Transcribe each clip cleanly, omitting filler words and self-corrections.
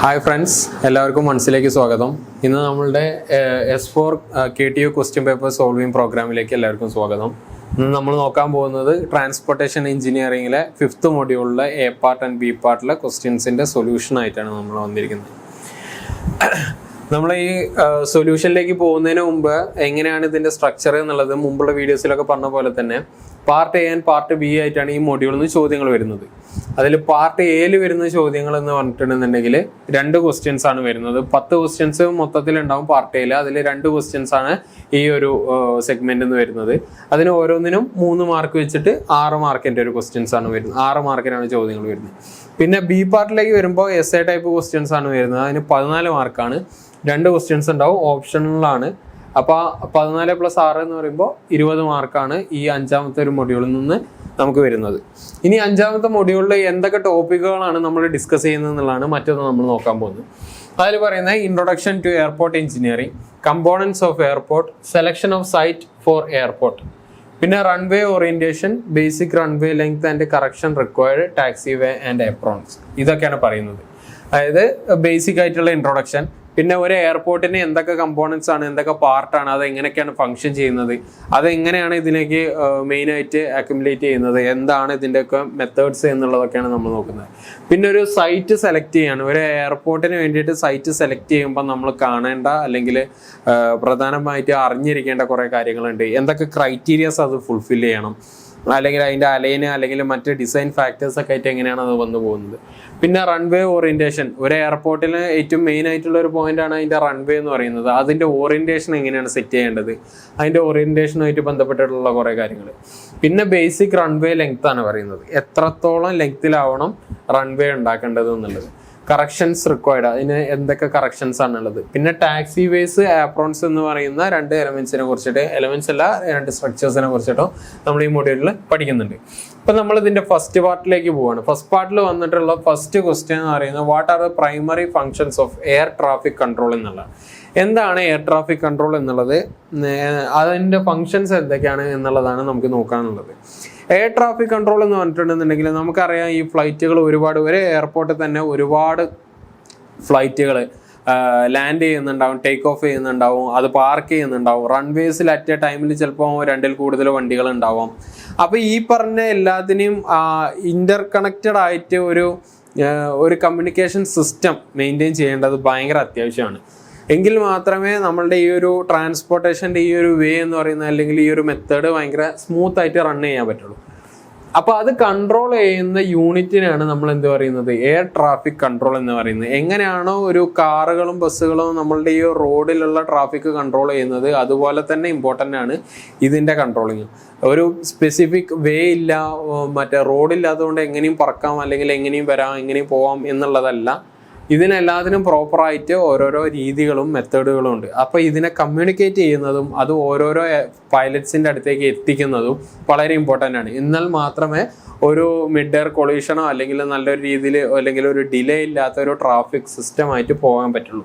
Hi friends, എല്ലാവർക്കും മനസ്സിലേക്ക് സ്വാഗതം. ഇന്ന് നമ്മളുടെ S4 KTU question paper solving പ്രോഗ്രാമിലേക്ക് എല്ലാവർക്കും സ്വാഗതം. ഇന്ന് നമ്മൾ നോക്കാൻ പോകുന്നത് ട്രാൻസ്പോർട്ടേഷൻ എഞ്ചിനീയറിംഗിലെ 5th മൊഡ്യൂളിലെ A പാർട്ട് ആൻഡ് B പാർട്ടിലെ ക്വസ്റ്റ്യൻസിൻ്റെ സൊല്യൂഷൻ ആയിട്ടാണ് നമ്മൾ വന്നിരിക്കുന്നത്. നമ്മൾ ഈ സൊല്യൂഷനിലേക്ക് പോകുന്നതിന് മുമ്പ് എങ്ങനെയാണ് ഇതിൻ്റെ സ്ട്രക്ചർ എന്നുള്ളത് മുമ്പുള്ള വീഡിയോസിലൊക്കെ പറഞ്ഞ പോലെ തന്നെ part A and part B ആയിട്ടാണ് ഈ മൊഡ്യൂളിൽ നിന്ന് ചോദ്യങ്ങൾ വരുന്നത്. അതിൽ പാർട്ട് എയിൽ വരുന്ന ചോദ്യങ്ങൾ എന്ന് പറഞ്ഞിട്ടുണ്ടെന്നുണ്ടെങ്കിൽ 2 ക്വസ്റ്റ്യൻസ് ആണ് വരുന്നത്. 10 ക്വസ്റ്റ്യൻസ് മൊത്തത്തിലുണ്ടാവും പാർട്ട് എയിൽ. അതിൽ 2 ക്വസ്റ്റ്യൻസ് ആണ് ഈ ഒരു സെഗ്മെന്റിൽ നിന്ന് വരുന്നത്. അതിന് ഓരോന്നിനും 3 മാർക്ക് വെച്ചിട്ട് 6 മാർക്കിൻ്റെ ഒരു ക്വസ്റ്റ്യൻസ് ആണ് വരുന്നത്. 6 മാർക്കിനാണ് ചോദ്യങ്ങൾ വരുന്നത്. പിന്നെ ബി പാർട്ടിലേക്ക് വരുമ്പോൾ essay ടൈപ്പ് ക്വസ്റ്റ്യൻസ് ആണ് വരുന്നത്. അതിന് 14 മാർക്കാണ്. 2 ക്വസ്റ്റ്യൻസ് ഉണ്ടാവും, ഓപ്ഷണലാണ്. അപ്പോൾ 14+6 എന്ന് പറയുമ്പോൾ 20 മാർക്കാണ് ഈ 5ാമത്തെ ഒരു മൊഡ്യൂളിൽ നിന്ന് നമുക്ക് വരുന്നത്. ഇനി 5ാമത്തെ മൊഡ്യൂളിൽ എന്തൊക്കെ ടോപ്പിക്കുകളാണ് നമ്മൾ ഡിസ്കസ് ചെയ്യുന്നത് എന്നുള്ളതാണ് മറ്റൊന്ന് നമ്മൾ നോക്കാൻ പോകുന്നത്. അതിൽ പറയുന്നത് introduction to airport engineering, components of airport, selection of site for airport, പിന്നെ runway orientation, basic runway length and correction required, taxi way and aprons. ഇതൊക്കെയാണ് പറയുന്നത്. അതായത് ബേസിക് ആയിട്ടുള്ള ഇൻട്രൊഡക്ഷൻ, പിന്നെ ഒരു എയർപോർട്ടിന് എന്തൊക്കെ കമ്പോണൻസ് ആണ്, എന്തൊക്കെ പാർട്ടാണ്, അത് എങ്ങനെയൊക്കെയാണ് ഫങ്ഷൻ ചെയ്യുന്നത്, അതെങ്ങനെയാണ് ഇതിലേക്ക് മെയിനായിട്ട് അക്യുമുലേറ്റ് ചെയ്യുന്നത്, എന്താണ് ഇതിൻ്റെയൊക്കെ മെത്തേഡ്സ് എന്നുള്ളതൊക്കെയാണ് നമ്മൾ നോക്കുന്നത്. പിന്നെ ഒരു സൈറ്റ് സെലക്ട് ചെയ്യാണ്. ഒരു എയർപോർട്ടിന് വേണ്ടിയിട്ട് സൈറ്റ് സെലക്ട് ചെയ്യുമ്പോൾ നമ്മൾ കാണേണ്ട അല്ലെങ്കിൽ പ്രധാനമായിട്ട് അറിഞ്ഞിരിക്കേണ്ട കുറേ കാര്യങ്ങളുണ്ട്. എന്തൊക്കെ ക്രൈറ്റീരിയാസ് അത് ഫുൾഫിൽ ചെയ്യണം, അല്ലെങ്കിൽ അതിൻ്റെ അലൈന് അല്ലെങ്കിൽ മറ്റ് ഡിസൈൻ ഫാക്ടേഴ്സ് ഒക്കെ ആയിട്ട് എങ്ങനെയാണ് അത് വന്നു പോകുന്നത്. പിന്നെ റൺവേ ഓറിയന്റേഷൻ, ഒരു എയർപോർട്ടിന് ഏറ്റവും മെയിൻ ആയിട്ടുള്ള ഒരു പോയിന്റാണ് അതിൻ്റെ റൺവേ എന്ന് പറയുന്നത്. അതിൻ്റെ ഓറിയന്റേഷൻ എങ്ങനെയാണ് സെറ്റ് ചെയ്യേണ്ടത്, അതിൻ്റെ ഓറിയന്റേഷനുമായിട്ട് ബന്ധപ്പെട്ടിട്ടുള്ള കുറേ കാര്യങ്ങൾ. പിന്നെ ബേസിക് റൺവേ ലെങ്ത് ആണ് പറയുന്നത്. എത്രത്തോളം ലെങ്ത്തിലാവണം റൺവേ ഉണ്ടാക്കേണ്ടത് എന്നുള്ളത്. കറക്ഷൻസ് റിക്വയർഡ്, അതിന് എന്തൊക്കെ കറക്ഷൻസ് ആണുള്ളത്. പിന്നെ ടാക്സി വേസ്, ആപ്രോൺസ് എന്ന് പറയുന്ന 2 എലമെന്റ്സിനെ കുറിച്ചിട്ട്, എലമെന്റ്സ് അല്ല 2 സ്ട്രക്ചേഴ്സിനെ കുറിച്ചിട്ടോ നമ്മൾ ഈ മൊഡ്യൂളിൽ പഠിക്കുന്നുണ്ട്. ഇപ്പം നമ്മൾ ഇതിൻ്റെ ഫസ്റ്റ് പാർട്ടിലേക്ക് പോവുകയാണ്. ഫസ്റ്റ് പാർട്ടിൽ വന്നിട്ടുള്ള ഫസ്റ്റ് ക്വസ്റ്റ്യൻ എന്ന് പറയുന്നത് what are the primary functions of air traffic control എന്നുള്ളത്. എന്താണ് എയർ ട്രാഫിക് കൺട്രോൾ എന്നുള്ളത്, അതിൻ്റെ ഫങ്ഷൻസ് എന്തൊക്കെയാണ് എന്നുള്ളതാണ് നമുക്ക് നോക്കാനുള്ളത്. എയർ ട്രാഫിക് കൺട്രോൾ എന്ന് പറഞ്ഞിട്ടുണ്ടെന്നുണ്ടെങ്കിൽ നമുക്കറിയാം, ഈ ഫ്ലൈറ്റുകൾ ഒരുപാട്, ഒരു എയർപോർട്ടിൽ തന്നെ ഒരുപാട് ഫ്ലൈറ്റുകൾ ലാൻഡ് ചെയ്യുന്നുണ്ടാവും, ടേക്ക് ഓഫ് ചെയ്യുന്നുണ്ടാവും, അത് പാർക്ക് ചെയ്യുന്നുണ്ടാവും. റൺവേസിൽ അറ്റ് എ ടൈമിൽ ചിലപ്പോൾ 2ൽ കൂടുതൽ വണ്ടികൾ ഉണ്ടാവും. അപ്പോൾ ഈ പറഞ്ഞ എല്ലാത്തിനെയും ഇൻ്റർ കണക്റ്റഡ് ആയിട്ട് ഒരു കമ്മ്യൂണിക്കേഷൻ സിസ്റ്റം മെയിൻറ്റെയിൻ ചെയ്യേണ്ടത് ഭയങ്കര അത്യാവശ്യമാണ്. എങ്കിൽ മാത്രമേ നമ്മളുടെ ഈ ഒരു ട്രാൻസ്പോർട്ടേഷൻ്റെ ഈ ഒരു വേ എന്ന് പറയുന്നത്, അല്ലെങ്കിൽ ഈ ഒരു മെത്തേഡ് ഭയങ്കര സ്മൂത്ത് ആയിട്ട് റൺ ചെയ്യാൻ പറ്റുള്ളൂ. അപ്പോൾ അത് കൺട്രോൾ ചെയ്യുന്ന യൂണിറ്റിനാണ് നമ്മൾ എന്ത് പറയുന്നത്, എയർ ട്രാഫിക് കൺട്രോൾ എന്ന് പറയുന്നത്. എങ്ങനെയാണോ ഒരു കാറുകളും ബസ്സുകളും നമ്മളുടെ ഈ റോഡിലുള്ള ട്രാഫിക് കൺട്രോൾ ചെയ്യുന്നത്, അതുപോലെ തന്നെ ഇമ്പോർട്ടൻ്റ് ആണ് ഇതിൻ്റെ കൺട്രോളിങ്. ഒരു സ്പെസിഫിക് വേ ഇല്ല, മറ്റേ റോഡില്ലാത്തതുകൊണ്ട് എങ്ങനെയും പറക്കാം, അല്ലെങ്കിൽ എങ്ങനെയും വരാം, എങ്ങനെയും പോവാം എന്നുള്ളതല്ല. ഇതിനെല്ലാത്തിനും പ്രോപ്പറായിട്ട് ഓരോരോ രീതികളും മെത്തേഡുകളും ഉണ്ട്. അപ്പോൾ ഇതിനെ കമ്മ്യൂണിക്കേറ്റ് ചെയ്യുന്നതും അത് ഓരോരോ പൈലറ്റ്സിൻ്റെ അടുത്തേക്ക് എത്തിക്കുന്നതും വളരെ ഇമ്പോർട്ടൻ്റ് ആണ്. എന്നാൽ മാത്രമേ ഒരു മിഡ് എയർ കൊളീഷനോ അല്ലെങ്കിൽ നല്ലൊരു രീതിയിൽ അല്ലെങ്കിൽ ഒരു ഡിലേ ഇല്ലാത്ത ഒരു ട്രാഫിക് സിസ്റ്റമായിട്ട് പോകാൻ പറ്റുള്ളൂ.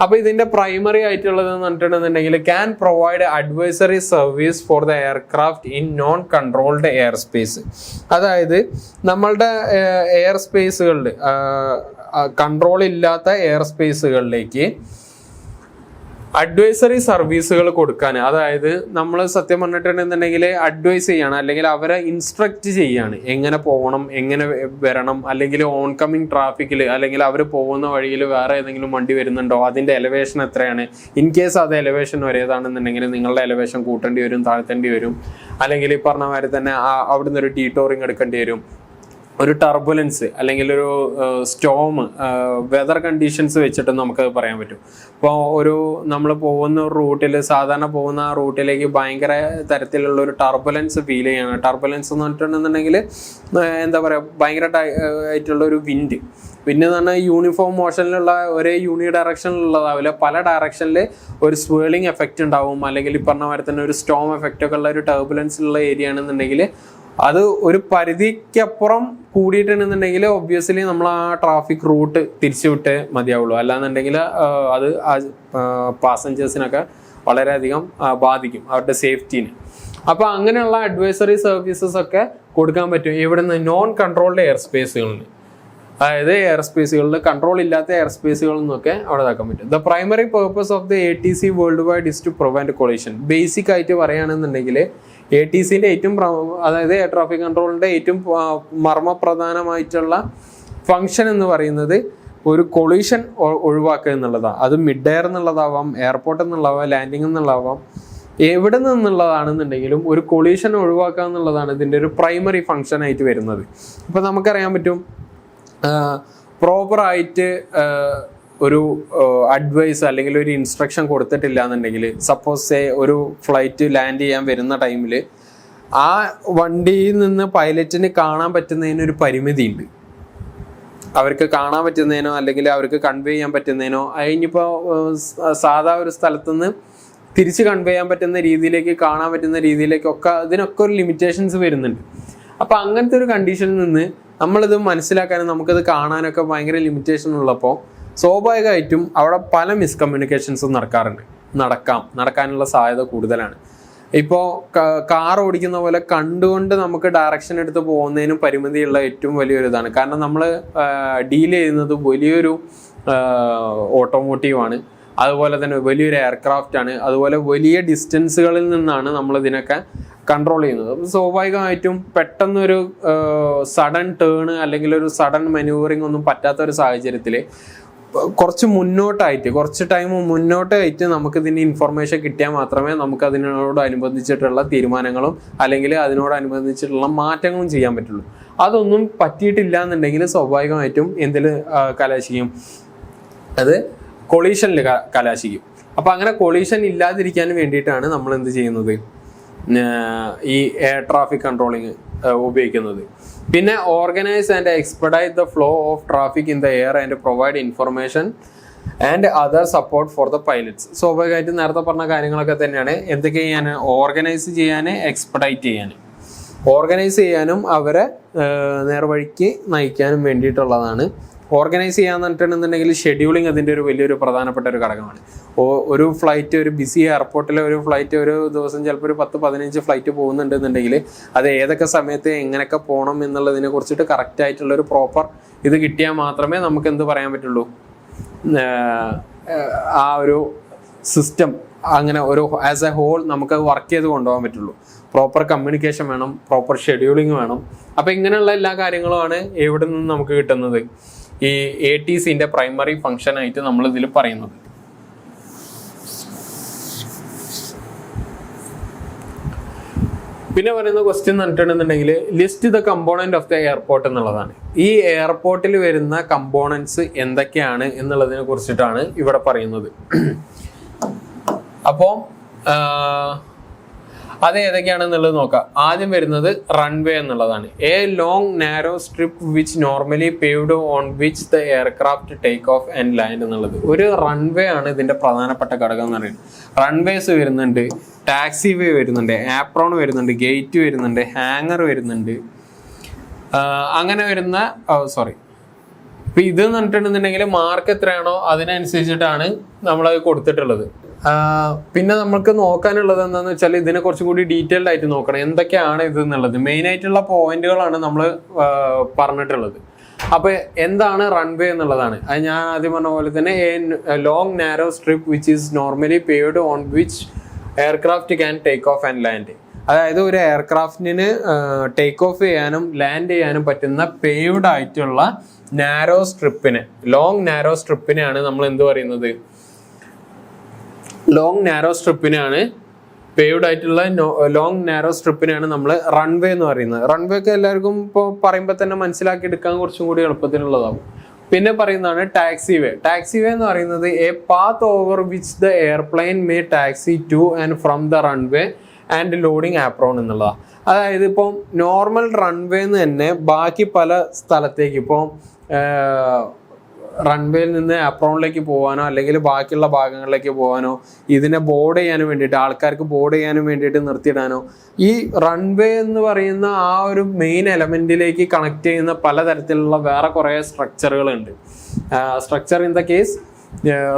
അപ്പോൾ ഇതിൻ്റെ പ്രൈമറി ആയിട്ടുള്ളത് എന്ന് പറഞ്ഞിട്ടുണ്ടെന്നുണ്ടെങ്കിൽ can provide advisory service for the aircraft in non controlled air space. അതായത് നമ്മളുടെ എയർ സ്പേസുകളിൽ, കൺട്രോൾ ഇല്ലാത്ത എയർ സ്പേസുകളിലേക്ക് അഡ്വൈസറി സർവീസുകൾ കൊടുക്കാൻ, അതായത് നമ്മൾ സത്യം പറഞ്ഞിട്ടുണ്ടെന്നുണ്ടെങ്കിൽ അഡ്വൈസ് ചെയ്യാണ്, അല്ലെങ്കിൽ അവരെ ഇൻസ്ട്രക്റ്റ് ചെയ്യാണ് എങ്ങനെ പോകണം, എങ്ങനെ വരണം, അല്ലെങ്കിൽ ഓൺ കമ്മിങ് ട്രാഫിക്കിൽ, അല്ലെങ്കിൽ അവർ പോകുന്ന വഴിയിൽ വേറെ ഏതെങ്കിലും വണ്ടി വരുന്നുണ്ടോ, അതിൻ്റെ എലവേഷൻ എത്രയാണ്. ഇൻ കേസ് അത് എലവേഷൻ വരെയതാണെന്നുണ്ടെങ്കിൽ നിങ്ങളുടെ എലവേഷൻ കൂട്ടേണ്ടി വരും, താഴ്ത്തേണ്ടി വരും, അല്ലെങ്കിൽ ഈ പറഞ്ഞ മാതിരി തന്നെ അവിടുന്ന് ഒരു ഡീടോറിങ് എടുക്കേണ്ടി വരും. ഒരു ടർബുലൻസ് അല്ലെങ്കിൽ ഒരു സ്റ്റോം, വെതർ കണ്ടീഷൻസ് വെച്ചിട്ട് നമുക്കത് പറയാൻ പറ്റും. ഇപ്പോൾ നമ്മൾ പോകുന്ന ഒരു റൂട്ടിൽ, സാധാരണ പോകുന്ന ആ റൂട്ടിലേക്ക് ഭയങ്കര തരത്തിലുള്ള ഒരു ടർബുലൻസ് ഫീൽ ചെയ്യാണ്. ടർബുലൻസ് എന്ന് പറഞ്ഞിട്ടുണ്ടെന്നുണ്ടെങ്കിൽ എന്താ പറയുക, ഭയങ്കര ആയിട്ടുള്ള ഒരു വിൻഡ് എന്ന് പറഞ്ഞാൽ യൂണിഫോം മോഷനിലുള്ള ഒരേ ഡയറക്ഷനിലുള്ളതാവില്ല, പല ഡയറക്ഷനിൽ ഒരു സ്വേളിങ് എഫക്റ്റ് ഉണ്ടാവും, അല്ലെങ്കിൽ ഈ പറഞ്ഞ മാതിരി തന്നെ ഒരു സ്റ്റോം എഫക്റ്റ് ഒക്കെ ഉള്ള ഒരു ടർബുലൻസിലുള്ള ഏരിയ ആണെന്നുണ്ടെങ്കിൽ അത് ഒരു പരിധിക്കപ്പുറം കൂടിയിട്ടുണ്ടെന്നുണ്ടെങ്കിൽ ഒബ്വിയസ്ലി നമ്മൾ ആ ട്രാഫിക് റൂട്ട് തിരിച്ചുവിട്ടേ മതിയാവുള്ളൂ. അല്ലാന്നുണ്ടെങ്കിൽ അത് പാസഞ്ചേഴ്സിനൊക്കെ വളരെയധികം ബാധിക്കും, അവരുടെ സേഫ്റ്റീനെ. അപ്പോൾ അങ്ങനെയുള്ള അഡ്വൈസറി സർവീസസ് ഒക്കെ കൊടുക്കാൻ പറ്റും. ഇവിടെ നിന്ന് നോൺ കൺട്രോൾഡ് എയർ സ്പേസുകളിൽ അതായത് എയർ സ്പേസുകളിൽ കൺട്രോൾ ഇല്ലാത്ത എയർ സ്പേസുകളിൽ നിന്നൊക്കെ അവിടെ ഇതാക്കാൻ പറ്റും. The primary purpose of the ATC world wide is to prevent collision. Basic ആയിട്ട് പറയുകയാണെന്നുണ്ടെങ്കിൽ ATCന്റെ ഏറ്റവും അതായത് എയർ ട്രാഫിക് കൺട്രോളിന്റെ ഏറ്റവും മർമ്മപ്രധാനമായിട്ടുള്ള ഫങ്ഷൻ എന്ന് പറയുന്നത് ഒരു കൊളീഷൻ ഒഴിവാക്കുക എന്നുള്ളതാണ്. അത് മിഡ് എയർ എന്നുള്ളതാവാം, എയർപോർട്ട് എന്നുള്ളതാവാം, ലാൻഡിംഗ് എന്നുള്ളതാവാം, എവിടെ നിന്നുള്ളതാണെന്നുണ്ടെങ്കിലും ഒരു കൊളീഷൻ ഒഴിവാക്കുക എന്നുള്ളതാണ് ഇതിൻ്റെ ഒരു പ്രൈമറി ഫങ്ഷൻ ആയിട്ട് വരുന്നത്. ഇപ്പം നമുക്കറിയാൻ പറ്റും, പ്രോപ്പറായിട്ട് ഒരു അഡ്വൈസ് അല്ലെങ്കിൽ ഒരു ഇൻസ്ട്രക്ഷൻ കൊടുത്തിട്ടില്ല എന്നുണ്ടെങ്കിൽ, സപ്പോസ് ഒരു ഫ്ലൈറ്റ് ലാൻഡ് ചെയ്യാൻ വരുന്ന ടൈമിൽ ആ വണ്ടിയിൽ നിന്ന് പൈലറ്റിന് കാണാൻ പറ്റുന്നതിനൊരു പരിമിതിയുണ്ട്. അവർക്ക് കാണാൻ പറ്റുന്നതിനോ അല്ലെങ്കിൽ അവർക്ക് കൺവേ ചെയ്യാൻ പറ്റുന്നതിനോ, അതിനിപ്പോൾ സാധാ ഒരു സ്ഥലത്തുനിന്ന് തിരിച്ച് കൺവേ ചെയ്യാൻ പറ്റുന്ന രീതിയിലേക്ക്, കാണാൻ പറ്റുന്ന രീതിയിലേക്കൊക്കെ ഇതിനൊക്കെ ഒരു ലിമിറ്റേഷൻസ് വരുന്നുണ്ട്. അപ്പം അങ്ങനത്തെ ഒരു കണ്ടീഷനിൽ നിന്ന് നമ്മളിത് മനസ്സിലാക്കാനും നമുക്കത് കാണാനൊക്കെ ഭയങ്കര ലിമിറ്റേഷൻ ഉള്ളപ്പോൾ സ്വാഭാവികമായിട്ടും അവിടെ പല മിസ്കമ്മ്യൂണിക്കേഷൻസും നടക്കാനുള്ള സാധ്യത കൂടുതലാണ്. ഇപ്പോൾ കാർ ഓടിക്കുന്ന പോലെ കണ്ടുകൊണ്ട് നമുക്ക് ഡയറക്ഷൻ എടുത്ത് പോകുന്നതിനും പരിമിതിയുള്ള ഏറ്റവും വലിയൊരു ഇതാണ്. കാരണം നമ്മൾ ഡീൽ ചെയ്യുന്നത് വലിയൊരു ഓട്ടോമോട്ടീവാണ്, അതുപോലെ തന്നെ വലിയൊരു എയർക്രാഫ്റ്റ് ആണ്, അതുപോലെ വലിയ ഡിസ്റ്റൻസുകളിൽ നിന്നാണ് നമ്മൾ ഇതിനൊക്കെ കൺട്രോൾ ചെയ്യുന്നത്. അപ്പം സ്വാഭാവികമായിട്ടും പെട്ടെന്നൊരു സഡൻ ടേൺ അല്ലെങ്കിൽ ഒരു സഡൻ മനൂവറിങ് ഒന്നും പറ്റാത്ത ഒരു സാഹചര്യത്തിൽ കുറച്ച് ടൈം മുന്നോട്ടായിട്ട് നമുക്ക് ഇതിൻ്റെ ഇൻഫർമേഷൻ കിട്ടിയാൽ മാത്രമേ നമുക്ക് അതിനോടനുബന്ധിച്ചിട്ടുള്ള തീരുമാനങ്ങളും അല്ലെങ്കിൽ അതിനോടനുബന്ധിച്ചിട്ടുള്ള മാറ്റങ്ങളും ചെയ്യാൻ പറ്റുള്ളൂ. അതൊന്നും പറ്റിയിട്ടില്ല എന്നുണ്ടെങ്കിൽ സ്വാഭാവികമായിട്ടും എന്തിൽ കലാശിക്കും, അത് കൊളീഷനിൽ കലാശിക്കും. അപ്പം അങ്ങനെ കൊളീഷൻ ഇല്ലാതിരിക്കാൻ വേണ്ടിയിട്ടാണ് നമ്മൾ എന്ത് ചെയ്യുന്നത്, ഈ എയർ ട്രാഫിക് കൺട്രോളിങ് ഉപയോഗിക്കുന്നത്. പിന്നെ organise and expedite the flow of traffic in the air and provide information and other support for the pilots. സ്വാഭാവികമായിട്ടും നേരത്തെ പറഞ്ഞ കാര്യങ്ങളൊക്കെ തന്നെയാണ്. എന്തൊക്കെ ചെയ്യാൻ, ഓർഗനൈസ് ചെയ്യാൻ, എക്സ്പെഡൈറ്റ് ചെയ്യാൻ. ഓർഗനൈസ് ചെയ്യാനും അവരെ നേർവഴിക്ക് നയിക്കാനും വേണ്ടിയിട്ടുള്ളതാണ്. ഓർഗനൈസ് ചെയ്യാന്ന് പറഞ്ഞിട്ടുണ്ടെന്നുണ്ടെങ്കിൽ ഷെഡ്യൂളിങ് അതിൻ്റെ ഒരു വലിയൊരു പ്രധാനപ്പെട്ട ഒരു ഘടകമാണ്. ഒരു ഫ്ലൈറ്റ്, ഒരു ബിസി എയർപോർട്ടിലെ ഒരു ഫ്ലൈറ്റ് ഒരു ദിവസം ചിലപ്പോൾ ഒരു 10-15 ഫ്ലൈറ്റ് പോകുന്നുണ്ടെന്നുണ്ടെങ്കിൽ അത് ഏതൊക്കെ സമയത്ത് എങ്ങനെയൊക്കെ പോകണം എന്നുള്ളതിനെ കുറിച്ചിട്ട് കറക്റ്റ് ആയിട്ടുള്ളൊരു പ്രോപ്പർ ഇത് കിട്ടിയാൽ മാത്രമേ നമുക്ക് എന്ത് പറയാൻ പറ്റുള്ളൂ, ആ ഒരു സിസ്റ്റം അങ്ങനെ ഒരു ആസ് എ ഹോൾ നമുക്ക് വർക്ക് ചെയ്ത് കൊണ്ടുപോകാൻ പറ്റുള്ളൂ. പ്രോപ്പർ കമ്മ്യൂണിക്കേഷൻ വേണം, പ്രോപ്പർ ഷെഡ്യൂളിങ് വേണം. അപ്പം ഇങ്ങനെയുള്ള എല്ലാ കാര്യങ്ങളുമാണ് എവിടെ നിന്ന് നമുക്ക് കിട്ടുന്നത്, ഈ ATCന്റെ പ്രൈമറി ഫങ്ഷൻ ആയിട്ട് നമ്മൾ ഇതിൽ പറയുന്നത്. പിന്നെ പറയുന്ന ക്വസ്റ്റ്യൻ പറഞ്ഞിട്ടുണ്ടെന്നുണ്ടെങ്കിൽ list the component of the airport എന്നുള്ളതാണ്. ഈ എയർപോർട്ടിൽ വരുന്ന കമ്പോണൻസ് എന്തൊക്കെയാണ് എന്നുള്ളതിനെ കുറിച്ചിട്ടാണ് ഇവിടെ പറയുന്നത്. അപ്പോൾ അത് ഏതൊക്കെയാണെന്നുള്ളത് നോക്കാം. ആദ്യം വരുന്നത് റൺവേ എന്നുള്ളതാണ്. A long narrow strip which normally paved on which the aircraft take off and land എന്നുള്ളത്. ഒരു റൺവേ ആണ് ഇതിന്റെ പ്രധാനപ്പെട്ട ഘടകം എന്ന് പറയുന്നത്. റൺവേസ് വരുന്നുണ്ട്, ടാക്സി വേ വരുന്നുണ്ട്, ആപ്രോൺ വരുന്നുണ്ട്, ഗേറ്റ് വരുന്നുണ്ട്, ഹാങ്ങർ വരുന്നുണ്ട്. അങ്ങനെ വരുന്ന ഇപ്പൊ ഇത് പറഞ്ഞിട്ടുണ്ടെന്നുണ്ടെങ്കിൽ മാർക്ക് എത്രയാണോ അതിനനുസരിച്ചിട്ടാണ് നമ്മളത് കൊടുത്തിട്ടുള്ളത്. പിന്നെ നമുക്ക് നോക്കാനുള്ളത് എന്താണെന്ന് വെച്ചാൽ ഇതിനെ കുറച്ചും കൂടി ഡീറ്റെയിൽഡ് ആയിട്ട് നോക്കണം, എന്തൊക്കെയാണ് ഇത് എന്നുള്ളത്. മെയിൻ ആയിട്ടുള്ള പോയിന്റുകളാണ് നമ്മൾ പറഞ്ഞിട്ടുള്ളത്. അപ്പൊ എന്താണ് റൺവേ എന്നുള്ളതാണ്. അത് ഞാൻ ആദ്യം പറഞ്ഞ പോലെ തന്നെ long narrow strip which is normally paved on which aircraft can take off and land. അതായത് ഒരു എയർക്രാഫ്റ്റിന് ടേക്ക് ഓഫ് ചെയ്യാനും ലാൻഡ് ചെയ്യാനും പറ്റുന്ന പേവ്ഡ് ആയിട്ടുള്ള നാരോ സ്ട്രിപ്പിനെ, ലോങ് നാരോ സ്ട്രിപ്പിനെയാണ് നമ്മൾ എന്ത് പറയുന്നത്, ലോങ് നാരോ സ്ട്രിപ്പിനാണ് പേവ്ഡ് ആയിട്ടുള്ള ലോങ് നാരോ സ്ട്രിപ്പിനാണ് നമ്മൾ റൺവേ എന്ന് പറയുന്നത്. റൺവേ ഒക്കെ എല്ലാവർക്കും ഇപ്പോൾ പറയുമ്പോൾ തന്നെ മനസ്സിലാക്കി എടുക്കാൻ കുറച്ചും കൂടി എളുപ്പത്തിനുള്ളതാവും. പിന്നെ പറയുന്നതാണ് ടാക്സി വേ. ടാക്സി വേ എന്ന് പറയുന്നത് A path over which the airplane may taxi to and from the runway and loading apron എന്നുള്ളതാണ്. അതായത് ഇപ്പം നോർമൽ റൺവേ എന്ന് തന്നെ ബാക്കി പല സ്ഥലത്തേക്ക്, ഇപ്പോൾ റൺവേയിൽ നിന്ന് ആപ്രോണിലേക്ക് പോകാനോ അല്ലെങ്കിൽ ബാക്കിയുള്ള ഭാഗങ്ങളിലേക്ക് പോകാനോ ഇതിനെ ബോർഡ് ചെയ്യാനും വേണ്ടിയിട്ട്, ആൾക്കാർക്ക് ബോർഡ് ചെയ്യാനും വേണ്ടിയിട്ട് നിർത്തിയിടാനോ, ഈ റൺവേ എന്ന് പറയുന്ന ആ ഒരു മെയിൻ എലമെന്റിലേക്ക് കണക്ട് ചെയ്യുന്ന പലതരത്തിലുള്ള വേറെ കുറേ സ്ട്രക്ചറുകളുണ്ട്. സ്ട്രക്ചർ ഇൻ ദ കേസ്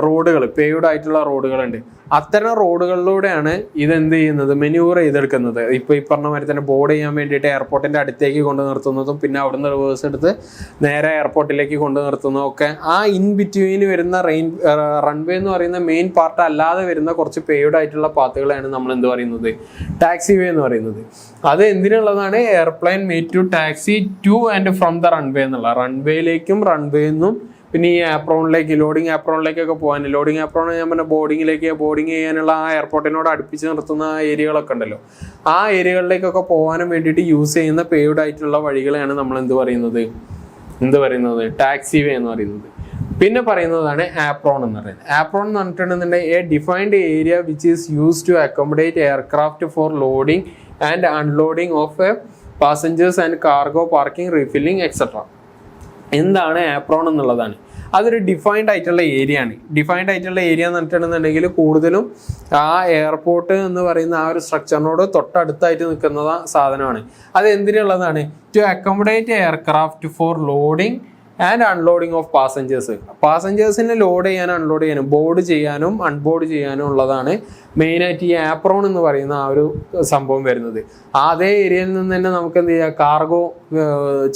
റോഡുകൾ, പേവ്ഡ് ആയിട്ടുള്ള റോഡുകളുണ്ട്. അത്തരം റോഡുകളിലൂടെയാണ് ഇതെന്ത് ചെയ്യുന്നത്, മെനൂവർ ചെയ്തെടുക്കുന്നത്. ഇപ്പോൾ ഈ പറഞ്ഞ മാതിരി തന്നെ ബോർഡ് ചെയ്യാൻ വേണ്ടിയിട്ട് എയർപോർട്ടിൻ്റെ അടുത്തേക്ക് കൊണ്ട് നിർത്തുന്നതും പിന്നെ അവിടുന്ന് റിവേഴ്സ് എടുത്ത് നേരെ എയർപോർട്ടിലേക്ക് കൊണ്ട് നിർത്തുന്നതും ഒക്കെ ആ ഇൻ ബിറ്റ്വീൻ വരുന്ന റൺവേ എന്ന് പറയുന്ന മെയിൻ പാർട്ട് അല്ലാതെ വരുന്ന കുറച്ച് പെയ്ഡ് ആയിട്ടുള്ള പാത്തുകളാണ് നമ്മൾ എന്ത് പറയുന്നത്, ടാക്സി വേ എന്ന് പറയുന്നത്. അത് എന്തിനുള്ളതാണ്, airplane make to taxi to and from the runway എന്നുള്ള, റൺവേയിലേക്കും റൺവേന്നും പിന്നെ ഈ ആപ്രോണിലേക്ക്, ലോഡിങ് ആപ്രോണിലേക്കൊക്കെ പോകാൻ, ലോഡിങ് ആപ്രോൺ ഞാൻ പറഞ്ഞ ബോർഡിങ് ചെയ്യാനുള്ള ആ എയർപോർട്ടിനോട് അടുപ്പിച്ച് നിർത്തുന്ന ആ ഏരിയകളൊക്കെ ഉണ്ടല്ലോ, ആ ഏരിയകളിലേക്കൊക്കെ പോകാനും വേണ്ടിയിട്ട് യൂസ് ചെയ്യുന്ന പെയ്ഡ് ആയിട്ടുള്ള വഴികളെയാണ് നമ്മൾ എന്ത് പറയുന്നത് ടാക്സി വേ എന്ന് പറയുന്നത്. പിന്നെ പറയുന്നതാണ് ആപ്രോൺ എന്ന് പറയുന്നത്. ആപ്രോൺ എന്ന് പറഞ്ഞിട്ടുണ്ടെന്നുണ്ടെങ്കിൽ a defined area which is use to accommodate aircraft for loading and unloading of passengers and cargo parking, refilling etcetera. എന്താണ് ആപ്രോൺ എന്നുള്ളതാണ്. അതൊരു ഡിഫൈൻഡ് ആയിട്ടുള്ള ഏരിയ ആണ്. ഡിഫൈൻഡ് ആയിട്ടുള്ള ഏരിയ എന്ന് പറഞ്ഞിട്ടുണ്ടെന്നുണ്ടെങ്കിൽ കൂടുതലും ആ എയർപോർട്ട് എന്ന് പറയുന്ന ആ ഒരു സ്ട്രക്ചറിനോട് തൊട്ടടുത്തായിട്ട് നിൽക്കുന്ന സാധനമാണ്. അത് എന്തിനുള്ളതാണ്, to accommodate aircraft for loading and unloading of പാസഞ്ചേഴ്സിനെ ലോഡ് ചെയ്യാനും അൺലോഡ് ചെയ്യാനും ബോർഡ് ചെയ്യാനും അൺബോർഡ് ചെയ്യാനും ഉള്ളതാണ് മെയിനായിട്ട് ഈ ആപ്രോൺ എന്ന് പറയുന്ന ആ ഒരു സംഭവം വരുന്നത്. അതേ ഏരിയയിൽ നിന്ന് തന്നെ നമുക്ക് എന്ത് ചെയ്യാം, കാർഗോ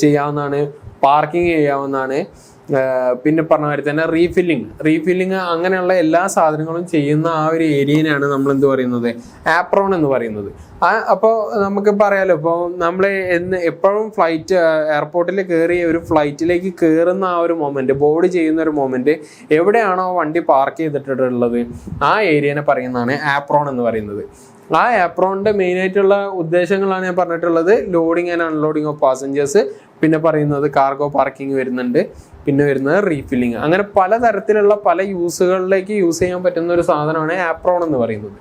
ചെയ്യാവുന്നതാണ്, പാർക്കിംഗ് ചെയ്യാവുന്നതാണ്, പിന്നെ പറഞ്ഞ മാതിരി തന്നെ റീഫില്ലിങ് അങ്ങനെയുള്ള എല്ലാ സാധനങ്ങളും ചെയ്യുന്ന ആ ഒരു ഏരിയനാണ് നമ്മൾ എന്ത് പറയുന്നത്, ആപ്രോൺ എന്ന് പറയുന്നത്. അപ്പോൾ നമുക്ക് പറയാലോ, ഇപ്പോൾ നമ്മൾ എപ്പോഴും എയർപോർട്ടിൽ കയറി ഒരു ഫ്ലൈറ്റിലേക്ക് കയറുന്ന ആ ഒരു മൊമെന്റ്, ബോർഡ് ചെയ്യുന്ന ഒരു മൊമെന്റ് എവിടെയാണോ വണ്ടി പാർക്ക് ചെയ്തിട്ടുള്ളത് ആ ഏരിയനെ പറയുന്നതാണ് ആപ്രോൺ എന്ന് പറയുന്നത്. ആ ആപ്രോണിന്റെ മെയിൻ ആയിട്ടുള്ള ഉദ്ദേശങ്ങളാണ് ഞാൻ പറഞ്ഞിട്ടുള്ളത്. Loading and unloading of passengers, പിന്നെ പറയുന്നത് കാർഗോ പാർക്കിംഗ് വരുന്നുണ്ട്, പിന്നെ വരുന്നത് റീഫില്ലിങ്. അങ്ങനെ പലതരത്തിലുള്ള പല യൂസുകളിലേക്ക് യൂസ് ചെയ്യാൻ പറ്റുന്ന ഒരു സാധനമാണ് ആപ്രോൺ എന്ന് പറയുന്നത്.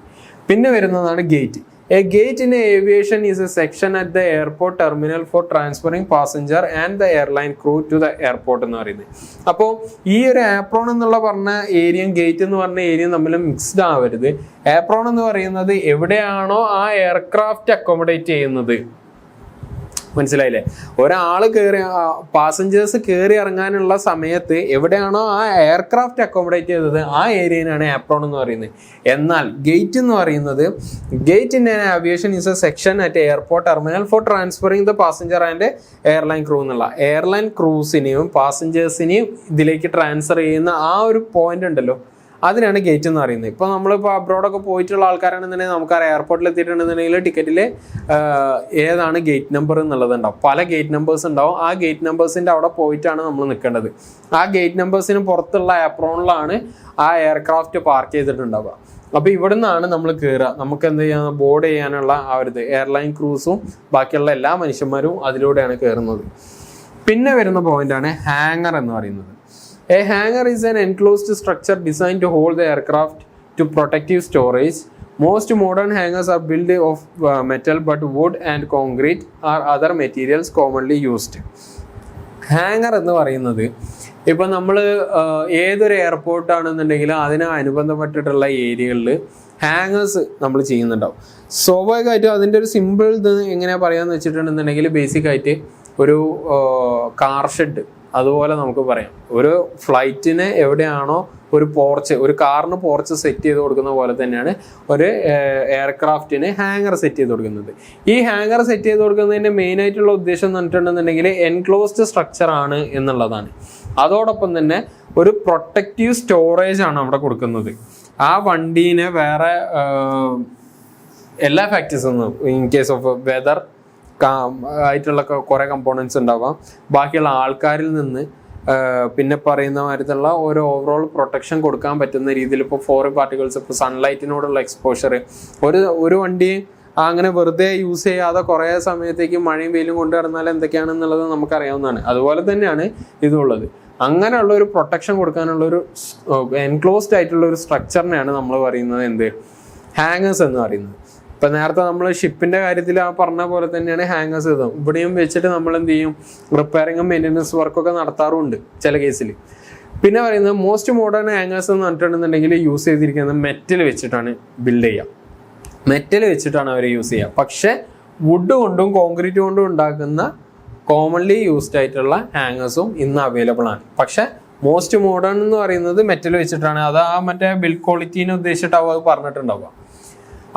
പിന്നെ വരുന്നതാണ് gate. A gate in aviation is a section at the airport terminal for transferring passenger and the airline crew to the airport എന്ന് പറയുന്നത്. അപ്പോൾ ഈ ഒരു ആപ്രോൺ എന്നുള്ള പറഞ്ഞ ഏരിയയും ഗേറ്റ് എന്ന് പറഞ്ഞ ഏരിയയും തമ്മിൽ മിക്സ്ഡ് ആവരുത്. ആപ്രോൺ എന്ന് പറയുന്നത് എവിടെയാണോ ആ എയർക്രാഫ്റ്റ് അക്കോമഡേറ്റ് ചെയ്യുന്നത്, മനസ്സിലായില്ലേ? ഒരാള് പാസഞ്ചേഴ്സ് കയറി ഇറങ്ങാനുള്ള സമയത്ത് എവിടെയാണോ ആ എയർക്രാഫ്റ്റ് അക്കോമഡേറ്റ് ചെയ്തത് ആ ഏരിയനാണ് ആപ്രോൺ എന്ന് പറയുന്നത്. എന്നാൽ ഗേറ്റ് എന്ന് പറയുന്നത്, gate in aviation is a section at airport terminal for transferring the passenger and airline crew എന്നുള്ള, എയർലൈൻ ക്രൂസിനെയും പാസഞ്ചേഴ്സിനെയും ഇതിലേക്ക് ട്രാൻസ്ഫർ ചെയ്യുന്ന ആ ഒരു പോയിന്റ് ഉണ്ടല്ലോ, അതിനാണ് ഗേറ്റ് എന്ന് പറയുന്നത്. ഇപ്പോൾ നമ്മളിപ്പോൾ അബ്രോഡൊക്കെ പോയിട്ടുള്ള ആൾക്കാരാണെന്നുണ്ടെങ്കിൽ നമുക്കറിയാം, എയർപോർട്ടിൽ എത്തിയിട്ടുണ്ടെന്നുണ്ടെങ്കിൽ ടിക്കറ്റിൽ ഏതാണ് ഗേറ്റ് നമ്പർ എന്നുള്ളത് ഉണ്ടാവും. പല ഗേറ്റ് നമ്പേഴ്സ് ഉണ്ടാവും. ആ ഗേറ്റ് നമ്പേഴ്സിൻ്റെ അവിടെ പോയിട്ടാണ് നമ്മൾ നിൽക്കേണ്ടത്. ആ ഗേറ്റ് നമ്പേഴ്സിന് പുറത്തുള്ള ആപ്രോണിലാണ് ആ എയർക്രാഫ്റ്റ് പാർക്ക് ചെയ്തിട്ടുണ്ടാവുക. അപ്പോൾ ഇവിടെ നിന്നാണ് നമ്മൾ കയറുക. നമുക്ക് എന്ത് ചെയ്യാൻ, ബോർഡ് ചെയ്യാനുള്ള ആ ഒരു എയർലൈൻ ക്രൂസും ബാക്കിയുള്ള എല്ലാ മനുഷ്യന്മാരും അതിലൂടെയാണ് കയറുന്നത്. പിന്നെ വരുന്ന പോയിന്റാണ് ഹാങ്ങർ എന്ന് പറയുന്നത്. A hangar is an enclosed structure designed to hold the aircraft to protective storage. Most modern hangars are built of metal, but wood and concrete are other materials commonly used. Hangar എന്ന് പറയുന്നത്, ഇപ്പം നമ്മൾ ഏതൊരു എയർപോർട്ടാണെന്നുണ്ടെങ്കിലും അതിന് അനുബന്ധപ്പെട്ടിട്ടുള്ള ഏരിയകളിൽ hangers നമ്മൾ ചെയ്യുന്നുണ്ടാവും. സ്വാഭാവികമായിട്ടും അതിൻ്റെ ഒരു സിമ്പിൾ ഇത് എങ്ങനെയാണ് പറയാമെന്ന് വെച്ചിട്ടുണ്ടെന്നുണ്ടെങ്കിൽ, ബേസിക്കായിട്ട് ഒരു കാർ ഷെഡ് അതുപോലെ നമുക്ക് പറയാം. ഒരു ഫ്ലൈറ്റിന് എവിടെയാണോ ഒരു പോർച്ച്, ഒരു കാറിന് പോർച്ച് സെറ്റ് ചെയ്ത് കൊടുക്കുന്ന പോലെ തന്നെയാണ് ഒരു എയർക്രാഫ്റ്റിന് ഹാങ്ങർ സെറ്റ് ചെയ്ത് കൊടുക്കുന്നത്. ഈ ഹാങ്ങർ സെറ്റ് ചെയ്ത് കൊടുക്കുന്നതിൻ്റെ മെയിൻ ആയിട്ടുള്ള ഉദ്ദേശം എന്ന് പറഞ്ഞിട്ടുണ്ടെന്നുണ്ടെങ്കിൽ എൻക്ലോസ്ഡ് സ്ട്രക്ചർ ആണ് എന്നുള്ളതാണ്. അതോടൊപ്പം തന്നെ ഒരു പ്രൊട്ടക്റ്റീവ് സ്റ്റോറേജ് ആണ് അവിടെ കൊടുക്കുന്നത്. ആ വണ്ടീനെ വേറെ എല്ലാ ഫാക്ടേഴ്സും, ഇൻ കേസ് ഓഫ് വെതർ ആയിട്ടുള്ള കുറേ കമ്പോണൻസ് ഉണ്ടാവാം, ബാക്കിയുള്ള ആൾക്കാരിൽ നിന്ന് പിന്നെ പറയുന്ന മാതിരത്തുള്ള ഒരു ഓവറോൾ പ്രൊട്ടക്ഷൻ കൊടുക്കാൻ പറ്റുന്ന രീതിയിൽ ഇപ്പോൾ ഫോറിൻ പാർട്ടിക്കിൾസ്, ഇപ്പോൾ സൺലൈറ്റിനോടുള്ള എക്സ്പോഷർ, ഒരു വണ്ടി അങ്ങനെ വെറുതെ യൂസ് ചെയ്യാതെ കുറേ സമയത്തേക്ക് മഴയും വെയിലും കൊണ്ടു നടന്നാൽ എന്തൊക്കെയാണെന്നുള്ളത് നമുക്കറിയാവുന്നതാണ്. അതുപോലെ തന്നെയാണ് ഇതുള്ളത്. അങ്ങനെയുള്ള ഒരു പ്രൊട്ടക്ഷൻ കൊടുക്കാനുള്ള ഒരു എൻക്ലോസ്ഡ് ആയിട്ടുള്ള ഒരു സ്ട്രക്ചറിനെയാണ് നമ്മൾ പറയുന്നത് എന്ത്, ഹാങ്ങേഴ്സ് എന്ന് പറയുന്നത്. ഇപ്പം നേരത്തെ നമ്മൾ ഷിപ്പിൻ്റെ കാര്യത്തിൽ ആ പറഞ്ഞ പോലെ തന്നെയാണ് ഹാങ്ങേഴ്സ് ഇതും. ഇവിടെയും വെച്ചിട്ട് നമ്മൾ എന്ത് ചെയ്യും, റിപ്പയറിങ്ങും മെയിൻ്റനൻസ് വർക്കൊക്കെ നടത്താറുണ്ട് ചില കേസിൽ. പിന്നെ പറയുന്നത് മോസ്റ്റ് മോഡേൺ ഹാങ്ങേഴ്സ് എന്ന് പറഞ്ഞിട്ടുണ്ടെന്നുണ്ടെങ്കിൽ യൂസ് ചെയ്തിരിക്കുന്നത് മെറ്റൽ വെച്ചിട്ടാണ് ബിൽഡ് ചെയ്യുക. മെറ്റൽ വെച്ചിട്ടാണ് അവർ യൂസ് ചെയ്യുക. പക്ഷേ വുഡ് കൊണ്ടും കോൺക്രീറ്റ് കൊണ്ടും ഉണ്ടാക്കുന്ന കോമൺലി യൂസ്ഡ് ആയിട്ടുള്ള ഹാങ്ങേഴ്സും ഇന്ന് അവൈലബിൾ ആണ്. പക്ഷെ മോസ്റ്റ് മോഡേൺ എന്ന് പറയുന്നത് മെറ്റൽ വെച്ചിട്ടാണ്. അത് ആ മറ്റേ ബിൽഡ് ക്വാളിറ്റീനെ ഉദ്ദേശിച്ചിട്ടാവും അത് പറഞ്ഞിട്ടുണ്ടാവുക.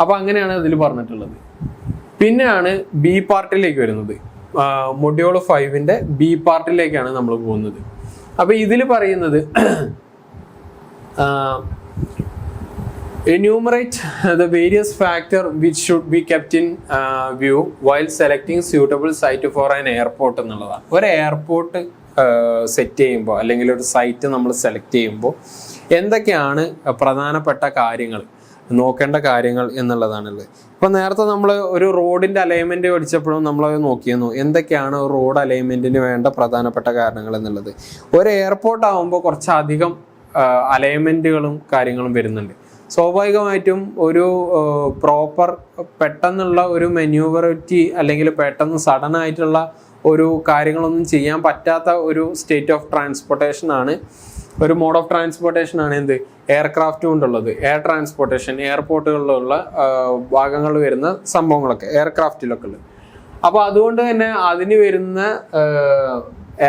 അപ്പൊ അങ്ങനെയാണ് അതിൽ പറഞ്ഞിട്ടുള്ളത്. പിന്നെയാണ് ബി പാർട്ടിലേക്ക് വരുന്നത്. മൊഡ്യൂൾ 5-ന്റെ ബി പാർട്ടിലേക്കാണ് നമ്മൾ പോകുന്നത്. അപ്പൊ ഇതിൽ പറയുന്നത് enumerate the various factors which should be kept in view while selecting suitable site for an airport എന്നുള്ളതാണ്. ഒരു എയർപോർട്ട് സെറ്റ് ചെയ്യുമ്പോൾ അല്ലെങ്കിൽ ഒരു സൈറ്റ് നമ്മൾ സെലക്ട് ചെയ്യുമ്പോൾ എന്തൊക്കെയാണ് പ്രധാനപ്പെട്ട കാര്യങ്ങൾ, നോക്കേണ്ട കാര്യങ്ങൾ എന്നുള്ളതാണുള്ളത്. ഇപ്പം നേരത്തെ നമ്മൾ ഒരു റോഡിൻ്റെ അലൈൻമെൻറ്റ് പഠിച്ചപ്പോഴും നമ്മളത് നോക്കിയിരുന്നു, എന്തൊക്കെയാണ് റോഡ് അലൈൻമെൻറ്റിന് വേണ്ട പ്രധാനപ്പെട്ട കാരണങ്ങൾ എന്നുള്ളത്. ഒരു എയർപോർട്ട് ആകുമ്പോൾ കുറച്ചധികം അലൈൻമെൻറ്റുകളും കാര്യങ്ങളും വരുന്നുണ്ട്. സ്വാഭാവികമായിട്ടും ഒരു പ്രോപ്പർ പെട്ടെന്നുള്ള ഒരു മെന്യൂവറിറ്റി അല്ലെങ്കിൽ പെട്ടെന്ന് സഡൻ ആയിട്ടുള്ള ഒരു കാര്യങ്ങളൊന്നും ചെയ്യാൻ പറ്റാത്ത ഒരു സ്റ്റേറ്റ് ഓഫ് ട്രാൻസ്പോർട്ടേഷൻ ആണ്, ഒരു മോഡ് ഓഫ് ട്രാൻസ്പോർട്ടേഷൻ ആണ് എന്ത് എയർക്രാഫ്റ്റ് കൊണ്ടുള്ളത്. എയർ ട്രാൻസ്പോർട്ടേഷൻ എയർപോർട്ടുകളിലുള്ള ഭാഗങ്ങളിൽ വരുന്ന സംഭവങ്ങളൊക്കെ എയർക്രാഫ്റ്റിലൊക്കെ ഉള്ളത്. അപ്പോൾ അതുകൊണ്ട് തന്നെ അതിന് വരുന്ന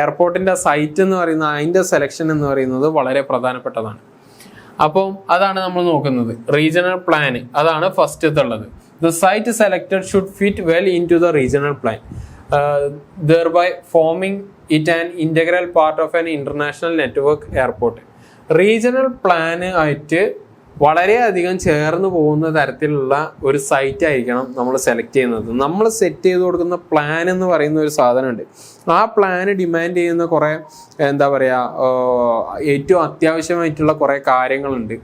എയർപോർട്ടിൻ്റെ സൈറ്റ് എന്ന് പറയുന്നത്, അതിൻ്റെ സെലക്ഷൻ എന്ന് പറയുന്നത് വളരെ പ്രധാനപ്പെട്ടതാണ്. അപ്പം അതാണ് നമ്മൾ നോക്കുന്നത്. റീജിയണൽ പ്ലാൻ അതാണ് ഫസ്റ്റ് ഉള്ളത്. The site selected should fit well into the regional plan, thereby forming it an integral part of an international network airport. Regional plan ആയിട്ട് വളരെയധികം ചേർന്ന് പോകുന്ന തരത്തിലുള്ള ഒരു സൈറ്റ് ആയിരിക്കണം നമ്മൾ സെലക്ട് ചെയ്യുന്നത്. നമ്മൾ സെറ്റ് ചെയ്ത് കൊടുക്കുന്ന പ്ലാൻ എന്ന് പറയുന്ന ഒരു സാധനമുണ്ട്. ആ പ്ലാന് ഡിമാൻഡ് ചെയ്യുന്ന കുറേ എന്താ പറയുക, ഏറ്റവും അത്യാവശ്യമായിട്ടുള്ള കുറേ കാര്യങ്ങളുണ്ട്.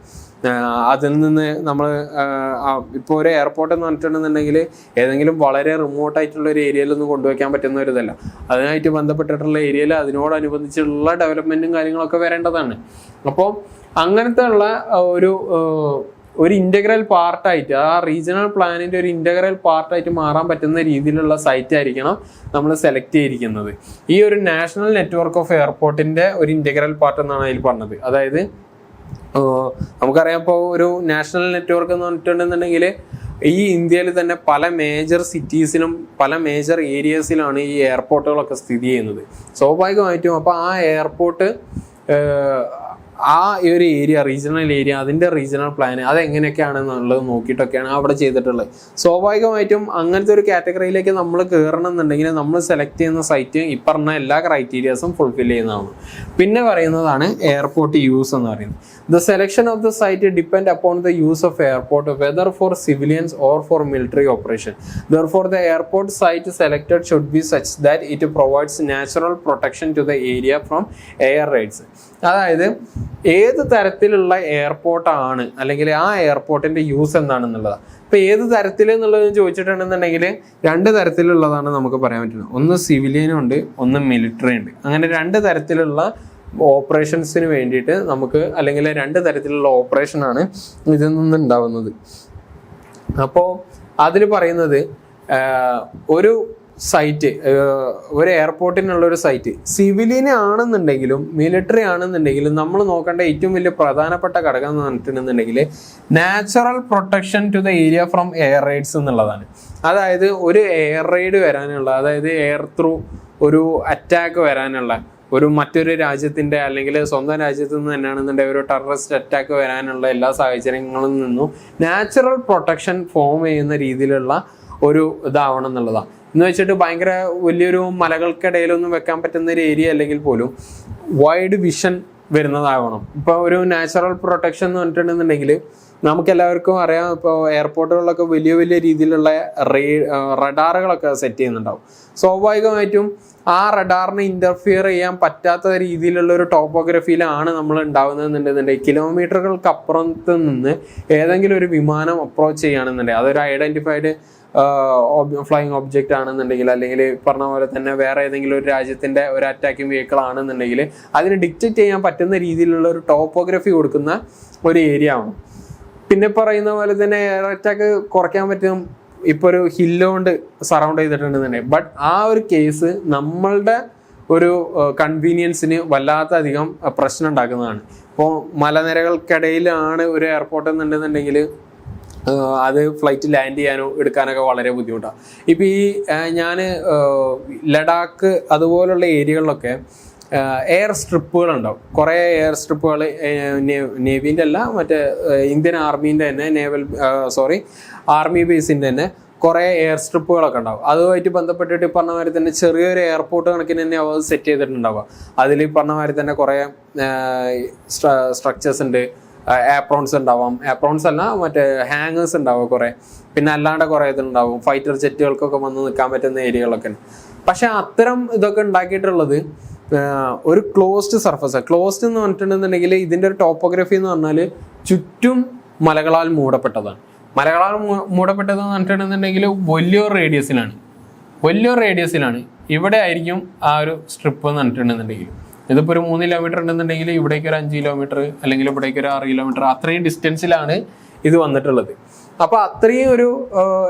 അതിൽ നിന്ന് നമ്മൾ ഇപ്പോൾ ഒരു എയർപോർട്ട് എന്ന് പറഞ്ഞിട്ടുണ്ടെന്നുണ്ടെങ്കിൽ ഏതെങ്കിലും വളരെ റിമോട്ടായിട്ടുള്ള ഒരു ഏരിയയിലൊന്നും കൊണ്ടുവയ്ക്കാൻ പറ്റുന്ന ഒരു ഇതല്ല. അതിനായിട്ട് ബന്ധപ്പെട്ടിട്ടുള്ള ഏരിയയിൽ അതിനോടനുബന്ധിച്ചുള്ള ഡെവലപ്മെൻറ്റും കാര്യങ്ങളൊക്കെ വരേണ്ടതാണ്. അപ്പോൾ അങ്ങനത്തെ ഉള്ള ഒരു ഇൻ്റഗ്രൽ പാർട്ടായിട്ട്, ആ റീജിയണൽ പ്ലാനിൻ്റെ ഒരു ഇൻ്റഗ്രൽ പാർട്ടായിട്ട് മാറാൻ പറ്റുന്ന രീതിയിലുള്ള സൈറ്റ് ആയിരിക്കണം നമ്മൾ സെലക്ട് ചെയ്തിരിക്കുന്നത്. ഈ ഒരു നാഷണൽ നെറ്റ്വർക്ക് ഓഫ് എയർപോർട്ടിൻ്റെ ഒരു ഇൻ്റഗ്രൽ പാർട്ട് എന്നാണ് അതിൽ പറഞ്ഞത്. അതായത് നമുക്കറിയാം, ഇപ്പോൾ ഒരു നാഷണൽ നെറ്റ്വർക്ക് എന്ന് പറഞ്ഞിട്ടുണ്ടെന്നുണ്ടെങ്കിൽ ഈ ഇന്ത്യയിൽ തന്നെ പല മേജർ സിറ്റീസിലും പല മേജർ ഏരിയസിലാണ് ഈ എയർപോർട്ടുകളൊക്കെ സ്ഥിതി ചെയ്യുന്നത്. സ്വാഭാവികമായിട്ടും അപ്പോൾ ആ എയർപോർട്ട് ആ ഒരു ഏരിയ, റീജിയണൽ ഏരിയ, അതിൻ്റെ റീജിയണൽ പ്ലാൻ അതെങ്ങനെയൊക്കെയാണെന്നുള്ളത് നോക്കിയിട്ടൊക്കെയാണ് അവിടെ ചെയ്തിട്ടുള്ളത്. സ്വാഭാവികമായിട്ടും അങ്ങനത്തെ ഒരു കാറ്റഗറിയിലേക്ക് നമ്മൾ കയറണം എന്നുണ്ടെങ്കിൽ നമ്മൾ സെലക്ട് ചെയ്യുന്ന സൈറ്റ് ഈ പറഞ്ഞ എല്ലാ ക്രൈറ്റീരിയാസും ഫുൾഫിൽ ചെയ്യുന്നതാണ്. പിന്നെ പറയുന്നതാണ് എയർപോർട്ട് യൂസ് എന്ന് പറയുന്നത്. The selection of the site depend upon the use of airport, whether for civilians or for military operation. Therefore, the airport site selected should be such that it provides natural protection to the area from air raids. അതായത് ഏത് തരത്തിലുള്ള എയർപോർട്ടാണ് അല്ലെങ്കിൽ ആ എയർപോർട്ടിൻ്റെ use എന്താണെന്നുള്ളതാണ്. ഇപ്പോൾ ഏത് തരത്തിൽ എന്നുള്ളത് ചോദിച്ചിട്ടുണ്ടെന്നുണ്ടെങ്കിൽ രണ്ട് തരത്തിലുള്ളതാണ് നമുക്ക് പറയാൻ പറ്റുന്നത്. ഒന്ന് സിവിലിയനും ഉണ്ട്, ഒന്ന് മിലിറ്ററി ഉണ്ട്. അങ്ങനെ രണ്ട് തരത്തിലുള്ള ഓപ്പറേഷൻസിന് വേണ്ടിയിട്ട് നമുക്ക്, അല്ലെങ്കിൽ രണ്ട് തരത്തിലുള്ള ഓപ്പറേഷനാണ് ഇതിൽ നിന്ന് ഉണ്ടാവുന്നത്. അപ്പോൾ അതിൽ പറയുന്നത് ഒരു സൈറ്റ്, ഒരു എയർപോർട്ടിനുള്ള ഒരു സൈറ്റ് സിവിലിയൻ ആണെന്നുണ്ടെങ്കിലും മിലിറ്ററി ആണെന്നുണ്ടെങ്കിലും നമ്മൾ നോക്കേണ്ട ഏറ്റവും വലിയ പ്രധാനപ്പെട്ട ഘടകം എന്ന് പറഞ്ഞിട്ടുണ്ടെന്നുണ്ടെങ്കിൽ natural protection to the area from air raids എന്നുള്ളതാണ്. അതായത് ഒരു എയർ റൈഡ് വരാനുള്ള, അതായത് എയർ ത്രൂ ഒരു അറ്റാക്ക് വരാനുള്ള, ഒരു മറ്റൊരു രാജ്യത്തിൻ്റെ അല്ലെങ്കിൽ സ്വന്തം രാജ്യത്തു നിന്ന് തന്നെയാണെന്നുണ്ടെങ്കിൽ ഒരു ടെററിസ്റ്റ് അറ്റാക്ക് വരാനുള്ള എല്ലാ സാഹചര്യങ്ങളിൽ നിന്നും നാച്ചുറൽ പ്രൊട്ടക്ഷൻ ഫോം ചെയ്യുന്ന രീതിയിലുള്ള ഒരു ഇതാവണം എന്നുള്ളതാണ്. എന്ന് വെച്ചിട്ട് ഭയങ്കര വലിയൊരു മലകൾക്കിടയിലൊന്നും വെക്കാൻ പറ്റുന്ന ഒരു ഏരിയ അല്ലെങ്കിൽ പോലും വൈഡ് വിഷൻ വരുന്നതാവണം. ഇപ്പോൾ ഒരു നാച്ചുറൽ പ്രൊട്ടക്ഷൻ എന്ന് പറഞ്ഞിട്ടുണ്ടെന്നുണ്ടെങ്കിൽ നമുക്കെല്ലാവർക്കും അറിയാം, ഇപ്പോൾ എയർപോർട്ടുകളിലൊക്കെ വലിയ വലിയ രീതിയിലുള്ള റഡാറുകളൊക്കെ സെറ്റ് ചെയ്യുന്നുണ്ടാവും. സ്വാഭാവികമായിട്ടും ആ റഡാറിനെ ഇൻ്റർഫിയർ ചെയ്യാൻ പറ്റാത്ത രീതിയിലുള്ള ഒരു ടോപ്പോഗ്രഫിയിലാണ് നമ്മൾ ഉണ്ടാകുന്നതെന്നുണ്ടെന്നുണ്ടെങ്കിൽ കിലോമീറ്ററുകൾക്ക് അപ്പുറത്ത് നിന്ന് ഏതെങ്കിലും ഒരു വിമാനം അപ്രോച്ച് ചെയ്യുകയാണെന്നുണ്ടെങ്കിൽ അതൊരു ഐഡൻറ്റിഫൈഡ് ഫ്ലൈയിങ് ഒബ്ജക്റ്റ് ആണെന്നുണ്ടെങ്കിൽ, അല്ലെങ്കിൽ പറഞ്ഞ പോലെ തന്നെ വേറെ ഏതെങ്കിലും ഒരു രാജ്യത്തിൻ്റെ ഒരു അറ്റാക്കിംഗ് വെഹിക്കിൾ ആണെന്നുണ്ടെങ്കിൽ അതിന് ഡിക്റ്റേറ്റ് ചെയ്യാൻ പറ്റുന്ന രീതിയിലുള്ള ഒരു ടോപ്പോഗ്രഫി കൊടുക്കുന്ന ഒരു ഏരിയ ആണ്. പിന്നെ പറയുന്ന പോലെ തന്നെ എയർ അറ്റാക്ക് കുറയ്ക്കാൻ പറ്റും ഇപ്പോൾ ഒരു ഹില്ല് കൊണ്ട് സറൗണ്ട് ചെയ്തിട്ടുണ്ടെന്നുണ്ടെങ്കിൽ. ബട്ട് ആ ഒരു കേസ് നമ്മളുടെ ഒരു കൺവീനിയൻസിന് വല്ലാത്ത അധികം പ്രശ്നം ഉണ്ടാക്കുന്നതാണ്. ഇപ്പോൾ മലനിരകൾക്കിടയിലാണ് ഒരു എയർപോർട്ട് എന്നുണ്ടെന്നുണ്ടെങ്കിൽ അത് ഫ്ലൈറ്റ് ലാൻഡ് ചെയ്യാനോ എടുക്കാനൊക്കെ വളരെ ബുദ്ധിമുട്ടാണ്. ഇപ്പോൾ ഈ ഞാൻ ലഡാക്ക് അതുപോലുള്ള ഏരിയകളിലൊക്കെ എയർ സ്ട്രിപ്പുകൾ ഉണ്ടാവും. കുറേ എയർ സ്ട്രിപ്പുകൾ നേവീൻ്റെ അല്ല, മറ്റേ ഇന്ത്യൻ ആർമീൻ്റെ തന്നെ ആർമി ബേസിൻ്റെ തന്നെ കുറേ എയർ സ്ട്രിപ്പുകളൊക്കെ ഉണ്ടാവും. അതുമായിട്ട് ബന്ധപ്പെട്ടിട്ട് പറഞ്ഞ മാതിരി തന്നെ ചെറിയൊരു എയർപോർട്ട് കണക്കിന് തന്നെ അവർ സെറ്റ് ചെയ്തിട്ടുണ്ടാവുക. അതിൽ പറഞ്ഞ മാതിരി തന്നെ കുറേ സ്ട്രക്ചേഴ്സ് ഉണ്ട്. ആപ്രോൺസ് ഉണ്ടാവാം, ആപ്രോൺസ് അല്ല മറ്റേ ഹാങ്ങേഴ്സ് ഉണ്ടാവും കുറേ, പിന്നെ അല്ലാണ്ട് കുറേ ഇതുണ്ടാവും. ഫൈറ്റർ ജെറ്റുകൾക്കൊക്കെ വന്ന് നിൽക്കാൻ പറ്റുന്ന ഏരിയകളൊക്കെ. പക്ഷെ അത്തരം ഇതൊക്കെ ഉണ്ടാക്കിയിട്ടുള്ളത് ഒരു ക്ലോസ്ഡ് സർഫസ്. ക്ലോസ്ഡ് എന്ന് പറഞ്ഞിട്ടുണ്ടെന്നുണ്ടെങ്കിൽ ഇതിൻ്റെ ഒരു ടോപ്പോഗ്രഫി എന്ന് പറഞ്ഞാൽ ചുറ്റും മലകളാൽ മൂടപ്പെട്ടതാണ്. മലകളാൽ മൂടപ്പെട്ടതെന്ന് പറഞ്ഞിട്ടുണ്ടെന്നുണ്ടെങ്കിൽ വലിയൊരു റേഡിയസിലാണ്. ഇവിടെ ആയിരിക്കും ആ ഒരു സ്ട്രിപ്പ് എന്ന് പറഞ്ഞിട്ടുണ്ടെന്നുണ്ടെങ്കിൽ, ഇതിപ്പോൾ ഒരു 3 കിലോമീറ്റർ ഉണ്ടെന്നുണ്ടെങ്കിൽ ഇവിടേക്ക് ഒരു 5 കിലോമീറ്റർ അല്ലെങ്കിൽ ഇവിടേക്ക് ഒരു 6 കിലോമീറ്റർ, അത്രയും ഡിസ്റ്റൻസിലാണ് ഇത് വന്നിട്ടുള്ളത്. അപ്പോൾ അത്രയും ഒരു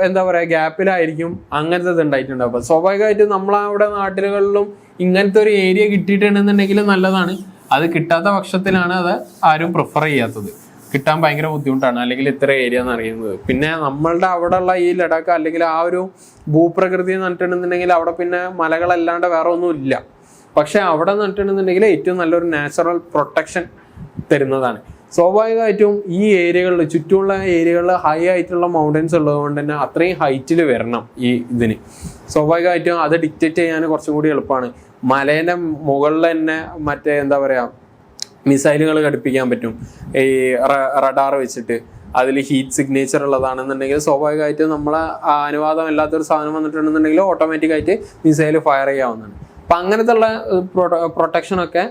എന്താ പറയുക ഗ്യാപ്പിലായിരിക്കും അങ്ങനത്തെ ഇത് ഉണ്ടായിട്ടുണ്ടാവും. അപ്പോൾ സ്വാഭാവികമായിട്ടും നമ്മളവിടെ നാട്ടിലുകളിലും ഇങ്ങനത്തെ ഒരു ഏരിയ കിട്ടിയിട്ടുണ്ടെന്നുണ്ടെങ്കിൽ നല്ലതാണ്. അത് കിട്ടാത്ത പക്ഷത്തിലാണ് അത് ആരും പ്രിഫർ ചെയ്യാത്തത്. കിട്ടാൻ ഭയങ്കര ബുദ്ധിമുട്ടാണ്, അല്ലെങ്കിൽ ഇത്ര ഏരിയ എന്ന് അറിയുന്നത്. പിന്നെ നമ്മളുടെ അവിടെയുള്ള ഈ ലഡാക്ക് അല്ലെങ്കിൽ ആ ഒരു ഭൂപ്രകൃതി എന്ന് പറഞ്ഞിട്ടുണ്ടെന്നുണ്ടെങ്കിൽ അവിടെ പിന്നെ മലകളല്ലാണ്ട് വേറെ ഒന്നും ഇല്ല. പക്ഷെ അവിടെ എന്ന് പറഞ്ഞിട്ടുണ്ടെന്നുണ്ടെങ്കിൽ ഏറ്റവും നല്ലൊരു നാച്ചുറൽ പ്രൊട്ടക്ഷൻ തരുന്നതാണ്. സ്വാഭാവികമായിട്ടും ഈ ഏരിയകളിൽ ചുറ്റുമുള്ള ഏരിയകളിൽ ഹൈ ആയിട്ടുള്ള മൗണ്ടൻസ് ഉള്ളതുകൊണ്ട് തന്നെ അത്രയും ഹൈറ്റിൽ വരണം ഈ ഇതിന്. സ്വാഭാവികമായിട്ടും അത് ഡിക്റ്റേറ്റ് ചെയ്യാൻ കുറച്ചും കൂടി എളുപ്പമാണ്. മലേൻ്റെ മുകളിൽ തന്നെ മറ്റേ എന്താ പറയുക മിസൈലുകൾ ഘടിപ്പിക്കാൻ പറ്റും ഈ റഡാർ വെച്ചിട്ട്. അതിൽ ഹീറ്റ് സിഗ്നേച്ചർ ഉള്ളതാണെന്നുണ്ടെങ്കിൽ സ്വാഭാവികമായിട്ടും നമ്മളെ അനുവാദം അല്ലാത്തൊരു സാധനം വന്നിട്ടുണ്ടെന്നുണ്ടെങ്കിൽ ഓട്ടോമാറ്റിക്കായിട്ട് മിസൈൽ ഫയർ ചെയ്യാവുന്നതാണ്. അപ്പം അങ്ങനത്തെ ഉള്ള പ്രൊട്ടക്ഷനൊക്കെ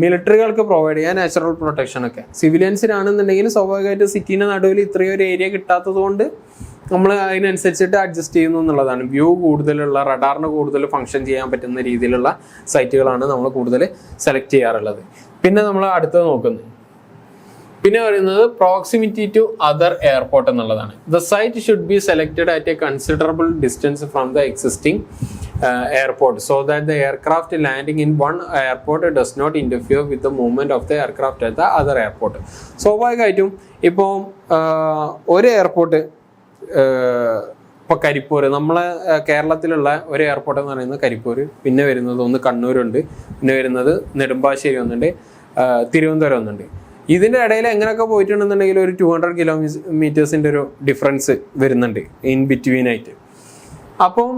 മിലിറ്ററികൾക്ക് പ്രൊവൈഡ് ചെയ്യാൻ നാച്ചുറൽ പ്രൊട്ടക്ഷനൊക്കെ. സിവിലിയൻസിനാണെന്നുണ്ടെങ്കിൽ സ്വാഭാവികമായിട്ടും സിറ്റീൻ്റെ നടുവിൽ ഇത്രയും ഒരു ഏരിയ കിട്ടാത്തത് കൊണ്ട് നമ്മൾ അതിനനുസരിച്ചിട്ട് അഡ്ജസ്റ്റ് ചെയ്യുന്നു എന്നുള്ളതാണ്. വ്യൂ കൂടുതലുള്ള റഡാറിന് കൂടുതൽ ഫങ്ഷൻ ചെയ്യാൻ പറ്റുന്ന രീതിയിലുള്ള സൈറ്റുകളാണ് നമ്മൾ കൂടുതൽ സെലക്ട് ചെയ്യാറുള്ളത്. പിന്നെ നമ്മൾ അടുത്തത് നോക്കുന്നത് പിന്നെ പറയുന്നത് പ്രോക്സിമിറ്റി ടു അതർ എയർപോർട്ട് എന്നുള്ളതാണ്. The site should be selected at a considerable distance from the existing airport so that the aircraft landing in one airport does not interfere with the movement of the aircraft at the other airport. സ്വാഭാവികമായിട്ടും ഇപ്പോൾ ഒരു airport ഇപ്പോൾ കരിപ്പൂർ, നമ്മളെ കേരളത്തിലുള്ള ഒരു airport എന്ന് പറയുന്നത് കരിപ്പൂർ, പിന്നെ വരുന്നത് ഒന്ന് കണ്ണൂരുണ്ട്, പിന്നെ വരുന്നത് നെടുമ്പാശ്ശേരി ഒന്നുണ്ട്, തിരുവനന്തപുരം ഒന്നുണ്ട്. ഇതിൻ്റെ ഇടയിൽ എങ്ങനെയൊക്കെ പോയിട്ടുണ്ടെന്നുണ്ടെങ്കിൽ ഒരു 200 കിലോമീറ്റേഴ്സിൻ്റെ ഒരു ഡിഫറൻസ് വരുന്നുണ്ട് ഇൻ ബിറ്റ്വീൻ ആയിട്ട്. അപ്പം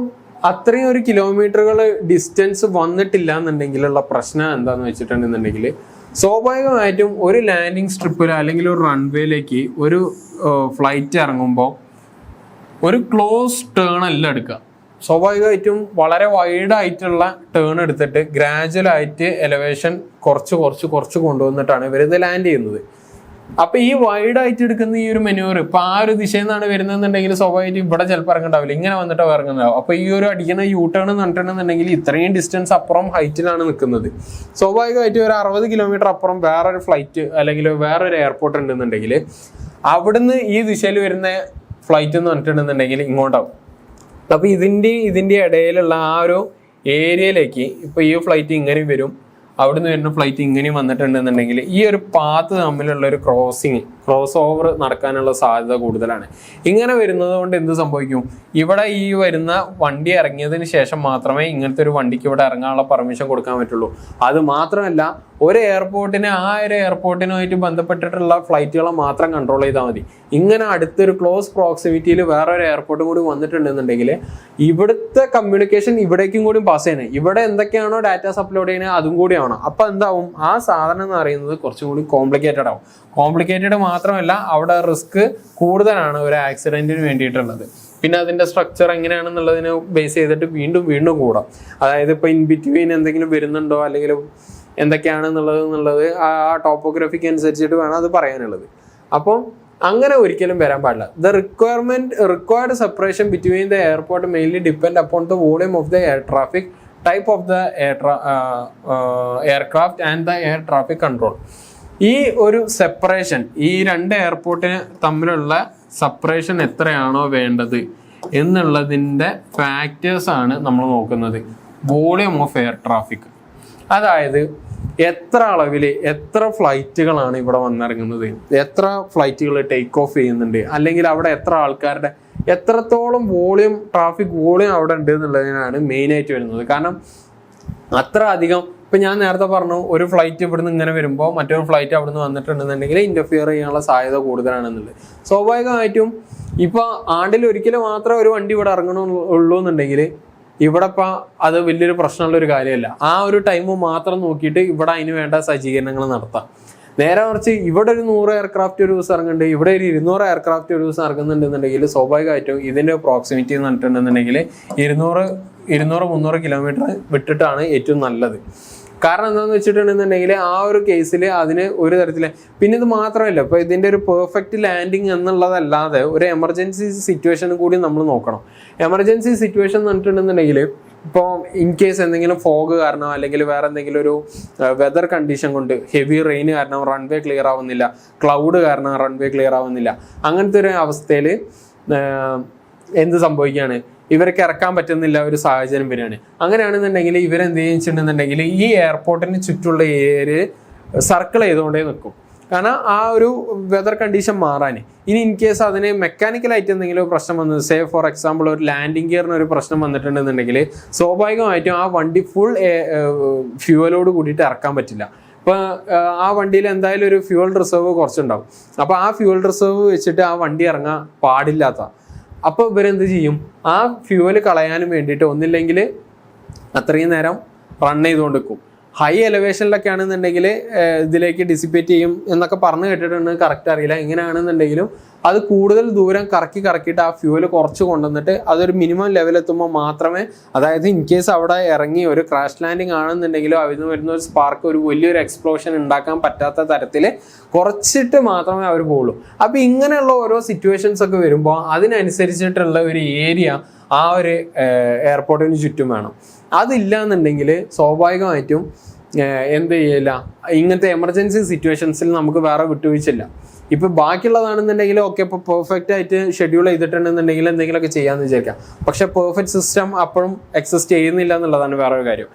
അത്രയും ഒരു കിലോമീറ്ററുകൾ ഡിസ്റ്റൻസ് വന്നിട്ടില്ല എന്നുണ്ടെങ്കിലുള്ള പ്രശ്നം എന്താന്ന് വെച്ചിട്ടുണ്ടെന്നുണ്ടെങ്കിൽ സ്വാഭാവികമായിട്ടും ഒരു ലാൻഡിങ് സ്ട്രിപ്പിൽ അല്ലെങ്കിൽ ഒരു റൺവേയിലേക്ക് ഒരു ഫ്ലൈറ്റ് ഇറങ്ങുമ്പോൾ ഒരു ക്ലോസ് ടേൺ അല്ല എടുക്കുക. സ്വാഭാവികമായിട്ടും വളരെ വൈഡായിട്ടുള്ള ടേൺ എടുത്തിട്ട് ഗ്രാജുവലായിട്ട് എലവേഷൻ കുറച്ച് കൊണ്ടുവന്നിട്ടാണ് ഇവരിത് ലാൻഡ് ചെയ്യുന്നത്. അപ്പോൾ ഈ വൈഡായിട്ട് എടുക്കുന്ന ഈ ഒരു മെനൂവർ ഇപ്പോൾ ആ ഒരു ദിശയിൽ നിന്നാണ് വരുന്നതെന്നുണ്ടെങ്കിൽ സ്വാഭാവികമായിട്ടും ഇവിടെ ചിലപ്പോൾ ഇറങ്ങണ്ടാവില്ല, ഇങ്ങനെ വന്നിട്ട് ഇറങ്ങുന്നുണ്ടാവും. അപ്പോൾ ഈ ഒരു അടിക്കുന്ന യൂ ടേൺ എന്ന് പറഞ്ഞിട്ടുണ്ടെന്നുണ്ടെങ്കിൽ ഇത്രയും ഡിസ്റ്റൻസ് അപ്പുറം ഹൈറ്റിലാണ് നിൽക്കുന്നത്. സ്വാഭാവികമായിട്ടും ഒരു 60 കിലോമീറ്റർ അപ്പുറം വേറൊരു ഫ്ലൈറ്റ് അല്ലെങ്കിൽ വേറൊരു എയർപോർട്ട് ഉണ്ടെന്നുണ്ടെങ്കിൽ അവിടുന്ന് ഈ ദിശയിൽ വരുന്ന ഫ്ലൈറ്റ് എന്ന് പറഞ്ഞിട്ടുണ്ടെന്നുണ്ടെങ്കിൽ ഇങ്ങോട്ടാവും. അപ്പോൾ ഇതിൻ്റെ ഇടയിലുള്ള ആ ഒരു ഏരിയയിലേക്ക് ഇപ്പോൾ ഈ ഫ്ലൈറ്റ് ഇങ്ങനെയും വരും, അവിടുന്ന് വരുന്ന ഫ്ലൈറ്റ് ഇങ്ങനെയും വന്നിട്ടുണ്ടെന്നുണ്ടെങ്കിൽ ഈ ഒരു പാത്ത് തമ്മിലുള്ള ഒരു ക്രോസ് ഓവർ നടക്കാനുള്ള സാധ്യത കൂടുതലാണ്. ഇങ്ങനെ വരുന്നത് കൊണ്ട് എന്ത് സംഭവിക്കും, ഇവിടെ ഈ വരുന്ന വണ്ടി ഇറങ്ങിയതിന് ശേഷം മാത്രമേ ഇങ്ങനത്തെ ഒരു വണ്ടിക്ക് ഇവിടെ ഇറങ്ങാനുള്ള പെർമിഷൻ കൊടുക്കാൻ പറ്റുള്ളൂ. അത് മാത്രമല്ല ഒരു എയർപോർട്ടിനെ ആ ഒരു എയർപോർട്ടിനുമായിട്ട് ബന്ധപ്പെട്ടിട്ടുള്ള ഫ്ലൈറ്റുകളെ മാത്രം കൺട്രോൾ ചെയ്താൽ മതി. ഇങ്ങനെ അടുത്തൊരു ക്ലോസ് പ്രോക്സിമിറ്റിയിൽ വേറൊരു എയർപോർട്ടും കൂടി വന്നിട്ടുണ്ടെന്നുണ്ടെങ്കിൽ ഇവിടുത്തെ കമ്മ്യൂണിക്കേഷൻ ഇവിടേക്കും കൂടി പാസ് ചെയ്യുന്നത്, ഇവിടെ എന്തൊക്കെയാണോ ഡാറ്റാസ് അപ്ലോഡ് ചെയ്യുന്നത് അതും കൂടി ആവണം. അപ്പം എന്താവും, ആ സാധനം എന്ന് പറയുന്നത് കുറച്ചും കൂടി കോംപ്ലിക്കേറ്റഡ് ആവും. കോംപ്ലിക്കേറ്റഡ് മാത്രമല്ല അവിടെ റിസ്ക് കൂടുതലാണ് ഒരു ആക്സിഡന്റിന് വേണ്ടിയിട്ടുള്ളത്. പിന്നെ അതിൻ്റെ സ്ട്രക്ചർ എങ്ങനെയാണെന്നുള്ളതിനെ ബേസ് ചെയ്തിട്ട് വീണ്ടും കൂടാം. അതായത് ഇപ്പോൾ ഇൻ ബിറ്റ്വീൻ എന്തെങ്കിലും വരുന്നുണ്ടോ അല്ലെങ്കിൽ എന്തൊക്കെയാണെന്നുള്ളത് ആ ടോപ്പോഗ്രഫിക്ക് അനുസരിച്ചിട്ട് വേണം അത് പറയാനുള്ളത്. അപ്പോൾ അങ്ങനെ ഒരിക്കലും വരാൻ പാടില്ല. The required separation between the airport mainly depend upon the volume of the air traffic, type of the aircraft and the air traffic control. ഈ ഒരു സെപ്പറേഷൻ, ഈ രണ്ട് എയർപോർട്ടിന് തമ്മിലുള്ള സെപ്പറേഷൻ എത്രയാണോ വേണ്ടത് എന്നുള്ളതിൻ്റെ ഫാക്ടേഴ്സാണ് നമ്മൾ നോക്കുന്നത്. വോളിയം ഓഫ് എയർ ട്രാഫിക്, അതായത് എത്ര അളവിൽ എത്ര ഫ്ലൈറ്റുകളാണ് ഇവിടെ വന്നിറങ്ങുന്നത്, എത്ര ഫ്ലൈറ്റുകൾ ടേക്ക് ഓഫ് ചെയ്യുന്നുണ്ട്, അല്ലെങ്കിൽ അവിടെ എത്ര ആൾക്കാരുടെ എത്രത്തോളം ട്രാഫിക് വോളിയം അവിടെ ഉണ്ട് എന്നുള്ളതിനാണ് മെയിനായിട്ട് വരുന്നത്. കാരണം അത്ര അധികം ഇപ്പം ഞാൻ നേരത്തെ പറഞ്ഞു ഒരു ഫ്ലൈറ്റ് ഇവിടുന്ന് ഇങ്ങനെ വരുമ്പോൾ മറ്റൊരു ഫ്ലൈറ്റ് അവിടുന്ന് വന്നിട്ടുണ്ടെന്നുണ്ടെങ്കിൽ ഇൻ്റർഫിയർ ചെയ്യാനുള്ള സാധ്യത കൂടുതലാണെന്നുള്ളത്. സ്വാഭാവികമായിട്ടും ഇപ്പോൾ ആണ്ടിൽ ഒരിക്കലും മാത്രം ഒരു വണ്ടി ഇവിടെ ഇറങ്ങണുള്ളൂ എന്നുണ്ടെങ്കിൽ ഇവിടെ ഇപ്പം അത് വലിയൊരു പ്രശ്നമുള്ള ഒരു കാര്യമല്ല. ആ ഒരു ടൈം മാത്രം നോക്കിയിട്ട് ഇവിടെ അതിന് വേണ്ട സജ്ജീകരണങ്ങൾ നടത്താം. നേരെ മറിച്ച് ഇവിടെ ഒരു 100 എയർക്രാഫ്റ്റ് ഒരു ദിവസം ഇറങ്ങുന്നുണ്ട്, ഇവിടെ ഒരു 200 എയർക്രാഫ്റ്റ് ഒരു ദിവസം ഇറങ്ങുന്നുണ്ടെന്നുണ്ടെങ്കിൽ സ്വാഭാവികമായിട്ടും ഇതിൻ്റെ പ്രോക്സിമിറ്റി എന്ന് പറഞ്ഞിട്ടുണ്ടെന്നുണ്ടെങ്കിൽ 200-300 കിലോമീറ്റർ വിട്ടിട്ടാണ് ഏറ്റവും നല്ലത്. കാരണം എന്താണെന്ന് വെച്ചിട്ടുണ്ടെന്നുണ്ടെങ്കിൽ ആ ഒരു കേസിൽ അതിന് ഒരു തരത്തിൽ പിന്നെ ഇത് മാത്രമല്ല, ഇപ്പോൾ ഇതിൻ്റെ ഒരു പെർഫെക്റ്റ് ലാൻഡിങ് എന്നുള്ളതല്ലാതെ ഒരു എമർജൻസി സിറ്റുവേഷൻ കൂടി നമ്മൾ നോക്കണം. എമർജൻസി സിറ്റുവേഷൻ എന്ന് പറഞ്ഞിട്ടുണ്ടെന്നുണ്ടെങ്കിൽ ഇപ്പോൾ ഇൻ കേസ് എന്തെങ്കിലും ഫോഗ് കാരണം അല്ലെങ്കിൽ വേറെ എന്തെങ്കിലും ഒരു വെതർ കണ്ടീഷൻ കൊണ്ട് ഹെവി റെയിൻ കാരണം റൺവേ ക്ലിയർ ആവുന്നില്ല, ക്ലൗഡ് കാരണം റൺവേ ക്ലിയർ ആവുന്നില്ല, അങ്ങനത്തെ ഒരു അവസ്ഥയിൽ എന്ത് സംഭവിക്കുകയാണ്, ഇവർക്ക് ഇറക്കാൻ പറ്റുന്നില്ല ഒരു സാഹചര്യം വരികയാണ്. അങ്ങനെയാണെന്നുണ്ടെങ്കിൽ ഇവരെന്ത് ചെയ്യുന്നുണ്ടെന്നുണ്ടെങ്കിൽ ഈ എയർപോർട്ടിന് ചുറ്റുള്ള ഏരിയ സർക്കിൾ ചെയ്തുകൊണ്ടേ നിൽക്കും. കാരണം ആ ഒരു വെതർ കണ്ടീഷൻ മാറാൻ. ഇനി ഇൻ കേസ് അതിന് മെക്കാനിക്കലായിട്ട് എന്തെങ്കിലും പ്രശ്നം വന്നത്, സേ ഫോർ എക്സാമ്പിൾ ഒരു ലാൻഡിങ് ഗിയറിന് ഒരു പ്രശ്നം വന്നിട്ടുണ്ടെന്നുണ്ടെങ്കിൽ സ്വാഭാവികമായിട്ടും ആ വണ്ടി ഫുൾ ഫ്യൂവലോട് കൂടിയിട്ട് ഇറക്കാൻ പറ്റില്ല. ഇപ്പോൾ ആ വണ്ടിയിൽ എന്തായാലും ഒരു ഫ്യൂവൽ റിസർവ് കുറച്ചുണ്ടാവും. അപ്പോൾ ആ ഫ്യൂവൽ റിസർവ് വെച്ചിട്ട് ആ വണ്ടി ഇറങ്ങാൻ പാടില്ലാത്ത. അപ്പോൾ ഇവരെന്ത് ചെയ്യും, ആ ഫ്യൂവൽ കളയാനും വേണ്ടിയിട്ട് ഒന്നില്ലെങ്കിൽ അത്രയും നേരം റൺ ചെയ്തുകൊണ്ട് നിൽക്കും. ഹൈ എലവേഷനിലൊക്കെ ആണെന്നുണ്ടെങ്കിൽ ഇതിലേക്ക് ഡിസിപ്പേറ്റ് ചെയ്യും എന്നൊക്കെ പറഞ്ഞു കേട്ടിട്ടുണ്ട്, കറക്റ്റ് അറിയില്ല. എങ്ങനെയാണെന്നുണ്ടെങ്കിലും അത് കൂടുതൽ ദൂരം കറക്കിയിട്ട് ആ ഫ്യൂവൽ കുറച്ച് കൊണ്ടുവന്നിട്ട് അതൊരു മിനിമം ലെവലെത്തുമ്പോൾ മാത്രമേ, അതായത് ഇൻ കേസ് അവിടെ ഇറങ്ങി ഒരു ക്രാഷ് ലാൻഡിങ് ആണെന്നുണ്ടെങ്കിലും അതിന് വരുന്ന ഒരു സ്പാർക്ക് ഒരു വലിയൊരു എക്സ്പ്ലോഷൻ ഉണ്ടാക്കാൻ പറ്റാത്ത തരത്തിൽ കുറച്ചിട്ട് മാത്രമേ അവർ പോകുള്ളൂ. അപ്പോൾ ഇങ്ങനെയുള്ള ഓരോ സിറ്റുവേഷൻസ് ഒക്കെ വരുമ്പോൾ അതിനനുസരിച്ചിട്ടുള്ള ഒരു ഏരിയ ആ ഒരു എയർപോർട്ടിന് ചുറ്റും വേണം. അതില്ല എന്നുണ്ടെങ്കിൽ സ്വാഭാവികമായിട്ടും എന്ത് ചെയ്യില്ല, ഇങ്ങനത്തെ എമർജൻസി സിറ്റുവേഷൻസിൽ നമുക്ക് വേറെ വിട്ടുവീഴ്ചയില്ല. ഇപ്പം ബാക്കിയുള്ളതാണെന്നുണ്ടെങ്കിൽ ഓക്കെ, ഇപ്പോൾ പെർഫെക്റ്റ് ആയിട്ട് ഷെഡ്യൂൾ ചെയ്തിട്ടുണ്ടെന്നുണ്ടെങ്കിൽ എന്തെങ്കിലുമൊക്കെ ചെയ്യാമെന്ന് വിചാരിക്കാം. പക്ഷെ പെർഫെക്റ്റ് സിസ്റ്റം അപ്പോഴും എക്സിസ്റ്റ് ചെയ്യുന്നില്ല എന്നുള്ളതാണ് വേറൊരു കാര്യം.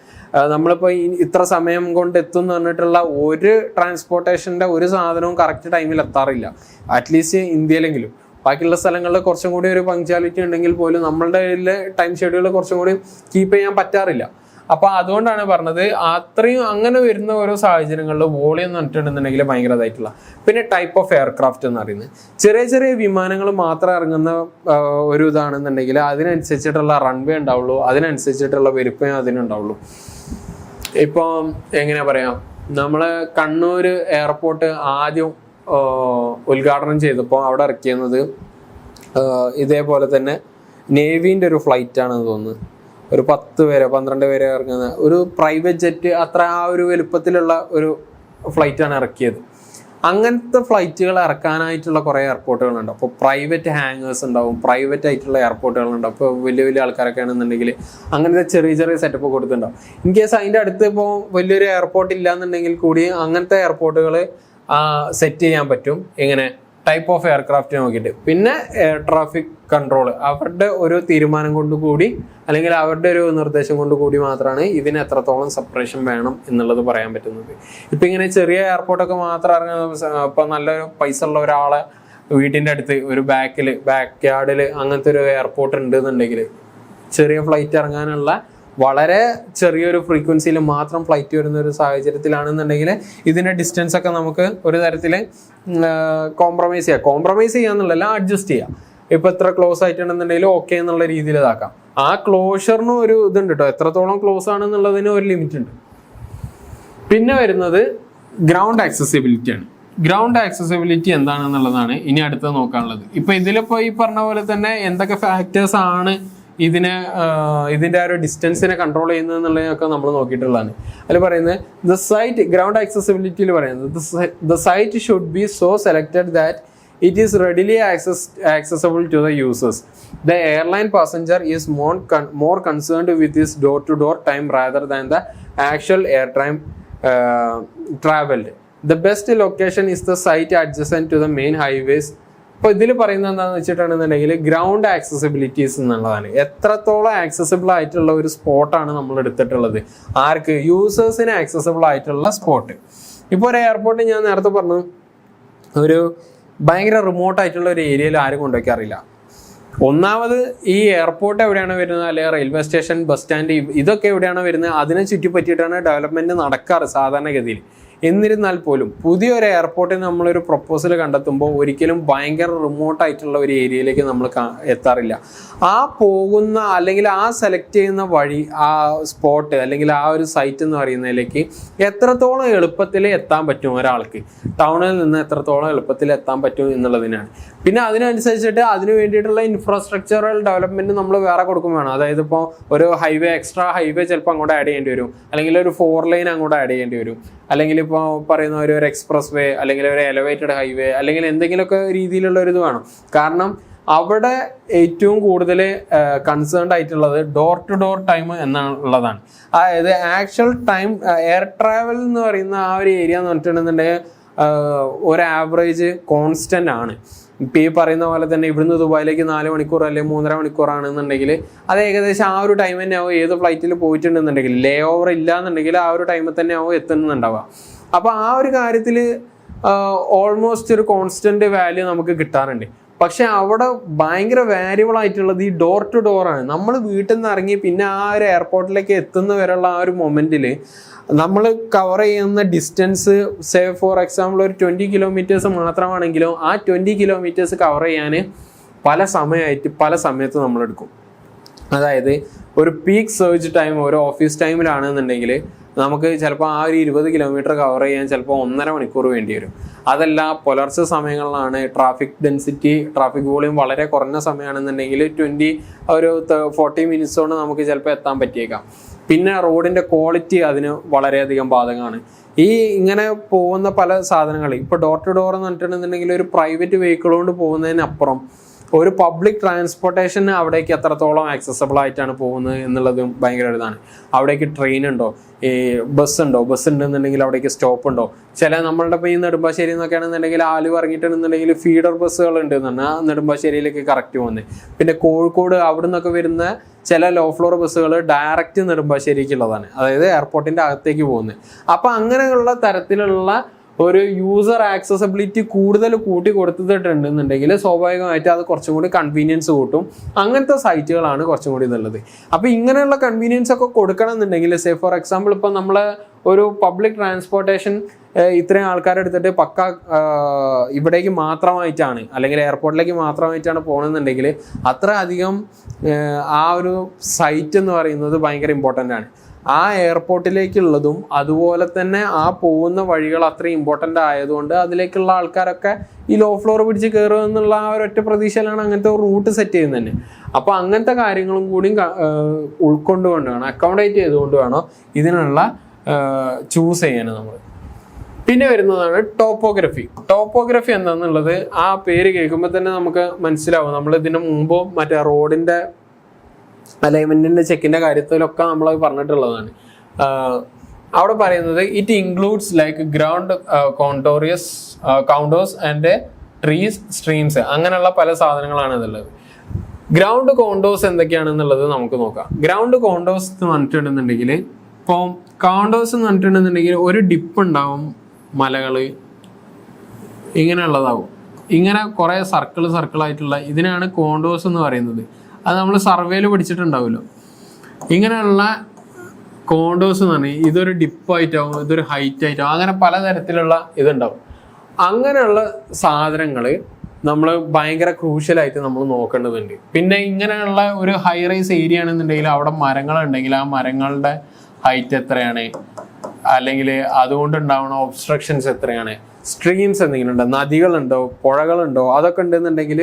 നമ്മളിപ്പോൾ ഇത്ര സമയം കൊണ്ട് എത്തും എന്ന് പറഞ്ഞിട്ടുള്ള ഒരു ട്രാൻസ്പോർട്ടേഷൻ്റെ ഒരു സാധനവും കറക്റ്റ് ടൈമിൽ എത്താറില്ല, അറ്റ്ലീസ്റ്റ് ഇന്ത്യയിലെങ്കിലും. ബാക്കിയുള്ള സ്ഥലങ്ങളിൽ കുറച്ചും കൂടി ഒരു പങ്ക്ച്വാലിറ്റി ഉണ്ടെങ്കിൽ പോലും നമ്മളുടെ ടൈം ഷെഡ്യൂൾ കുറച്ചും കൂടി കീപ്പ് ചെയ്യാൻ പറ്റാറില്ല. അപ്പോൾ അതുകൊണ്ടാണ് പറഞ്ഞത് അത്രയും അങ്ങനെ വരുന്ന ഓരോ സാഹചര്യങ്ങളിൽ വോളിയം എന്ന് പറഞ്ഞിട്ടുണ്ടെന്നുണ്ടെങ്കിൽ ഭയങ്കരതായിട്ടുള്ള. പിന്നെ ടൈപ്പ് ഓഫ് എയർക്രാഫ്റ്റ് എന്ന് പറയുന്നത് ചെറിയ ചെറിയ വിമാനങ്ങൾ മാത്രം ഇറങ്ങുന്ന ഒരു ഇതാണെന്നുണ്ടെങ്കിൽ അതിനനുസരിച്ചിട്ടുള്ള റൺവേ ഉണ്ടാവുള്ളൂ, അതിനനുസരിച്ചിട്ടുള്ള വലുപ്പമേ അതിനുണ്ടാവുള്ളൂ. ഇപ്പോൾ എങ്ങനെയാ പറയാം, നമ്മളെ കണ്ണൂർ എയർപോർട്ട് ആദ്യം ഉദ്ഘാടനം ചെയ്തപ്പോൾ അവിടെ ഇറക്കിയത് ഇതേപോലെ തന്നെ നേവീൻ്റെ ഒരു ഫ്ലൈറ്റാണെന്ന് തോന്നുന്നു. ഒരു 10 പേരെ 12 പേരെ ഇറങ്ങുന്ന ഒരു പ്രൈവറ്റ് ജെറ്റ്, അത്ര ആ ഒരു വലുപ്പത്തിലുള്ള ഒരു ഫ്ലൈറ്റാണ് ഇറക്കിയത്. അങ്ങനത്തെ ഫ്ലൈറ്റുകൾ ഇറക്കാനായിട്ടുള്ള കുറേ എയർപോർട്ടുകളുണ്ട്. അപ്പോൾ പ്രൈവറ്റ് ഹാങ്ങേഴ്സ് ഉണ്ടാവും, പ്രൈവറ്റ് ആയിട്ടുള്ള എയർപോർട്ടുകളുണ്ടാവും. അപ്പോൾ വലിയ വലിയ ആൾക്കാരൊക്കെ ആണെന്നുണ്ടെങ്കിൽ അങ്ങനത്തെ ചെറിയ ചെറിയ സെറ്റപ്പ് കൊടുത്തിട്ടുണ്ടാവും. ഇൻ കേസ് അതിൻ്റെ അടുത്ത് ഇപ്പോൾ വലിയൊരു എയർപോർട്ട് ഇല്ല എന്നുണ്ടെങ്കിൽ കൂടി അങ്ങനത്തെ എയർപോർട്ടുകൾ സെറ്റ് ചെയ്യാൻ പറ്റും. എങ്ങനെ, ടൈപ്പ് ഓഫ് എയർക്രാഫ്റ്റ് നോക്കിയിട്ട്. പിന്നെ എയർ ട്രാഫിക് കൺട്രോൾ അവരുടെ ഒരു തീരുമാനം കൊണ്ടുകൂടി അല്ലെങ്കിൽ അവരുടെ ഒരു നിർദ്ദേശം കൊണ്ടുകൂടി മാത്രമാണ് ഇതിന് എത്രത്തോളം സെപ്പറേഷൻ വേണം എന്നുള്ളത് പറയാൻ പറ്റുന്നത്. ഇപ്പം ഇങ്ങനെ ചെറിയ എയർപോർട്ടൊക്കെ മാത്രം ഇറങ്ങുന്ന, ഇപ്പം നല്ലൊരു പൈസ ഉള്ള ഒരാളെ വീട്ടിൻ്റെ അടുത്ത് ഒരു ബാക്ക് യാർഡിൽ അങ്ങനത്തെ ഒരു എയർപോർട്ട് ഉണ്ട് എന്നുണ്ടെങ്കിൽ ചെറിയ ഫ്ലൈറ്റ് ഇറങ്ങാനുള്ള വളരെ ചെറിയൊരു ഫ്രീക്വൻസിയിൽ മാത്രം ഫ്ലൈറ്റ് വരുന്ന ഒരു സാഹചര്യത്തിലാണെന്നുണ്ടെങ്കിൽ ഇതിൻ്റെ ഡിസ്റ്റൻസ് ഒക്കെ നമുക്ക് ഒരു തരത്തിൽ കോംപ്രമൈസ് ചെയ്യാന്നുള്ളതല്ല, അഡ്ജസ്റ്റ് ചെയ്യാം. ഇപ്പം എത്ര ക്ലോസ് ആയിട്ടുണ്ടെന്നുണ്ടെങ്കിലും ഓക്കെ എന്നുള്ള രീതിയിൽ ഇതാക്കാം. ആ ക്ലോഷറിനും ഒരു ഇതുണ്ട് കേട്ടോ, എത്രത്തോളം ക്ലോസ് ആണെന്നുള്ളതിന് ഒരു ലിമിറ്റ് ഉണ്ട്. പിന്നെ വരുന്നത് ഗ്രൗണ്ട് ആക്സസിബിലിറ്റി ആണ്. ഗ്രൗണ്ട് ആക്സസിബിലിറ്റി എന്താണെന്നുള്ളതാണ് ഇനി അടുത്ത് നോക്കാനുള്ളത്. ഇപ്പം ഇതിലിപ്പോൾ ഈ പറഞ്ഞ പോലെ തന്നെ എന്തൊക്കെ ഫാക്ടേഴ്സ് ആണ് ഇതിൻ്റെ ആ ഒരു ഡിസ്റ്റൻസിനെ കൺട്രോൾ ചെയ്യുന്നത് എന്നുള്ളതൊക്കെ നമ്മൾ നോക്കിയിട്ടുള്ളതാണ്. അതിൽ പറയുന്നത് ദ സൈറ്റ്, ഗ്രൗണ്ട് ആക്സസിബിലിറ്റിയിൽ പറയുന്നത് the site should be so selected that it is readily accessible to the users. The airline passenger is more concerned with his door-to-door time rather than the actual air time traveled. The best location is the site adjacent to the main highways. ഇപ്പോൾ ഇതിൽ പറയുന്നത് എന്താണെന്ന് വെച്ചിട്ടുണ്ടെന്നുണ്ടെങ്കിൽ ground ആക്സസിബിലിറ്റീസ് എന്നുള്ളതാണ്. എത്രത്തോളം accessible ആയിട്ടുള്ള ഒരു സ്പോട്ടാണ് നമ്മൾ എടുത്തിട്ടുള്ളത്, ആർക്ക്, യൂസേഴ്സിന് ആക്സസിബിൾ ആയിട്ടുള്ള സ്പോട്ട്. ഇപ്പോൾ ഒരു എയർപോർട്ട് ഞാൻ നേരത്തെ പറഞ്ഞു ഒരു ഭയങ്കര റിമോട്ട് ആയിട്ടുള്ള ഒരു ഏരിയയിൽ ആരും കൊണ്ടുവയ്ക്കാറില്ല. ഒന്നാമത് ഈ എയർപോർട്ട് എവിടെയാണ് വരുന്നത്, അല്ലെങ്കിൽ റെയിൽവേ സ്റ്റേഷൻ, ബസ് സ്റ്റാൻഡ്, ഇതൊക്കെ എവിടെയാണ് വരുന്നത്, അതിനെ ചുറ്റിപ്പറ്റിയിട്ടാണ് ഡെവലപ്മെന്റ് നടക്കാറ് സാധാരണഗതിയിൽ. എന്നിരുന്നാൽ പോലും പുതിയൊരു എയർപോർട്ടിന് നമ്മളൊരു പ്രൊപ്പോസൽ കണ്ടെത്തുമ്പോൾ ഒരിക്കലും ഭയങ്കര റിമോട്ടായിട്ടുള്ള ഒരു ഏരിയയിലേക്ക് നമ്മൾ എത്താറില്ല. ആ പോകുന്ന അല്ലെങ്കിൽ ആ സെലക്ട് ചെയ്യുന്ന വഴി, ആ സ്പോട്ട് അല്ലെങ്കിൽ ആ ഒരു സൈറ്റ് എന്ന് പറയുന്നതിലേക്ക് എത്രത്തോളം എളുപ്പത്തിൽ എത്താൻ പറ്റും ഒരാൾക്ക്, ടൗണിൽ നിന്ന് എത്രത്തോളം എളുപ്പത്തിൽ എത്താൻ പറ്റും എന്നുള്ളതിനാണ്. പിന്നെ അതിനനുസരിച്ചിട്ട് അതിന് വേണ്ടിയിട്ടുള്ള ഇൻഫ്രാസ്ട്രക്ചറൽ ഡെവലപ്മെന്റ് നമ്മൾ വേറെ കൊടുക്കും വേണം. അതായത് ഇപ്പോൾ ഒരു ഹൈവേ, എക്സ്ട്രാ ഹൈവേ ചിലപ്പോൾ അങ്ങോട്ട് ആഡ് ചെയ്യേണ്ടി വരും, അല്ലെങ്കിൽ ഒരു 4 ലൈൻ അങ്ങോട്ട് ആഡ് ചെയ്യേണ്ടി വരും, അല്ലെങ്കിൽ ഇപ്പോൾ പറയുന്ന ഒരു എക്സ്പ്രസ് വേ, അല്ലെങ്കിൽ ഒരു എലവേറ്റഡ് ഹൈവേ, അല്ലെങ്കിൽ എന്തെങ്കിലുമൊക്കെ രീതിയിലുള്ള ഒരു ഇത് വേണം. കാരണം അവിടെ ഏറ്റവും കൂടുതൽ കൺസേൺഡ് ആയിട്ടുള്ളത് ഡോർ ടു ഡോർ ടൈം എന്നുള്ളതാണ്. അതായത് ആക്ച്വൽ ടൈം എയർ ട്രാവൽ എന്ന് പറയുന്ന ആ ഒരു ഏരിയ എന്ന് പറഞ്ഞിട്ടുണ്ടെന്നുണ്ടെങ്കിൽ ഒരു ആവറേജ് കോൺസ്റ്റന്റ് ആണ്. ഇപ്പം ഈ പറയുന്ന പോലെ തന്നെ ഇവിടുന്ന് ദുബായിലേക്ക് 4 മണിക്കൂർ അല്ലെങ്കിൽ 3.5 മണിക്കൂറാണെന്നുണ്ടെങ്കിൽ അത് ഏകദേശം ആ ഒരു ടൈം തന്നെ ആവും. ഏത് ഫ്ലൈറ്റിൽ പോയിട്ടുണ്ടെന്നുണ്ടെങ്കിൽ ലേ ഓവർ ഇല്ല എന്നുണ്ടെങ്കിൽ ആ ഒരു ടൈമിൽ തന്നെ ആവും എത്തുന്നുണ്ടാവുക. അപ്പോൾ ആ ഒരു കാര്യത്തിൽ ഓൾമോസ്റ്റ് ഒരു കോൺസ്റ്റന്റ് വാല്യൂ നമുക്ക് കിട്ടാറുണ്ട്. പക്ഷെ അവിടെ ഭയങ്കര വാരിയബിൾ ആയിട്ടുള്ളത് ഈ ഡോർ ടു ഡോർ ആണ്. നമ്മൾ വീട്ടിൽ നിന്ന് ഇറങ്ങി പിന്നെ ആ ഒരു എയർപോർട്ടിലേക്ക് എത്തുന്ന വരെയുള്ള ആ ഒരു മൊമെന്റിൽ നമ്മൾ കവർ ചെയ്യുന്ന ഡിസ്റ്റൻസ്, സേ ഫോർ എക്സാമ്പിൾ ഒരു 20 കിലോമീറ്റേഴ്സ് മാത്രമാണെങ്കിലും ആ 20 കിലോമീറ്റേഴ്സ് കവർ ചെയ്യാൻ പല സമയത്ത് നമ്മളെടുക്കും. അതായത് ഒരു പീക്ക് സർജ് ടൈം ഒരു ഓഫീസ് ടൈമിലാണെന്നുണ്ടെങ്കിൽ നമുക്ക് ചിലപ്പോൾ ആ ഒരു 20 കിലോമീറ്റർ കവർ ചെയ്യാൻ ചിലപ്പോൾ 1.5 മണിക്കൂർ വേണ്ടി വരും. അതല്ല പുലർച്ചെ സമയങ്ങളിലാണ് ട്രാഫിക് വോളിയം വളരെ കുറഞ്ഞ സമയമാണെന്നുണ്ടെങ്കിൽ 40 മിനിറ്റ്സ് കൊണ്ട് നമുക്ക് ചിലപ്പോൾ എത്താൻ പറ്റിയേക്കാം. പിന്നെ റോഡിന്റെ ക്വാളിറ്റി അതിന് വളരെയധികം ബാധകമാണ്. ഈ ഇങ്ങനെ പോകുന്ന പല സാധനങ്ങൾ ഇപ്പോൾ ഡോർ ടു ഡോർ എന്ന് പറഞ്ഞിട്ടുണ്ടെന്നുണ്ടെങ്കിൽ ഒരു പ്രൈവറ്റ് വെഹിക്കിൾ കൊണ്ട് പോകുന്നതിനപ്പുറം ഒരു പബ്ലിക് ട്രാൻസ്പോർട്ടേഷൻ അവിടേക്ക് എത്രത്തോളം ആക്സസബിൾ ആയിട്ടാണ് പോകുന്നത് എന്നുള്ളതും ഭയങ്കര ഇതാണ്. അവിടേക്ക് ട്രെയിൻ ഉണ്ടോ, ഈ ബസ് ഉണ്ടെന്നുണ്ടെങ്കിൽ അവിടേക്ക് സ്റ്റോപ്പ് ഉണ്ടോ. ചില നമ്മളുടെ ഇപ്പോൾ ഈ നെടുമ്പാശ്ശേരി എന്നൊക്കെ ആണെന്നുണ്ടെങ്കിൽ ആലുവ ഇറങ്ങിയിട്ടുണ്ടെന്നുണ്ടെങ്കിൽ ഫീഡർ ബസ്സുകൾ ഉണ്ട് എന്നാണ് ആ നെടുമ്പാശ്ശേരിയിലേക്ക് കറക്റ്റ് പോകുന്നത്. പിന്നെ കോഴിക്കോട് അവിടെ നിന്നൊക്കെ വരുന്ന ചില ലോ ഫ്ലോർ ബസ്സുകൾ ഡയറക്റ്റ് നെടുമ്പാശ്ശേരിക്കുള്ളതാണ്, അതായത് എയർപോർട്ടിൻ്റെ അകത്തേക്ക് പോകുന്നത്. അപ്പം അങ്ങനെയുള്ള തരത്തിലുള്ള ഒരു യൂസർ ആക്സസബിലിറ്റി കൂടുതൽ കൂട്ടി കൊടുത്തിട്ടുണ്ടെന്നുണ്ടെങ്കിൽ സ്വാഭാവികമായിട്ട് അത് കുറച്ചും കൂടി കൺവീനിയൻസ് കൂട്ടും. അങ്ങനത്തെ സൈറ്റുകളാണ് കുറച്ചും കൂടി ഇതുള്ളത്. അപ്പോൾ ഇങ്ങനെയുള്ള കൺവീനിയൻസ് ഒക്കെ കൊടുക്കണം എന്നുണ്ടെങ്കിൽ, സേ ഫോർ എക്സാമ്പിൾ ഇപ്പം നമ്മൾ ഒരു പബ്ലിക് ട്രാൻസ്പോർട്ടേഷൻ ഇത്രയും ആൾക്കാരെടുത്തിട്ട് ഇവിടേക്ക് മാത്രമായിട്ടാണ് അല്ലെങ്കിൽ എയർപോർട്ടിലേക്ക് മാത്രമായിട്ടാണ് പോകണമെന്നുണ്ടെങ്കിൽ അത്ര അധികം ആ ഒരു സൈറ്റ് എന്ന് പറയുന്നത് ഭയങ്കര ഇമ്പോർട്ടൻ്റ് ആണ്. ആ എയർപോർട്ടിലേക്കുള്ളതും അതുപോലെ തന്നെ ആ പോകുന്ന വഴികൾ അത്രയും ഇമ്പോർട്ടൻ്റ് ആയതുകൊണ്ട് അതിലേക്കുള്ള ആൾക്കാരൊക്കെ ഈ ലോ ഫ്ലോർ പിടിച്ച് കയറുക എന്നുള്ള ആ ഒരൊറ്റ പ്രതീക്ഷയിലാണ് അങ്ങനത്തെ ഒരു റൂട്ട് സെറ്റ് ചെയ്യുന്നത് തന്നെ. അപ്പോൾ അങ്ങനത്തെ കാര്യങ്ങളും കൂടി ഉൾക്കൊണ്ടുകൊണ്ട് വേണം, അക്കോമഡേറ്റ് ചെയ്തുകൊണ്ട് വേണം ഇതിനുള്ള ചൂസ് ചെയ്യാൻ നമ്മൾ. പിന്നെ വരുന്നതാണ് ടോപ്പോഗ്രഫി എന്താണെന്നുള്ളത് ആ പേര് കേൾക്കുമ്പോൾ തന്നെ നമുക്ക് മനസ്സിലാവും. നമ്മൾ ഇതിന് മുമ്പ് മറ്റേ റോഡിന്റെ അലൈൻമെന്റിന്റെ ചെക്കിന്റെ കാര്യത്തിലൊക്കെ നമ്മൾ പറഞ്ഞിട്ടുള്ളതാണ്. അവിടെ പറയുന്നത് it includes like ground counters and trees, streams, അങ്ങനെയുള്ള പല സാധനങ്ങളാണ് ഇതുള്ളത്. ഗ്രൗണ്ട് കോണ്ടോസ് എന്തൊക്കെയാണെന്നുള്ളത് നമുക്ക് നോക്കാം. ഗ്രൗണ്ട് കോണ്ടോസ് എന്ന് പറഞ്ഞിട്ടുണ്ടെന്നുണ്ടെങ്കിൽ, ഇപ്പം കോണ്ടോസ് എന്ന് പറഞ്ഞിട്ടുണ്ടെന്നുണ്ടെങ്കിൽ ഒരു ഡിപ്പ് ഉണ്ടാവും, മലകള് ഇങ്ങനെയുള്ളതാവും, ഇങ്ങനെ കുറെ സർക്കിളായിട്ടുള്ള ഇതിനാണ് കോണ്ടോസ് എന്ന് പറയുന്നത്. അത് നമ്മൾ സർവേയിൽ പഠിച്ചിട്ടുണ്ടാവുമല്ലോ. ഇങ്ങനെയുള്ള കോണ്ടോസ് എന്ന് പറഞ്ഞാൽ ഇതൊരു ഡിപ്പായിട്ടാവും, ഇതൊരു ഹൈറ്റ് ആയിട്ടാവും, അങ്ങനെ പലതരത്തിലുള്ള ഇതുണ്ടാവും. അങ്ങനെയുള്ള സാധനങ്ങൾ നമ്മൾ ഭയങ്കര ക്രൂഷ്യലായിട്ട് നമ്മൾ നോക്കേണ്ടതുണ്ട്. പിന്നെ ഇങ്ങനെയുള്ള ഒരു ഹൈ റൈസ് ഏരിയ ആണെന്നുണ്ടെങ്കിൽ അവിടെ മരങ്ങളുണ്ടെങ്കിൽ ആ മരങ്ങളുടെ ഹൈറ്റ് എത്രയാണ്, അല്ലെങ്കിൽ അതുകൊണ്ടുണ്ടാവുന്ന ഒബ്സ്ട്രക്ഷൻസ് എത്രയാണ്, സ്ട്രീംസ് എന്തെങ്കിലും ഉണ്ടോ, നദികളുണ്ടോ, പുഴകളുണ്ടോ, അതൊക്കെ ഉണ്ടെന്നുണ്ടെങ്കിൽ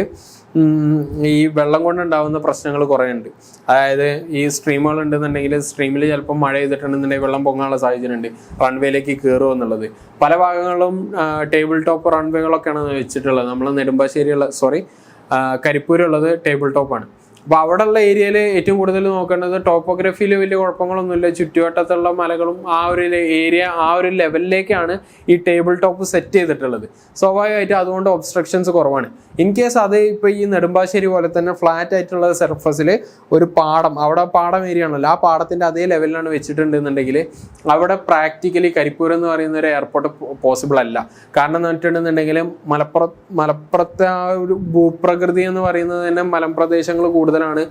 ഈ വെള്ളം കൊണ്ടുണ്ടാവുന്ന പ്രശ്നങ്ങൾ കുറേ ഉണ്ട്. അതായത് ഈ സ്ട്രീമുകൾ ഉണ്ടെന്നുണ്ടെങ്കിൽ സ്ട്രീമിൽ ചിലപ്പോൾ മഴ ചെയ്തിട്ടുണ്ടെന്നുണ്ടെങ്കിൽ വെള്ളം പൊങ്ങാനുള്ള സാഹചര്യം ഉണ്ട്, റൺവേയിലേക്ക് കയറുമോ എന്നുള്ളത്. പല ഭാഗങ്ങളും ടേബിൾ ടോപ്പ് റൺവേകളൊക്കെയാണ് വെച്ചിട്ടുള്ളത്. നമ്മൾ കരിപ്പൂരുള്ളത് ടേബിൾ ടോപ്പാണ്. അപ്പോൾ അവിടെയുള്ള ഏരിയയിൽ ഏറ്റവും കൂടുതൽ നോക്കേണ്ടത് ടോപ്പോഗ്രഫിയിൽ വലിയ കുഴപ്പങ്ങളൊന്നുമില്ല, ചുറ്റുവട്ടത്തുള്ള മലകളും ആ ഒരു ഏരിയ ആ ഒരു ലെവലിലേക്കാണ് ഈ ടേബിൾ ടോപ്പ് സെറ്റ് ചെയ്തിട്ടുള്ളത്. സ്വാഭാവികമായിട്ട് അതുകൊണ്ട് ഒബ്സ്ട്രക്ഷൻസ് കുറവാണ്. ഇൻ കേസ് അത് ഇപ്പോൾ ഈ നെടുമ്പാശ്ശേരി പോലെ തന്നെ ഫ്ലാറ്റ് ആയിട്ടുള്ള സർഫസിൽ ഒരു പാടം, അവിടെ പാടം ഏരിയ ആണല്ലോ, ആ പാടത്തിൻ്റെ അതേ ലെവലിലാണ് വെച്ചിട്ടുണ്ടെന്നുണ്ടെങ്കിൽ അവിടെ പ്രാക്ടിക്കലി കരിപ്പൂർ എന്ന് പറയുന്ന ഒരു എയർപോർട്ട് പോസിബിൾ അല്ല. കാരണം എന്ന് പറഞ്ഞിട്ടുണ്ടെന്നുണ്ടെങ്കിൽ മലപ്പുറത്തെ ആ ഒരു ഭൂപ്രകൃതി എന്ന് പറയുന്നത് തന്നെ മലമ്പ്രദേശങ്ങൾ കൂടുതലാണ്,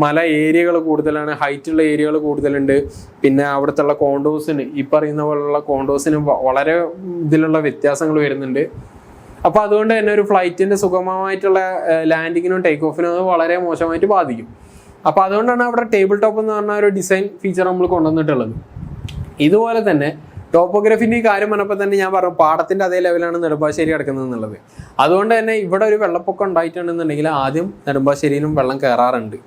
മല ഏരിയകൾ കൂടുതലാണ്, ഹൈറ്റുള്ള ഏരിയകൾ കൂടുതലുണ്ട്. പിന്നെ അവിടുത്തെ കോണ്ടോസിന് ഈ പറയുന്ന പോലുള്ള കോണ്ടോസിന് വളരെ ഇതിലുള്ള വ്യത്യാസങ്ങൾ വരുന്നുണ്ട്. അപ്പോൾ അതുകൊണ്ട് തന്നെ ഒരു ഫ്ലൈറ്റിൻ്റെ സുഗമമായിട്ടുള്ള ലാൻഡിങ്ങിനും ടേക്ക് ഓഫിനും അത് വളരെ മോശമായിട്ട് ബാധിക്കും. അപ്പോൾ അതുകൊണ്ടാണ് അവിടെ ടേബിൾ ടോപ്പ് എന്ന് പറഞ്ഞ ഒരു ഡിസൈൻ ഫീച്ചർ നമ്മൾ കൊണ്ടുവന്നിട്ടുള്ളത്. ഇതുപോലെ തന്നെ ടോപ്പോഗ്രഫിൻ്റെ ഈ കാര്യം പറഞ്ഞപ്പോൾ തന്നെ ഞാൻ പറഞ്ഞു പാടത്തിൻ്റെ അതേ ലെവലാണ് നെടുമ്പാശ്ശേരി കിടക്കുന്നത് എന്നുള്ളത്. അതുകൊണ്ട് തന്നെ ഇവിടെ ഒരു വെള്ളപ്പൊക്കം ഉണ്ടായിട്ടുണ്ടെന്നുണ്ടെങ്കിൽ ആദ്യം നെടുമ്പാശ്ശേരിയിലും വെള്ളം കയറാറുണ്ട്.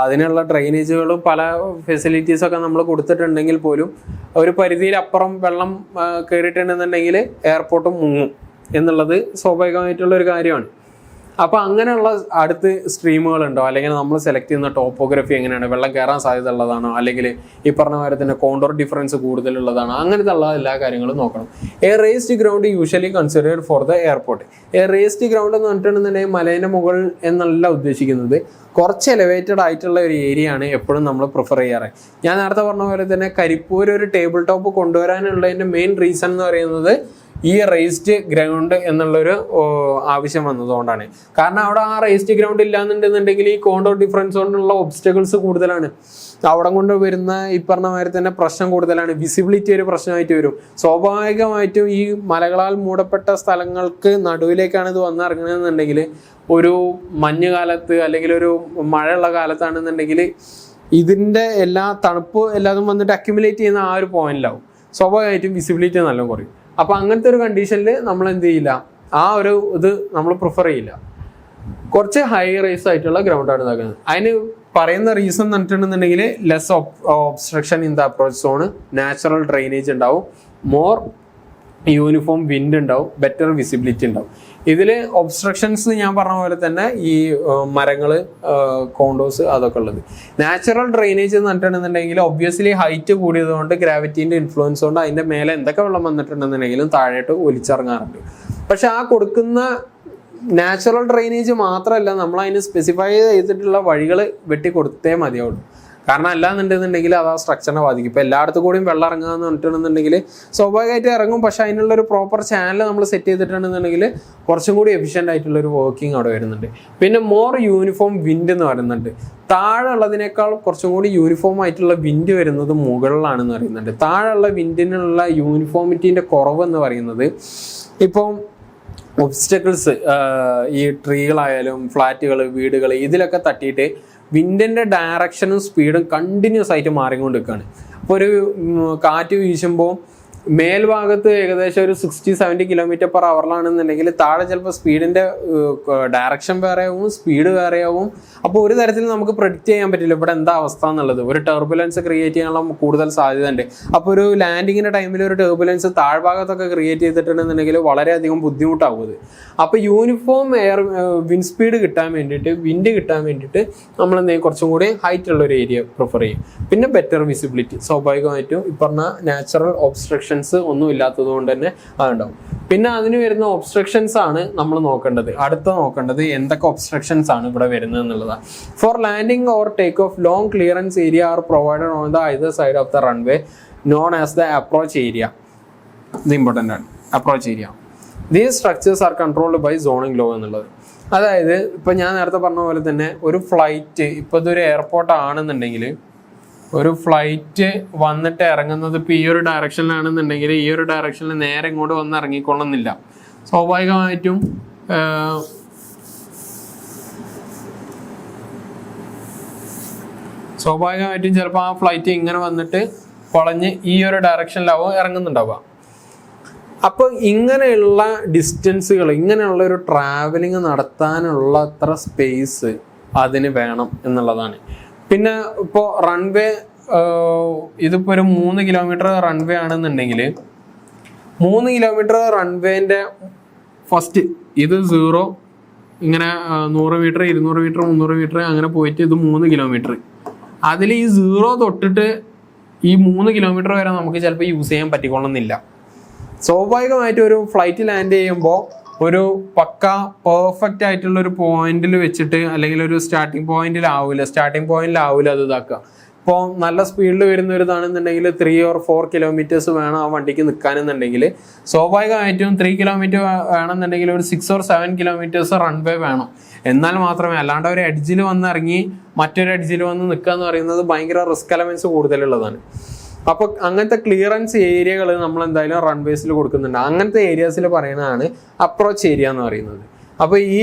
അതിനുള്ള ഡ്രെയിനേജുകളും പല ഫെസിലിറ്റീസൊക്കെ നമ്മൾ കൊടുത്തിട്ടുണ്ടെങ്കിൽ പോലും ഒരു പരിധിയിലപ്പുറം വെള്ളം കയറിയിട്ടുണ്ടെന്നുണ്ടെങ്കിൽ എയർപോർട്ടും മുങ്ങും എന്നുള്ളത് സ്വാഭാവികമായിട്ടുള്ള ഒരു കാര്യമാണ്. അപ്പോൾ അങ്ങനെയുള്ള അടുത്ത് സ്ട്രീമുകളുണ്ടോ, അല്ലെങ്കിൽ നമ്മൾ സെലക്ട് ചെയ്യുന്ന ടോപ്പോഗ്രഫി എങ്ങനെയാണ്, വെള്ളം കയറാൻ സാധ്യത ഉള്ളതാണോ, അല്ലെങ്കിൽ ഈ പറഞ്ഞ പോലെ തന്നെ കോണ്ടോർ ഡിഫറൻസ് കൂടുതലുള്ളതാണോ, അങ്ങനത്തെ ഉള്ള എല്ലാ കാര്യങ്ങളും നോക്കണം. A raised ground usually considered for the airport. A raised ground എന്ന് പറഞ്ഞിട്ടുണ്ടെന്നുണ്ടെങ്കിൽ മലേൻ്റെ മുകൾ എന്നല്ല ഉദ്ദേശിക്കുന്നത്, കുറച്ച് എലിവേറ്റഡ് ആയിട്ടുള്ള ഒരു ഏരിയ ആണ് എപ്പോഴും നമ്മൾ പ്രിഫർ ചെയ്യാറ്. ഞാൻ നേരത്തെ പറഞ്ഞ പോലെ തന്നെ കരിപ്പൂർ ഒരു ടേബിൾ ടോപ്പ് കൊണ്ടുവരാനുള്ളതിൻ്റെ മെയിൻ റീസൺ എന്ന് പറയുന്നത് ഈ റേസ്ഡ് ഗ്രൗണ്ട് എന്നുള്ളൊരു ആവശ്യം വന്നതുകൊണ്ടാണ്. കാരണം അവിടെ ആ റേസ്ഡ് ഗ്രൗണ്ട് ഇല്ലാന്നുണ്ടെന്നുണ്ടെങ്കിൽ ഈ കോണ്ടോർ ഡിഫറൻസ് കൊണ്ടുള്ള ഒബ്സ്റ്റക്കിൾസ് കൂടുതലാണ്, അവിടെ കൊണ്ട് വരുന്ന ഈ പറഞ്ഞ മാതിരി തന്നെ പ്രശ്നം കൂടുതലാണ്, വിസിബിലിറ്റി ഒരു പ്രശ്നമായിട്ട് വരും. സ്വാഭാവികമായിട്ടും ഈ മലകളാൽ മൂടപ്പെട്ട സ്ഥലങ്ങൾക്ക് നടുവിലേക്കാണ് ഇത് വന്നിറങ്ങുന്നതെന്നുണ്ടെങ്കിൽ ഒരു മഞ്ഞുകാലത്ത് അല്ലെങ്കിൽ ഒരു മഴയുള്ള കാലത്താണെന്നുണ്ടെങ്കിൽ ഇതിൻ്റെ എല്ലാ തണുപ്പ് എല്ലാതും വന്നിട്ട് അക്യുമുലേറ്റ് ചെയ്യുന്ന ആ ഒരു പോയിന്റിലാവും, സ്വാഭാവികമായിട്ടും വിസിബിലിറ്റി നല്ല കുറയും. അപ്പോൾ അങ്ങനത്തെ ഒരു കണ്ടീഷനിൽ നമ്മൾ എന്ത് ചെയ്യില്ല, ആ ഒരു ഇത് നമ്മൾ പ്രിഫർ ചെയ്യില്ല. കുറച്ച് ഹൈ റൈസ് ആയിട്ടുള്ള ഗ്രൗണ്ടാണ് ഇതാക്കുന്നത്. അതിന് പറയുന്ന റീസൺ എന്ന് പറഞ്ഞിട്ടുണ്ടെന്നുണ്ടെങ്കിൽ less obstruction in the approach zone, natural drainage ഉണ്ടാവും, മോർ യൂണിഫോം വിൻഡ് ഉണ്ടാവും, ബെറ്റർ വിസിബിലിറ്റി ഉണ്ടാവും. ഇതിൽ ഒബ്സ്ട്രക്ഷൻസ് ഞാൻ പറഞ്ഞ പോലെ തന്നെ ഈ മരങ്ങൾ, കോണ്ടോസ് അതൊക്കെ ഉള്ളത്. നാച്ചുറൽ ഡ്രെയിനേജ് എന്ന് പറഞ്ഞിട്ടുണ്ടെന്നുണ്ടെങ്കിൽ ഒബ്വിയസ്ലി ഹൈറ്റ് കൂടിയതുകൊണ്ട് ഗ്രാവിറ്റീൻ്റെ ഇൻഫ്ലുവൻസ് കൊണ്ട് അതിൻ്റെ മേലെ എന്തൊക്കെ വെള്ളം വന്നിട്ടുണ്ടെന്നുണ്ടെങ്കിലും താഴോട്ട് ഒലിച്ചിറങ്ങാറുണ്ട്. പക്ഷെ ആ കൊടുക്കുന്ന നാച്ചുറൽ ഡ്രെയിനേജ് മാത്രമല്ല, നമ്മൾ അതിന് സ്പെസിഫൈ ചെയ്തിട്ടുള്ള വഴികൾ വെട്ടി കൊടുത്തേ മതിയാവുള്ളൂ. കാരണം അല്ലാന്നുണ്ടെന്നുണ്ടെങ്കിൽ അത് ആ സ്ട്രക്ചറിനെ ബാധിക്കും. ഇപ്പോൾ എല്ലായിടത്തും കൂടിയും വെള്ളം ഇറങ്ങുക എന്ന് പറഞ്ഞിട്ടുണ്ടെന്നുണ്ടെങ്കിൽ സ്വാഭാവികമായിട്ട് ഇറങ്ങും, പക്ഷെ അതിനുള്ളൊരു പ്രോപ്പർ ചാനൽ നമ്മൾ സെറ്റ് ചെയ്തിട്ടുണ്ടെന്നുണ്ടെങ്കിൽ കുറച്ചും കൂടി എഫിഷ്യൻ്റ് ആയിട്ടുള്ളൊരു വർക്കിംഗ് അവിടെ വരുന്നുണ്ട്. പിന്നെ മോർ യൂണിഫോം വിൻഡ് എന്ന് പറയുന്നുണ്ട്. താഴെ ഉള്ളതിനേക്കാൾ കുറച്ചും കൂടി യൂണിഫോം ആയിട്ടുള്ള വിൻഡ് വരുന്നത് മുകളിലാണെന്ന് പറയുന്നുണ്ട്. താഴെയുള്ള വിൻഡിനുള്ള യൂണിഫോമിറ്റീൻ്റെ കുറവെന്ന് പറയുന്നത് ഇപ്പം ഒബ്സ്റ്റക്കിൾസ്, ഈ ട്രീകളായാലും ഫ്ലാറ്റുകൾ, വീടുകൾ, ഇതിലൊക്കെ തട്ടിയിട്ട് വിൻഡിൻ്റെ ഡയറക്ഷനും സ്പീഡും കണ്ടിന്യൂസ് ആയിട്ട് മാറിക്കൊണ്ടിരിക്കുകയാണ്. അപ്പോൾ ഒരു കാറ്റ് വീശുമ്പോൾ മേൽഭാഗത്ത് ഏകദേശം ഒരു 60-70 km/h താഴെ ചിലപ്പോൾ സ്പീഡിൻ്റെ ഡയറക്ഷൻ വേറെയാവും, സ്പീഡ് വേറെയാവും. അപ്പോൾ ഒരു തരത്തിൽ നമുക്ക് പ്രെഡിക്റ്റ് ചെയ്യാൻ പറ്റില്ല ഇവിടെ എന്താ അവസ്ഥ എന്നുള്ളത്. ഒരു ടർബുലൻസ് ക്രിയേറ്റ് ചെയ്യാനുള്ള കൂടുതൽ സാധ്യത ഉണ്ട്. അപ്പോൾ ഒരു ലാൻഡിങ്ങിൻ്റെ ടൈമിൽ ഒരു ടർബുലൻസ് താഴ്ഭാഗത്തൊക്കെ ക്രിയേറ്റ് ചെയ്തിട്ടുണ്ടെന്നുണ്ടെങ്കിൽ വളരെയധികം ബുദ്ധിമുട്ടാവും അത്. അപ്പോൾ യൂണിഫോം വിൻഡ് സ്പീഡ് കിട്ടാൻ വേണ്ടിയിട്ട്, വിൻഡ് കിട്ടാൻ വേണ്ടിയിട്ട് നമ്മൾ എന്തെങ്കിലും കുറച്ചും കൂടി ഹൈറ്റ് ഉള്ള ഒരു ഏരിയ പ്രിഫർ ചെയ്യും. പിന്നെ ബെറ്റർ വിസിബിലിറ്റി, സ്വാഭാവികമായിട്ടും ഈ പറഞ്ഞ നാച്ചുറൽ ഒബ്സ്ട്രക്ഷൻ ഒന്നും ഇല്ലാത്തത് കൊണ്ട് തന്നെ അതുണ്ടാവും. പിന്നെ അതിന് വരുന്ന ഒബ്സ്ട്രക്ഷൻസ് ആണ് നമ്മൾ നോക്കേണ്ടത്. നോക്കേണ്ടത് എന്തൊക്കെ ഒബ്സ്ട്രക്ഷൻസ് ആണ് ഇവിടെ വരുന്നത് എന്നുള്ളതാണ്. For landing or take off long clearance area are provided on the either side of the runway known as the approach area. ഇത് ഇമ്പോർട്ടൻ്റ് ആണ്, approach area. These structures are controlled by zoning law എന്നുള്ളത്. അതായത് ഇപ്പം ഞാൻ നേരത്തെ പറഞ്ഞ പോലെ തന്നെ ഒരു ഫ്ലൈറ്റ്, ഇപ്പോൾ ഇതൊരു എയർപോർട്ട് ആണെന്നുണ്ടെങ്കിൽ ഒരു ഫ്ലൈറ്റ് വന്നിട്ട് ഇറങ്ങുന്നത് ഇപ്പോൾ ഈ ഒരു ഡയറക്ഷനിലാണെന്നുണ്ടെങ്കിൽ ഈ ഒരു ഡയറക്ഷനിൽ നേരെ ഇങ്ങോട്ട് വന്ന് ഇറങ്ങിക്കൊള്ളുന്നില്ല. സ്വാഭാവികമായിട്ടും ചിലപ്പോൾ ആ ഫ്ലൈറ്റ് ഇങ്ങനെ വന്നിട്ട് വളഞ്ഞ് ഈ ഒരു ഡയറക്ഷനിലാവും ഇറങ്ങുന്നുണ്ടാവുക. അപ്പോൾ ഇങ്ങനെയുള്ള ഡിസ്റ്റൻസുകൾ, ഇങ്ങനെയുള്ള ഒരു ട്രാവലിംഗ് നടത്താനുള്ള അത്ര സ്പേസ് അതിന് വേണം എന്നുള്ളതാണ്. പിന്നെ ഇപ്പോൾ റൺവേ, ഇതിപ്പോൾ ഒരു 3 കിലോമീറ്റർ റൺവേ ആണെന്നുണ്ടെങ്കിൽ 3 കിലോമീറ്റർ റൺവേൻ്റെ ഫസ്റ്റ് ഇത് 0, ഇങ്ങനെ 100 മീറ്റർ, 200 മീറ്റർ, 300 മീറ്റർ അങ്ങനെ പോയിട്ട് ഇത് 3 കിലോമീറ്റർ. അതിൽ ഈ 0 തൊട്ടിട്ട് ഈ 3 കിലോമീറ്റർ വരെ നമുക്ക് ചിലപ്പോൾ യൂസ് ചെയ്യാൻ പറ്റിക്കൊള്ളുന്നില്ല. സ്വാഭാവികമായിട്ടും ഒരു ഫ്ലൈറ്റ് ലാൻഡ് ചെയ്യുമ്പോൾ ഒരു പക്ക പെർഫെക്റ്റ് ആയിട്ടുള്ള ഒരു പോയിന്റിൽ വെച്ചിട്ട് അല്ലെങ്കിൽ ഒരു സ്റ്റാർട്ടിങ് പോയിന്റിലാവില്ല അത് ഇതാക്കുക. ഇപ്പോൾ നല്ല സ്പീഡിൽ വരുന്ന ഒരു ഇതാണെന്നുണ്ടെങ്കിൽ 3 or 4 കിലോമീറ്റേഴ്സ് വേണം ആ വണ്ടിക്ക് നിൽക്കാനെന്നുണ്ടെങ്കിൽ സ്വാഭാവികമായിട്ടും 3 കിലോമീറ്റർ വേണമെന്നുണ്ടെങ്കിൽ ഒരു 6 or 7 കിലോമീറ്റേഴ്സ് റൺവേ വേണം. എന്നാൽ മാത്രമേ, അല്ലാണ്ട് ഒരു എഡ്ജിൽ വന്ന് ഇറങ്ങി മറ്റൊരു എഡ്ജിൽ വന്ന് നിൽക്കുക എന്ന് പറയുന്നത് ഭയങ്കര റിസ്ക് എലമെന്റ്സ് കൂടുതലുള്ളതാണ്. അപ്പോൾ അങ്ങനത്തെ ക്ലിയറൻസ് ഏരിയകൾ നമ്മൾ എന്തായാലും റൺവേസിൽ കൊടുക്കുന്നുണ്ട്. അങ്ങനത്തെ ഏരിയാസിൽ പറയുന്നതാണ് അപ്രോച്ച് ഏരിയ എന്ന് പറയുന്നത്. അപ്പോൾ ഈ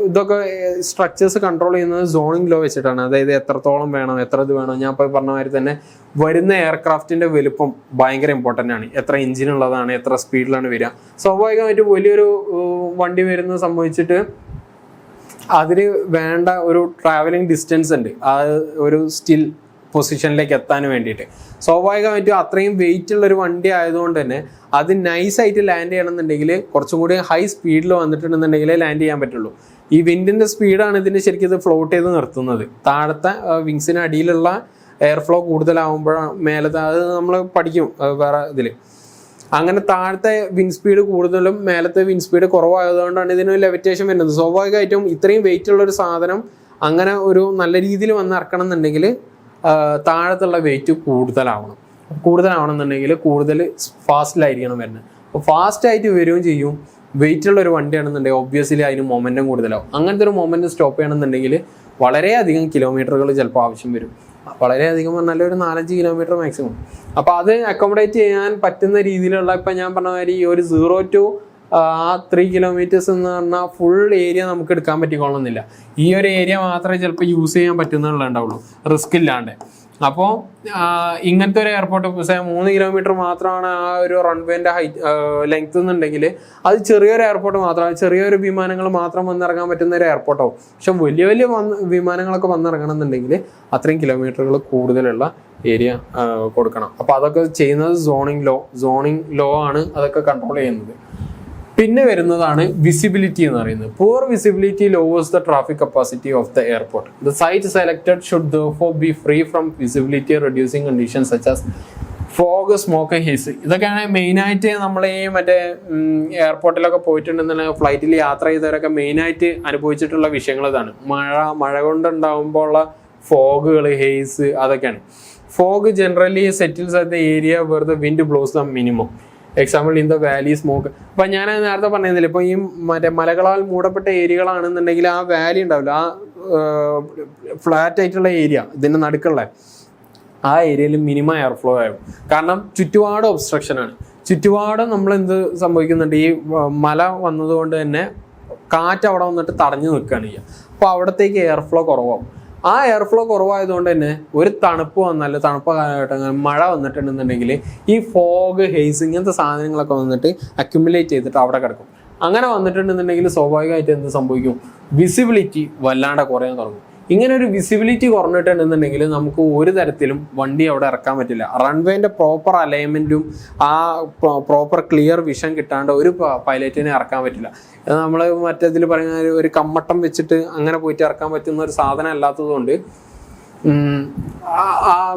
ഇതൊക്കെ സ്ട്രക്ചേഴ്സ് കൺട്രോൾ ചെയ്യുന്നത് സോണിംഗ് ലോ വെച്ചിട്ടാണ്. അതായത് എത്രത്തോളം വേണം, എത്ര ഇത് വേണം. ഞാൻ ഇപ്പോൾ പറഞ്ഞ മാതിരി തന്നെ വരുന്ന എയർക്രാഫ്റ്റിന്റെ വലുപ്പം ഭയങ്കര ഇമ്പോർട്ടൻ്റ് ആണ്. എത്ര എഞ്ചിൻ ഉള്ളതാണ്, എത്ര സ്പീഡിലാണ് വരിക. സ്വാഭാവികമായിട്ടും വലിയൊരു വണ്ടി വരുന്നത് സംഭവിച്ചിട്ട് അതിന് വേണ്ട ഒരു ട്രാവലിംഗ് ഡിസ്റ്റൻസ് ഉണ്ട്, ആ ഒരു സ്റ്റിൽ പൊസിഷനിലേക്ക് എത്താൻ വേണ്ടിയിട്ട്. സ്വാഭാവികമായിട്ടും അത്രയും വെയിറ്റ് ഉള്ള ഒരു വണ്ടി ആയതുകൊണ്ട് തന്നെ അത് നൈസായിട്ട് ലാൻഡ് ചെയ്യണമെന്നുണ്ടെങ്കിൽ കുറച്ചും കൂടി ഹൈ സ്പീഡിൽ വന്നിട്ടുണ്ടെന്നുണ്ടെങ്കിലേ ലാൻഡ് ചെയ്യാൻ പറ്റുള്ളൂ. ഈ വിൻഡിന്റെ സ്പീഡാണ് ഇതിന്റെ ശരിക്കും ഇത് ഫ്ലോട്ട് ചെയ്ത് നിർത്തുന്നത്. താഴത്തെ വിങ്സിന് അടിയിലുള്ള എയർ ഫ്ലോ കൂടുതലാവുമ്പോഴാണ് മേലത്തെ, അത് നമ്മൾ പഠിക്കും വേറെ ഇതിൽ. അങ്ങനെ താഴത്തെ വിൻഡ് സ്പീഡ് കൂടുതലും മേലത്തെ വിൻഡ് സ്പീഡ് കുറവായതുകൊണ്ടാണ് ഇതിന് ലെവിറ്റേഷൻ വരുന്നത്. സ്വാഭാവികമായിട്ടും ഇത്രയും വെയിറ്റ് ഉള്ള ഒരു സാധനം അങ്ങനെ ഒരു നല്ല രീതിയിൽ വന്ന് ഇറക്കണം എന്നുണ്ടെങ്കിൽ താഴത്തുള്ള വെയിറ്റ് കൂടുതലാവണമെന്നുണ്ടെങ്കിൽ കൂടുതൽ ഫാസ്റ്റിലായിരിക്കണം വരുന്നത്. അപ്പോൾ ഫാസ്റ്റായിട്ട് വരികയും ചെയ്യും. വെയിറ്റ് ഉള്ള ഒരു വണ്ടിയാണെന്നുണ്ടെങ്കിൽ ഒബ്വിയസ്ലി അതിന് മൊമെൻറ്റം കൂടുതലാവും. അങ്ങനത്തെ ഒരു മൊമെൻറ്റം സ്റ്റോപ്പ് ചെയ്യണമെന്നുണ്ടെങ്കിൽ വളരെയധികം കിലോമീറ്ററുകൾ ചിലപ്പോൾ ആവശ്യം വരും. വളരെയധികം പറഞ്ഞാൽ ഒരു 4-5 കിലോമീറ്റർ മാക്സിമം. അപ്പോൾ അത് അക്കോമഡേറ്റ് ചെയ്യാൻ പറ്റുന്ന രീതിയിലുള്ള, ഇപ്പം ഞാൻ പറഞ്ഞ മാതിരി ഈ ഒരു 0 to 3 കിലോമീറ്റേഴ്സ് എന്ന് പറഞ്ഞാൽ ഫുൾ ഏരിയ നമുക്ക് എടുക്കാൻ പറ്റിക്കൊള്ളുന്നില്ല. ഈ ഒരു ഏരിയ മാത്രമേ ചിലപ്പോൾ യൂസ് ചെയ്യാൻ പറ്റുന്നുണ്ടാവുള്ളൂ റിസ്ക് ഇല്ലാണ്ട്. അപ്പോൾ ഇങ്ങനത്തെ ഒരു എയർപോർട്ട് 3 കിലോമീറ്റർ മാത്രമാണ് ആ ഒരു റൺവേന്റെ ലെങ്ത് എന്നുണ്ടെങ്കിൽ അത് ചെറിയൊരു എയർപോർട്ട് മാത്രമാണ്, ചെറിയൊരു വിമാനങ്ങൾ മാത്രം വന്നിറങ്ങാൻ പറ്റുന്ന ഒരു എയർപോർട്ടാവും. പക്ഷെ വലിയ വലിയ വിമാനങ്ങളൊക്കെ വന്നിറങ്ങണം എന്നുണ്ടെങ്കിൽ അത്രയും കിലോമീറ്ററുകൾ കൂടുതലുള്ള ഏരിയ കൊടുക്കണം. അപ്പോൾ അതൊക്കെ ചെയ്യുന്നത് സോണിംഗ് ലോ ആണ് അതൊക്കെ കൺട്രോൾ ചെയ്യുന്നത്. പിന്നെ വരുന്നതാണ് വിസിബിലിറ്റി എന്ന് പറയുന്നത്. Poor visibility lowers the traffic capacity of the airport. The site selected should therefore be free from visibility reducing conditions such as fog, smoke, haze. ഇതൊക്കെയാണ് മെയിനായിട്ട് നമ്മൾ ഈ മറ്റേ എയർപോർട്ടിലൊക്കെ പോയിട്ടുണ്ടെന്നുണ്ടെങ്കിൽ ഫ്ലൈറ്റിൽ യാത്ര ചെയ്തവരൊക്കെ മെയിനായിട്ട് അനുഭവിച്ചിട്ടുള്ള വിഷയങ്ങൾ ഇതാണ്. മഴ കൊണ്ടുണ്ടാകുമ്പോൾ ഉള്ള ഫോഗുകൾ, ഹെയ്സ്, അതൊക്കെയാണ്. Fog generally settles at the area where the wind blows the minimum. Example in the valley smoke. അപ്പൊ ഞാൻ നേരത്തെ പറഞ്ഞില്ല, ഇപ്പൊ ഈ മറ്റേ മലകളാൽ മൂടപ്പെട്ട ഏരിയകളാണെന്നുണ്ടെങ്കിൽ ആ വാലി ഉണ്ടാവില്ല, ആ ഫ്ലാറ്റ് ആയിട്ടുള്ള ഏരിയ ഇതിന്റെ നടുക്കുള്ള ആ ഏരിയയിൽ മിനിമം എയർ ഫ്ലോ ആവും. കാരണം ചുറ്റുപാട് ഒബ്സ്ട്രക്ഷൻ ആണ്. ചുറ്റുപാടും നമ്മൾ എന്ത് സംഭവിക്കുന്നുണ്ട്, ഈ മല വന്നതുകൊണ്ട് തന്നെ കാറ്റ് അവിടെ വന്നിട്ട് തടഞ്ഞു നിൽക്കുകയാണ് ചെയ്യുക. അപ്പോൾ അവിടത്തേക്ക് എയർ ഫ്ലോ കുറവാകും. ആ എയർ ഫ്ലോ കുറവായതുകൊണ്ട് തന്നെ ഒരു തണുപ്പ് കാലഘട്ടം മഴ വന്നിട്ടുണ്ടെന്നുണ്ടെങ്കിൽ ഈ ഫോഗ്, ഹെയ്സ് ഇങ്ങനത്തെ സാധനങ്ങളൊക്കെ വന്നിട്ട് അക്യുമുലേറ്റ് ചെയ്തിട്ട് അവിടെ കിടക്കും. അങ്ങനെ വന്നിട്ടുണ്ടെന്നുണ്ടെങ്കിൽ സ്വാഭാവികമായിട്ട് എന്ത് സംഭവിക്കും, വിസിബിലിറ്റി വല്ലാണ്ട് കുറയാൻ തുടങ്ങും. ഇങ്ങനെ ഒരു വിസിബിലിറ്റി കുറഞ്ഞിട്ടുണ്ടെന്നുണ്ടെങ്കിൽ നമുക്ക് ഒരു തരത്തിലും വണ്ടി അവിടെ ഇറക്കാൻ പറ്റില്ല. റൺവേന്റെ പ്രോപ്പർ അലൈൻമെന്റും ആ പ്രോപ്പർ ക്ലിയർ വിഷൻ കിട്ടാണ്ട് ഒരു പൈലറ്റിനെ ഇറക്കാൻ പറ്റില്ല. നമ്മൾ മറ്റേതിൽ പറയുന്ന ഒരു കമ്മട്ടം വെച്ചിട്ട് അങ്ങനെ പോയിട്ട് ഇറക്കാൻ പറ്റുന്ന ഒരു സാധനം അല്ലാത്തത് കൊണ്ട്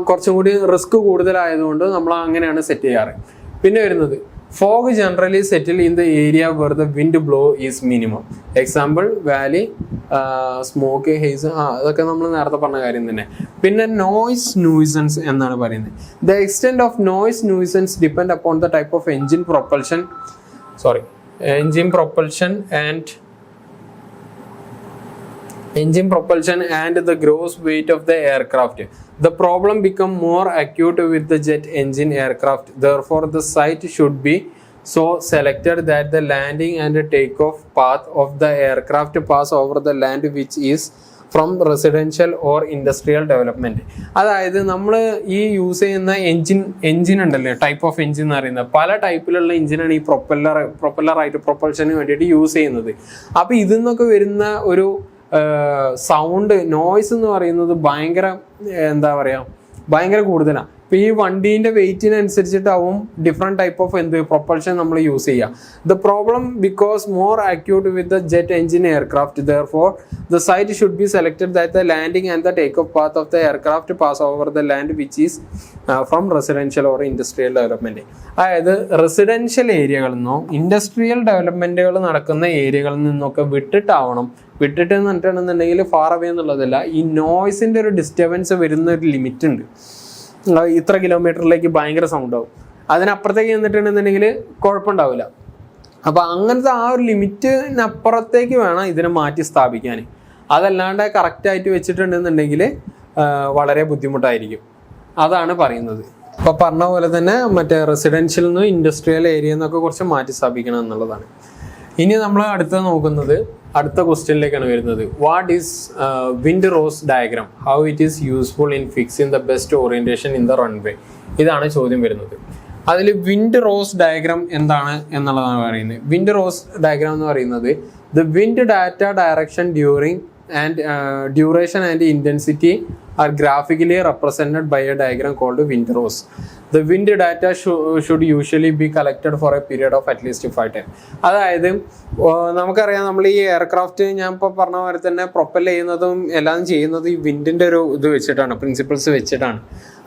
കുറച്ചും കൂടി റിസ്ക് കൂടുതലായതുകൊണ്ട് നമ്മൾ അങ്ങനെയാണ് സെറ്റ് ചെയ്യാറ്. പിന്നെ വരുന്നത് fog generally settle in the area where the wind blow is minimum. Example valley, smoke, haze, അതൊക്കെ നമ്മൾ നേരത്തെ പറഞ്ഞ കാര്യം തന്നെ. പിന്നെ നോയ്സ് ന്യൂസൻസ് എന്നാണ് പറയുന്നത്. The extent of noise nuisance depend upon the type of engine propulsion and the gross weight of the aircraft. The problem become more acute with the jet engine aircraft. Therefore, the site should be so selected that the landing and takeoff path of the aircraft pass over the land which is from residential or industrial development. അതായത് നമ്മൾ ഈ use ചെയ്യുന്ന engine ഉണ്ടല്ലോ, type of engine എന്ന് പറയുന്നത് പല ടൈപ്പിലുള്ള എഞ്ചിനാണ് ഈ പ്രൊപ്പല്ലറായിട്ട് പ്രൊപ്പൽഷന് വേണ്ടിയിട്ട് യൂസ് ചെയ്യുന്നത്. അപ്പോൾ ഇതിൽ നിന്നൊക്കെ വരുന്ന ഒരു സൗണ്ട്, നോയ്സ് എന്ന് പറയുന്നത് ഭയങ്കര കൂടുതലാണ്. ഇപ്പോൾ ഈ വണ്ടീൻ്റെ വെയിറ്റിനനുസരിച്ചിട്ടാവും ഡിഫറെൻറ്റ് ടൈപ്പ് ഓഫ് പ്രൊപ്പൽഷൻ നമ്മൾ യൂസ് ചെയ്യുക. The problem because more acute with the jet engine aircraft therefore the site should be selected that the landing and the take off path of the aircraft pass over the land which is from residential or industrial development. അതായത് residential ഏരിയകളിൽ നിന്നോ industrial ഡെവലപ്മെൻറ്റുകൾ നടക്കുന്ന ഏരിയകളിൽ നിന്നൊക്കെ വിട്ടിട്ട് എന്ന് പറഞ്ഞിട്ടുണ്ടെന്നുണ്ടെങ്കിൽ far away എന്നുള്ളതല്ല, ഈ നോയ്സിൻ്റെ ഒരു ഡിസ്റ്റർബൻസ് വരുന്ന ഒരു ലിമിറ്റ് ഉണ്ട്. ഇത്ര കിലോമീറ്ററിലേക്ക് ഭയങ്കര സൗണ്ട് ആവും, അതിനപ്പുറത്തേക്ക് ചെന്നിട്ടുണ്ടെന്നുണ്ടെങ്കിൽ കുഴപ്പമുണ്ടാവില്ല. അപ്പോൾ അങ്ങനത്തെ ആ ഒരു ലിമിറ്റിനപ്പുറത്തേക്ക് വേണം ഇതിനെ മാറ്റി സ്ഥാപിക്കാൻ. അതല്ലാണ്ട് കറക്റ്റായിട്ട് വെച്ചിട്ടുണ്ടെന്നുണ്ടെങ്കിൽ വളരെ ബുദ്ധിമുട്ടായിരിക്കും. അതാണ് പറയുന്നത്. അപ്പോൾ പറഞ്ഞ പോലെ തന്നെ മറ്റേ റെസിഡൻഷ്യൽ നിന്നും ഇൻഡസ്ട്രിയൽ ഏരിയ എന്നൊക്കെ കുറച്ച് മാറ്റി സ്ഥാപിക്കണം എന്നുള്ളതാണ്. ഇനി നമ്മൾ അടുത്ത ക്വസ്റ്റ്യനിലേക്കാണ് വരുന്നത്. What is wind rose diagram, how it is useful in fixing the best orientation in the runway. ഇതാണ് ചോദ്യം വരുന്നത്. അതിൽ വിൻഡ് റോസ് ഡയഗ്രാം എന്താണ് എന്നുള്ളതാണ് പറയുന്നത്. വിൻഡ് റോസ് ഡയഗ്രാം എന്ന് പറയുന്നത് the wind data direction duration and intensity are graphically represented by a diagram called wind rose. The wind data should usually be collected for a period of at least 5 times. അതായത് നമുക്കറിയാം, നമ്മൾ ഈ aircraft ഞാൻ ഇപ്പോൾ പറഞ്ഞ പോലെ തന്നെ Propel ചെയ്യുന്നതും എല്ലാം ചെയ്യുന്നത് ഈ വിൻഡിൻ്റെ ഒരു ഇത് വെച്ചിട്ടാണ്, പ്രിൻസിപ്പിൾസ് വെച്ചിട്ടാണ്.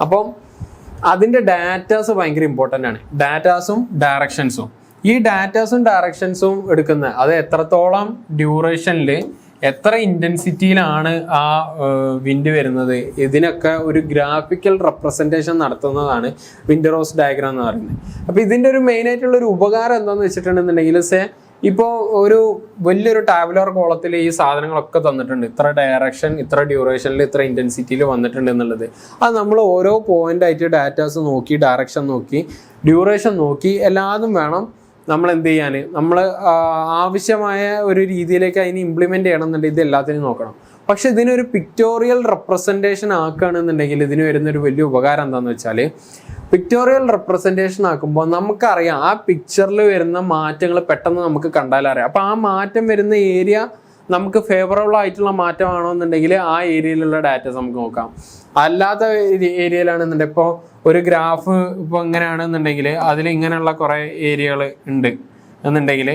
അപ്പം അതിൻ്റെ ഡാറ്റാസ് ഭയങ്കര ഇമ്പോർട്ടൻ്റ് ആണ്, ഡാറ്റാസും ഡയറക്ഷൻസും. ഈ ഡാറ്റാസും ഡയറക്ഷൻസും എടുക്കുന്നത് അത് എത്രത്തോളം ഡ്യൂറേഷനിൽ എത്ര ഇൻറ്റൻസിറ്റിയിലാണ് ആ വിൻഡ് വരുന്നത്, ഇതിനൊക്കെ ഒരു ഗ്രാഫിക്കൽ റെപ്രസെൻറ്റേഷൻ നടത്തുന്നതാണ് വിൻഡ് റോസ് ഡയഗ്രാം എന്ന് പറയുന്നത്. അപ്പോൾ ഇതിൻ്റെ ഒരു മെയിനായിട്ടുള്ളൊരു ഉപകാരം എന്താണെന്ന് വെച്ചിട്ടുണ്ടെന്നുണ്ടെങ്കിൽ ഇപ്പോൾ ഒരു വലിയൊരു ടാബുലർ കോളത്തിൽ ഈ സാധനങ്ങളൊക്കെ തന്നിട്ടുണ്ട്, ഇത്ര ഡയറക്ഷൻ ഇത്ര ഡ്യൂറേഷനിൽ ഇത്ര ഇൻറ്റൻസിറ്റിയിൽ വന്നിട്ടുണ്ട് എന്നുള്ളത്. അത് നമ്മൾ ഓരോ പോയിൻ്റായിട്ട് ഡാറ്റാസ് നോക്കി, ഡയറക്ഷൻ നോക്കി, ഡ്യൂറേഷൻ നോക്കി എല്ലാതും വേണം നമ്മൾ എന്ത് ചെയ്യാൻ, നമ്മൾ ആവശ്യമായ ഒരു രീതിയിലേക്ക് അതിന് ഇംപ്ലിമെൻ്റ് ചെയ്യണമെന്നുണ്ടെങ്കിൽ ഇത് എല്ലാത്തിനും നോക്കണം. പക്ഷെ ഇതിനൊരു പിക്ടോറിയൽ റെപ്രസെൻറ്റേഷൻ ആക്കുകയാണെന്നുണ്ടെങ്കിൽ ഇതിന് വരുന്നൊരു വലിയ ഉപകാരം എന്താണെന്ന് വെച്ചാൽ, പിക്ടോറിയൽ റെപ്രസെൻറ്റേഷൻ ആക്കുമ്പോൾ നമുക്കറിയാം ആ പിക്ചറിൽ വരുന്ന മാറ്റങ്ങൾ പെട്ടെന്ന് നമുക്ക് കണ്ടാലറിയാം. അപ്പോൾ ആ മാറ്റം വരുന്ന ഏരിയ നമുക്ക് ഫേവറബിൾ ആയിട്ടുള്ള മാറ്റമാണോ എന്നുണ്ടെങ്കിൽ ആ ഏരിയയിലുള്ള ഡാറ്റാസ് നമുക്ക് നോക്കാം. അല്ലാത്ത ഏരിയയിലാണെന്നുണ്ടെങ്കിൽ ഇപ്പോൾ ഒരു ഗ്രാഫ് ഇപ്പോൾ എങ്ങനെയാണെന്നുണ്ടെങ്കിൽ അതിൽ ഇങ്ങനെയുള്ള കുറേ ഏരിയകൾ ഉണ്ട് എന്നുണ്ടെങ്കിൽ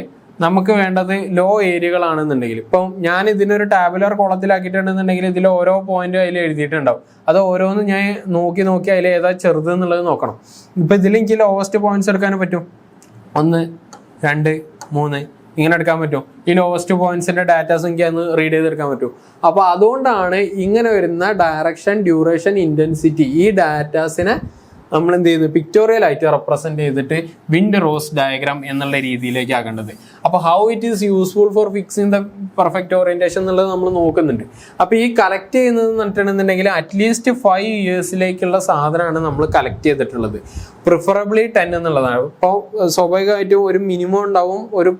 നമുക്ക് വേണ്ടത് ലോ ഏരിയകളാണെന്നുണ്ടെങ്കിൽ, ഇപ്പം ഞാൻ ഇതിനൊരു ടാബുലർ കോളത്തിലാക്കിയിട്ടുണ്ടെന്നുണ്ടെങ്കിൽ ഇതിൽ ഓരോ പോയിന്റും അതിൽ എഴുതിയിട്ടുണ്ടാവും. അത് ഓരോന്നും ഞാൻ നോക്കി അതിൽ ഏതാ ചെറുത് എന്നുള്ളത് നോക്കണം. ഇപ്പം ഇതിൽ എനിക്ക് ലോവസ്റ്റ് പോയിന്റ്സ് എടുക്കാനും പറ്റും, 1, 2, 3 ഇങ്ങനെ എടുക്കാൻ പറ്റും. ഈ ലോവസ്റ്റ് പോയിന്റ്സിന്റെ ഡാറ്റാസ് എനിക്ക് അന്ന് റീഡ് ചെയ്തെടുക്കാൻ പറ്റും. അപ്പോൾ അതുകൊണ്ടാണ് ഇങ്ങനെ വരുന്ന ഡയറക്ഷൻ, ഡ്യൂറേഷൻ, ഇന്റൻസിറ്റി ഈ ഡാറ്റാസിനെ നമ്മൾ എന്ത് ചെയ്യുന്നത്, പിക്ടോറിയൽ ആയിട്ട് റെപ്രസെന്റ് ചെയ്തിട്ട് വിൻഡ് റോസ് ഡയഗ്രാം എന്നുള്ള രീതിയിലേക്ക് ആക്കേണ്ടത്. അപ്പോൾ how it is useful for fixing the perfect orientation എന്നുള്ളത് നമ്മൾ നോക്കുന്നുണ്ട്. അപ്പോൾ ഈ കളക്ട് ചെയ്യുന്നത് എന്നിട്ടുണ്ടെന്നുണ്ടെങ്കിൽ അറ്റ്ലീസ്റ്റ് 5 ഇയേഴ്സിലേക്കുള്ള സാധനമാണ് നമ്മൾ കളക്ട് ചെയ്തിട്ടുള്ളത്. പ്രിഫറബിളി 10 എന്നുള്ളതാണ്. ഇപ്പോൾ സ്വാഭാവികമായിട്ടും ഒരു മിനിമം ഉണ്ടാവും, ഒരു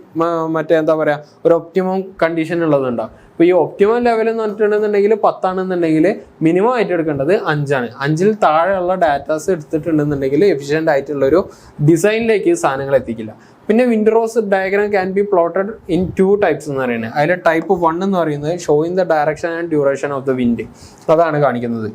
ഒരു ഒപ്റ്റിമം കണ്ടീഷൻ ഉള്ളതുണ്ടാവും. ഇപ്പോൾ ഈ ഒപ്റ്റിമം ലെവൽ എന്ന് പറഞ്ഞിട്ടുണ്ടെന്നുണ്ടെങ്കിൽ 10 ആണെന്നുണ്ടെങ്കിൽ മിനിമം ആയിട്ട് എടുക്കേണ്ടത് 5 ആണ്. 5ൽ താഴെയുള്ള ഡാറ്റാസ് എടുത്തിട്ടുണ്ടെന്നുണ്ടെങ്കിൽ എഫിഷ്യൻ്റ് ആയിട്ടുള്ളൊരു ഡിസൈനിലേക്ക് സാധനങ്ങൾ എത്തിക്കില്ല. പിന്നെ wind rose diagram can be plotted in 2 types എന്ന് പറയുന്നത്. അതിൽ ടൈപ്പ് 1 എന്ന് പറയുന്നത് showing the direction and duration of the wind, അതാണ് കാണിക്കുന്നത്.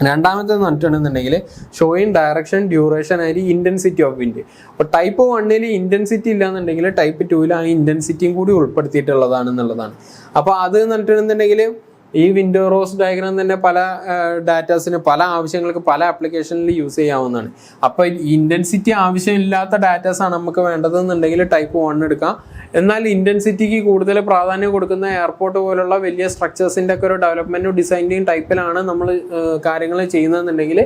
രണ്ടാമത്തേന്ന് പറഞ്ഞിട്ടുണ്ടെന്നുണ്ടെങ്കിൽ showing direction, duration and intensity of wind. അപ്പോൾ ടൈപ്പ് 1ൽ ഇൻറ്റൻസിറ്റി ഇല്ലാന്നുണ്ടെങ്കിൽ ടൈപ്പ് 2ൽ ആ ഇൻറ്റൻസിറ്റിയും കൂടി ഉൾപ്പെടുത്തിയിട്ടുള്ളതാണെന്നുള്ളതാണ്. അപ്പോൾ അത് പറഞ്ഞിട്ടുണ്ടെന്നുണ്ടെങ്കിൽ ഈ വിൻഡ് റോസ് ഡയഗ്രാം തന്നെ പല ഡാറ്റാസിന് പല ആവശ്യങ്ങൾക്ക് പല ആപ്ലിക്കേഷനിൽ യൂസ് ചെയ്യാവുന്നതാണ്. അപ്പോൾ ഇൻറ്റൻസിറ്റി ആവശ്യമില്ലാത്ത ഡാറ്റാസാണ് നമുക്ക് വേണ്ടതെന്നുണ്ടെങ്കിൽ ടൈപ്പ് 1 എടുക്കാം. എന്നാൽ ഇൻറ്റൻസിറ്റിക്ക് കൂടുതൽ പ്രാധാന്യം കൊടുക്കുന്ന എയർപോർട്ട് പോലുള്ള വലിയ സ്ട്രക്ചേഴ്സിൻ്റെ ഒക്കെ ഒരു ഡെവലപ്മെൻറ്റും ഡിസൈനിൻ്റെയും ടൈപ്പിലാണ് നമ്മൾ കാര്യങ്ങൾ ചെയ്യുന്നതെന്നുണ്ടെങ്കിൽ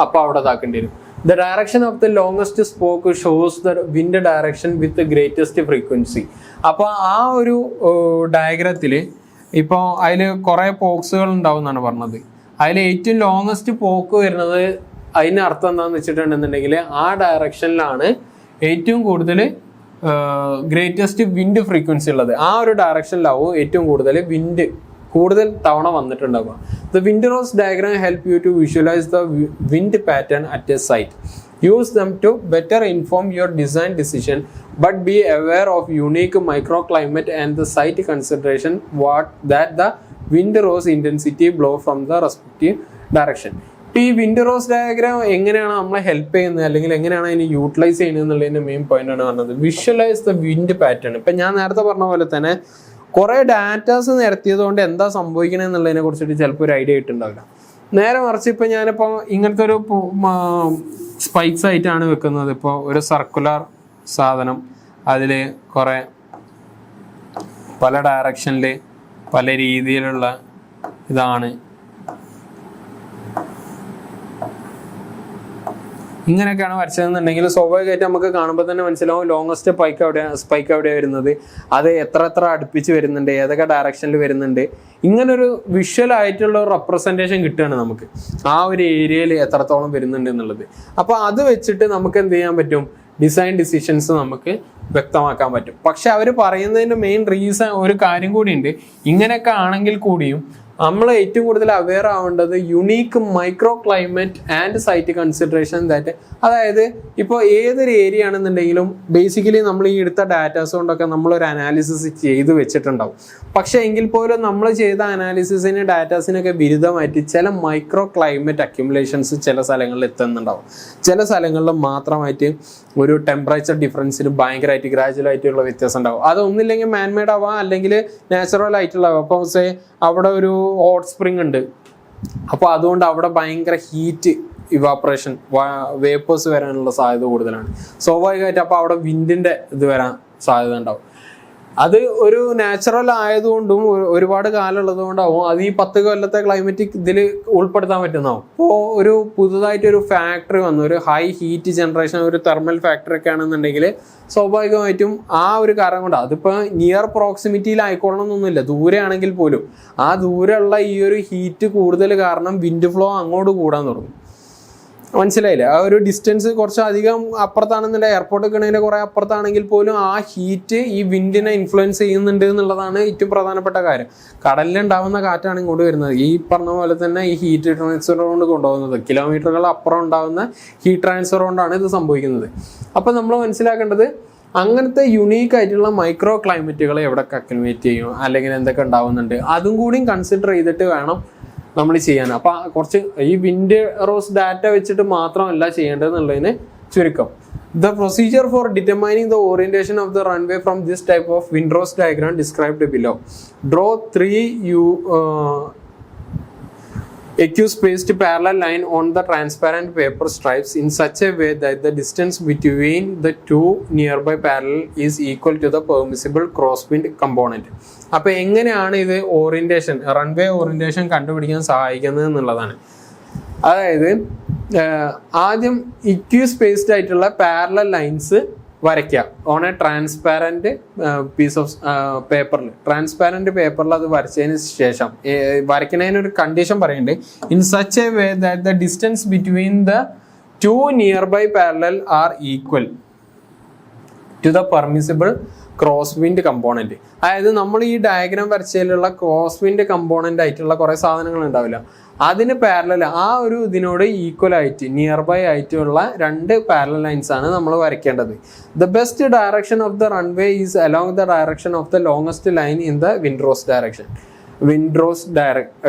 അപ്പോൾ അവിടെ ഇതാക്കേണ്ടി വരും. The direction of the longest spoke shows the wind direction with greatest frequency. അപ്പോൾ ആ ഒരു ഡയഗ്രത്തിൽ ഇപ്പോൾ അതിൽ കുറേ പോക്സുകൾ ഉണ്ടാവും എന്നാണ് പറഞ്ഞത്. അതിൽ ഏറ്റവും ലോങ്ങസ്റ്റ് പോക്ക് വരുന്നത് അതിന് അർത്ഥം എന്താണെന്ന് വെച്ചിട്ടുണ്ടെന്നുണ്ടെങ്കിൽ ആ ഡയറക്ഷനിലാണ് ഏറ്റവും കൂടുതൽ ഗ്രേറ്റസ്റ്റ് വിൻഡ് ഫ്രീക്വൻസി ഉള്ളത്. ആ ഒരു ഡയറക്ഷനിലാവും ഏറ്റവും കൂടുതൽ തവണ വന്നിട്ടുണ്ടാവുക. The wind rose diagram help you to visualise the wind pattern at a site. Use them to better inform your design decision, but be aware of unique microclimate and the site consideration that the wind rose intensity blow from the respective direction. ഈ wind rose diagram എങ്ങനെയാണ് നമ്മളെ help ചെയ്യുന്നത് അല്ലെങ്കിൽ എങ്ങനെയാണ് അതിനെ utilise ചെയ്യുന്നത് എന്നുള്ളതിന്റെ main point ആണ് പറഞ്ഞത്. Visualise the wind pattern. ഇപ്പൊ ഞാൻ നേരത്തെ പറഞ്ഞ പോലെ തന്നെ കുറെ ഡാറ്റാസ് നിരത്തിയത് കൊണ്ട് എന്താ സംഭവിക്കണത് എന്നുള്ളതിനെ കുറിച്ചിട്ട് ചിലപ്പോൾ ഒരു ഐഡിയ ആയിട്ടുണ്ടാവില്ല. നേരെ മറിച്ച് ഇപ്പൊ ഞാനിപ്പോ ഇങ്ങനത്തെ ഒരു സ്പൈക്സ് ആയിട്ടാണ് വെക്കുന്നത്. ഇപ്പോൾ ഒരു സർക്കുലർ സാധനം, അതിൽ കുറെ പല ഡയറക്ഷനിൽ പല രീതിയിലുള്ള ഇതാണ്. ഇങ്ങനെയൊക്കെയാണ് വരച്ചതെന്നുണ്ടെങ്കിൽ സ്വാഭാവികമായിട്ട് നമുക്ക് കാണുമ്പോൾ തന്നെ മനസ്സിലാവും ലോങ്ങസ്റ്റ് സ്പൈക്ക് എവിടെയാണ് വരുന്നത്, അത് എത്ര അടുപ്പിച്ച് വരുന്നുണ്ട്, ഏതൊക്കെ ഡയറക്ഷനിൽ വരുന്നുണ്ട്. ഇങ്ങനൊരു വിഷ്വൽ ആയിട്ടുള്ള ഒരു റെപ്രസെൻറ്റേഷൻ കിട്ടുകയാണ് നമുക്ക് ആ ഒരു ഏരിയയിൽ എത്രത്തോളം വരുന്നുണ്ട് എന്നുള്ളത്. അപ്പോൾ അത് വെച്ചിട്ട് നമുക്ക് എന്ത് ചെയ്യാൻ പറ്റും, ഡിസൈൻ ഡിസിഷൻസ് നമുക്ക് വ്യക്തമാക്കാൻ പറ്റും. പക്ഷെ അവർ പറയുന്നതിൻ്റെ മെയിൻ റീസൺ ഒരു കാര്യം കൂടിയുണ്ട്. ഇങ്ങനെയൊക്കെ ആണെങ്കിൽ കൂടിയും നമ്മൾ ഏറ്റവും കൂടുതൽ അവെയർ ആവേണ്ടത് unique micro climate and site consideration that. അതായത് ഇപ്പോൾ ഏതൊരു ഏരിയ ആണെന്നുണ്ടെങ്കിലും ബേസിക്കലി നമ്മൾ ഈ എടുത്ത ഡാറ്റാസ് കൊണ്ടൊക്കെ നമ്മളൊരു അനാലിസിസ് ചെയ്ത് വെച്ചിട്ടുണ്ടാവും. പക്ഷെ എങ്കിൽ പോലും നമ്മൾ ചെയ്ത അനാലിസിസിന് ഡാറ്റാസിനൊക്കെ വിരുദ്ധമായിട്ട് ചില മൈക്രോ ക്ലൈമറ്റ് അക്യുമുലേഷൻസ് ചില സ്ഥലങ്ങളിൽ എത്തുന്നുണ്ടാവും. ചില സ്ഥലങ്ങളിൽ മാത്രമായിട്ട് ഒരു ടെമ്പറേച്ചർ ഡിഫറൻസിൽ ഭയങ്കരമായിട്ട് ഗ്രാജുവൽ ആയിട്ടുള്ള വ്യത്യാസം ഉണ്ടാവും. അതൊന്നില്ലെങ്കിൽ മാൻമെയ്ഡ് ആവാം, അല്ലെങ്കിൽ നാച്ചുറൽ ആയിട്ടുള്ള. അപ്പോൾ അവിടെ ഒരു ഹോട്ട് സ്പ്രിംഗ് ഉണ്ട്, അപ്പോൾ അതുകൊണ്ട് അവിടെ ഭയങ്കര ഹീറ്റ് ഇവാപ്പറേഷൻ വേപ്പേഴ്സ് വരാനുള്ള സാധ്യത കൂടുതലാണ്. സ്വാഭാവികമായിട്ട് അപ്പോൾ അവിടെ വിൻഡിന്റെ ഇത് വരാൻ സാധ്യത ഉണ്ടാവും. അത് ഒരു നാച്ചുറൽ ആയതുകൊണ്ടും ഒരുപാട് കാലം ഉള്ളതുകൊണ്ടാവും അത് ഈ 10 കൊല്ലത്തെ ക്ലൈമറ്റിക് ഇതിൽ ഉൾപ്പെടുത്താൻ പറ്റുന്നതാവും. ഇപ്പോൾ ഒരു പുതുതായിട്ടൊരു ഫാക്ടറി വന്നു, ഒരു ഹൈ ഹീറ്റ് ജനറേഷൻ, ഒരു തെർമൽ ഫാക്ടറി ഒക്കെ ആണെന്നുണ്ടെങ്കിൽ സ്വാഭാവികമായിട്ടും ആ ഒരു കാരണം കൊണ്ട് അതിപ്പോൾ നിയർ പ്രോക്സിമിറ്റിയിൽ ആയിക്കൊള്ളണം എന്നൊന്നുമില്ല, ദൂരെ ആണെങ്കിൽ പോലും ആ ദൂരെയുള്ള ഈ ഒരു ഹീറ്റ് കൂടുതൽ കാരണം വിൻഡ് ഫ്ലോ അങ്ങോട്ട് കൂടാൻ തുടങ്ങും. മനസ്സിലായില്ലേ? ആ ഒരു ഡിസ്റ്റൻസ് കുറച്ചധികം അപ്പുറത്താണെന്നുണ്ടെങ്കിൽ എയർപോർട്ട് കിണതിൻ്റെ കുറേ അപ്പുറത്താണെങ്കിൽ പോലും ആ ഹീറ്റ് ഈ വിൻഡിനെ ഇൻഫ്ലുവൻസ് ചെയ്യുന്നുണ്ട് എന്നുള്ളതാണ് ഏറ്റവും പ്രധാനപ്പെട്ട കാര്യം. കടലിലുണ്ടാവുന്ന കാറ്റാണ് ഇങ്ങോട്ട് വരുന്നത്. ഈ പറഞ്ഞ പോലെ തന്നെ ഈ ഹീറ്റ് ട്രാൻസ്ഫർ കൊണ്ട് കൊണ്ടുപോകുന്നത് കിലോമീറ്ററുകൾ അപ്പുറം ഉണ്ടാകുന്ന ഹീറ്റ് ട്രാൻസ്ഫർ കൊണ്ടാണ് ഇത് സംഭവിക്കുന്നത്. അപ്പം നമ്മൾ മനസ്സിലാക്കേണ്ടത് അങ്ങനത്തെ യുണീക്ക് ആയിട്ടുള്ള മൈക്രോ ക്ലൈമറ്റുകൾ എവിടെയൊക്കെ അക്യുമുലേറ്റ് ചെയ്യും അല്ലെങ്കിൽ എന്തൊക്കെ ഉണ്ടാവുന്നുണ്ട് അതും കൂടിയും കൺസിഡർ ചെയ്തിട്ട് വേണം നമ്മൾ ചെയ്യാൻ. അപ്പം കുറച്ച് ഈ വിൻഡ് റോസ് ഡാറ്റ വെച്ചിട്ട് മാത്രമല്ല ചെയ്യേണ്ടത് എന്നുള്ളതിന് ചുരുക്കം. The procedure for determining the orientation of the runway from this type of wind rose diagram described below. Draw 3 equal-spaced parallel line on the transparent paper stripes in such a way that the distance between the two nearby parallel is equal to the permissible crosswind component. അപ്പോൾ എങ്ങനെയാണ് ഇത് orientation, runway orientation കണ്ടുപിടിക്കാൻ സഹായിക്കുന്നത് എന്നുള്ളതാണ്. അതായത് ആദ്യം equispaced ആയിട്ടുള്ള parallel lines വരയ്ക്കുക on a transparent piece of പേപ്പറിൽ. ട്രാൻസ്പാരന്റ് പേപ്പറിൽ അത് വരച്ചതിന് ശേഷം വരയ്ക്കുന്നതിനൊരു കണ്ടീഷൻ പറയുന്നുണ്ട്. In such a way that the distance between the 2 nearby parallel are equal to the permissible cross wind component. അതായത് നമ്മൾ ഈ ഡയഗ്രാം വരച്ചതിലുള്ള ക്രോസ് വിൻഡ് കമ്പോണന്റ് ആയിട്ടുള്ള കുറേ സാധനങ്ങൾ ഉണ്ടാവില്ല, അതിന് പാരലൽ ആ ഒരു ഇതിനോട് ഈക്വൽ ആയിട്ട് നിയർ ബൈ ആയിട്ടുള്ള 2 പാരലൽ ലൈൻസ് ആണ് നമ്മൾ വരയ്ക്കേണ്ടത്. The best direction of the runway is along the direction of the longest line in the wind rose direction. Wind rose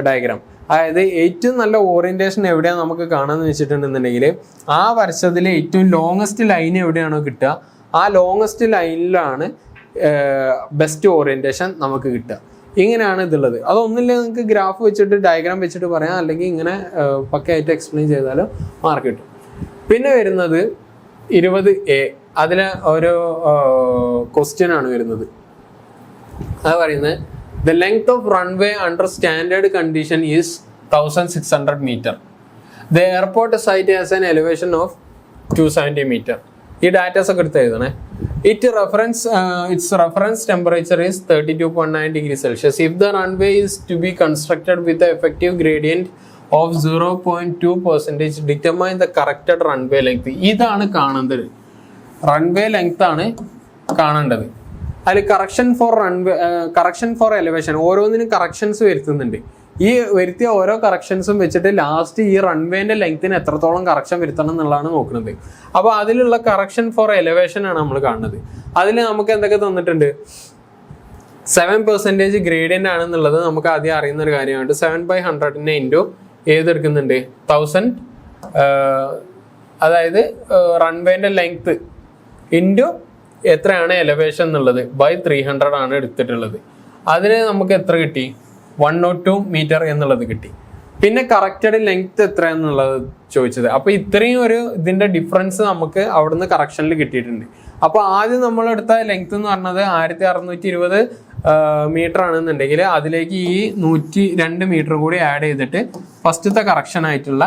diagram അതായത് ഏറ്റവും നല്ല ഓറിയന്റേഷൻ എവിടെയാണ് നമുക്ക് കാണാമെന്ന് വെച്ചിട്ടുണ്ടെന്നുണ്ടെങ്കിൽ ആ വരച്ചതിൽ ഏറ്റവും ലോങ്ങസ്റ്റ് ലൈൻ എവിടെയാണോ കിട്ടുക ആ ലോങ്ങസ്റ്റ് ലൈനിലാണ് ബെസ്റ്റ് ഓറിയന്റേഷൻ നമുക്ക് കിട്ടുക. ഇങ്ങനെയാണ് ഇതുള്ളത്. അതൊന്നുമില്ല നിങ്ങൾക്ക് ഗ്രാഫ് വെച്ചിട്ട് ഡയഗ്രാം വെച്ചിട്ട് പറയാം, അല്ലെങ്കിൽ ഇങ്ങനെ പക്കയായിട്ട് എക്സ്പ്ലെയിൻ ചെയ്താലും മാർക്ക് കിട്ടും. പിന്നെ വരുന്നത് 20A, അതിൽ ഒരു ക്വസ്റ്റ്യൻ ആണ് വരുന്നത്. അത് പറയുന്നത് the length of runway under standard condition is 1600 meter. The airport site has an elevation of 270 meter. ഈ ഡാറ്റാസ് ഒക്കെ എടുത്ത് എഴുതണേ. its reference temperature is 32.9 degrees Celsius. If the runway is to be constructed with the effective gradient of 0.2%, determine the corrected runway length. ഇതാണ് കാണേണ്ടത്, runway length ആണ് കാണേണ്ടത്. അതിൽ correction four elevation ഓരോന്നിനും corrections വരുത്തുന്നുണ്ട്. ഈ വരുത്തിയ ഓരോ കറക്ഷൻസും വെച്ചിട്ട് ലാസ്റ്റ് ഈ റൺവേന്റെ ലെങ്ത്തിന് എത്രത്തോളം കറക്ഷൻ വരുത്തണം എന്നുള്ളതാണ് നോക്കുന്നത്. അപ്പോൾ അതിലുള്ള കറക്ഷൻ ഫോർ എലിവേഷൻ ആണ് നമ്മൾ കാണുന്നത്. അതിൽ നമുക്ക് എന്തൊക്കെ തന്നിട്ടുണ്ട്? 7% ഗ്രേഡിയന്റ് ആണെന്നുള്ളത് നമുക്ക് ആദ്യം അറിയുന്ന ഒരു കാര്യമാണ്. 7/100 × ഏതെടുക്കുന്നുണ്ട് 1000, അതായത് റൺവേൻ്റെ ലെങ്ത് ഇൻറ്റു എത്രയാണ് എലവേഷൻ എന്നുള്ളത് ബൈ 300 ആണ് എടുത്തിട്ടുള്ളത്. അതിന് നമുക്ക് എത്ര കിട്ടി? 102 മീറ്റർ എന്നുള്ളത് കിട്ടി. പിന്നെ കറക്റ്റഡ് ലെങ്ത് എത്ര എന്നുള്ളത് ചോദിച്ചത്. അപ്പോൾ ഇത്രയും ഒരു ഇതിൻ്റെ ഡിഫറൻസ് നമുക്ക് അവിടുന്ന് കറക്ഷനിൽ കിട്ടിയിട്ടുണ്ട്. അപ്പോൾ ആദ്യം നമ്മളെടുത്ത ലെങ്ത് എന്ന് പറഞ്ഞത് 1620 മീറ്റർ ആണെന്നുണ്ടെങ്കിൽ അതിലേക്ക് ഈ 102 മീറ്റർ കൂടി ആഡ് ചെയ്തിട്ട് ഫസ്റ്റത്തെ കറക്ഷൻ ആയിട്ടുള്ള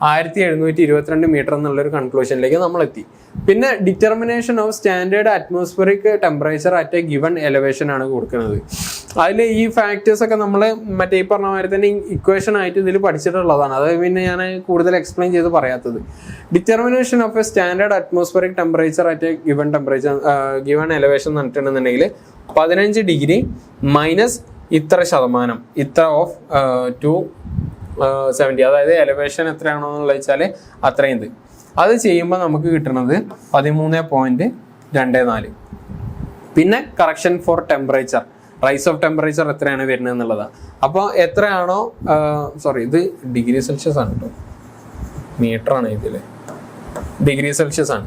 1722 മീറ്റർ എന്നുള്ളൊരു കൺക്ലൂഷനിലേക്ക് നമ്മൾ എത്തി. പിന്നെ determination of standard atmospheric temperature at A given elevation ആണ് കൊടുക്കുന്നത്. അതിൽ ഈ ഫാക്ടേഴ്സ് ഒക്കെ നമ്മൾ മറ്റേ ഈ പറഞ്ഞ മാതിരി തന്നെ ഇക്വേഷൻ ആയിട്ട് ഇതിൽ പഠിച്ചിട്ടുള്ളതാണ്. അത് പിന്നെ ഞാൻ കൂടുതൽ എക്സ്പ്ലെയിൻ ചെയ്ത് പറയാത്തത്. Determination of A standard atmospheric temperature at A given temperature given elevation എന്ന് പറഞ്ഞിട്ടുണ്ടെന്നുണ്ടെങ്കിൽ 15 ഡിഗ്രി മൈനസ് ഇത്ര ശതമാനം, ഇത്ര ഓഫ് 270, അതായത് എലവേഷൻ എത്രയാണോ എന്നുള്ളത് വെച്ചാൽ അത്രയും ഇത്. അത് ചെയ്യുമ്പോൾ നമുക്ക് കിട്ടുന്നത് 13.24. പിന്നെ correction four temperature, rise of temperature എത്രയാണ് വരുന്നത് എന്നുള്ളതാണ്. അപ്പോൾ എത്രയാണോ ഇത് ഡിഗ്രി സെൽഷ്യസ് ആണ് കേട്ടോ, മീറ്ററാണ് ഇതിൽ, ഡിഗ്രി സെൽഷ്യസ് ആണ്.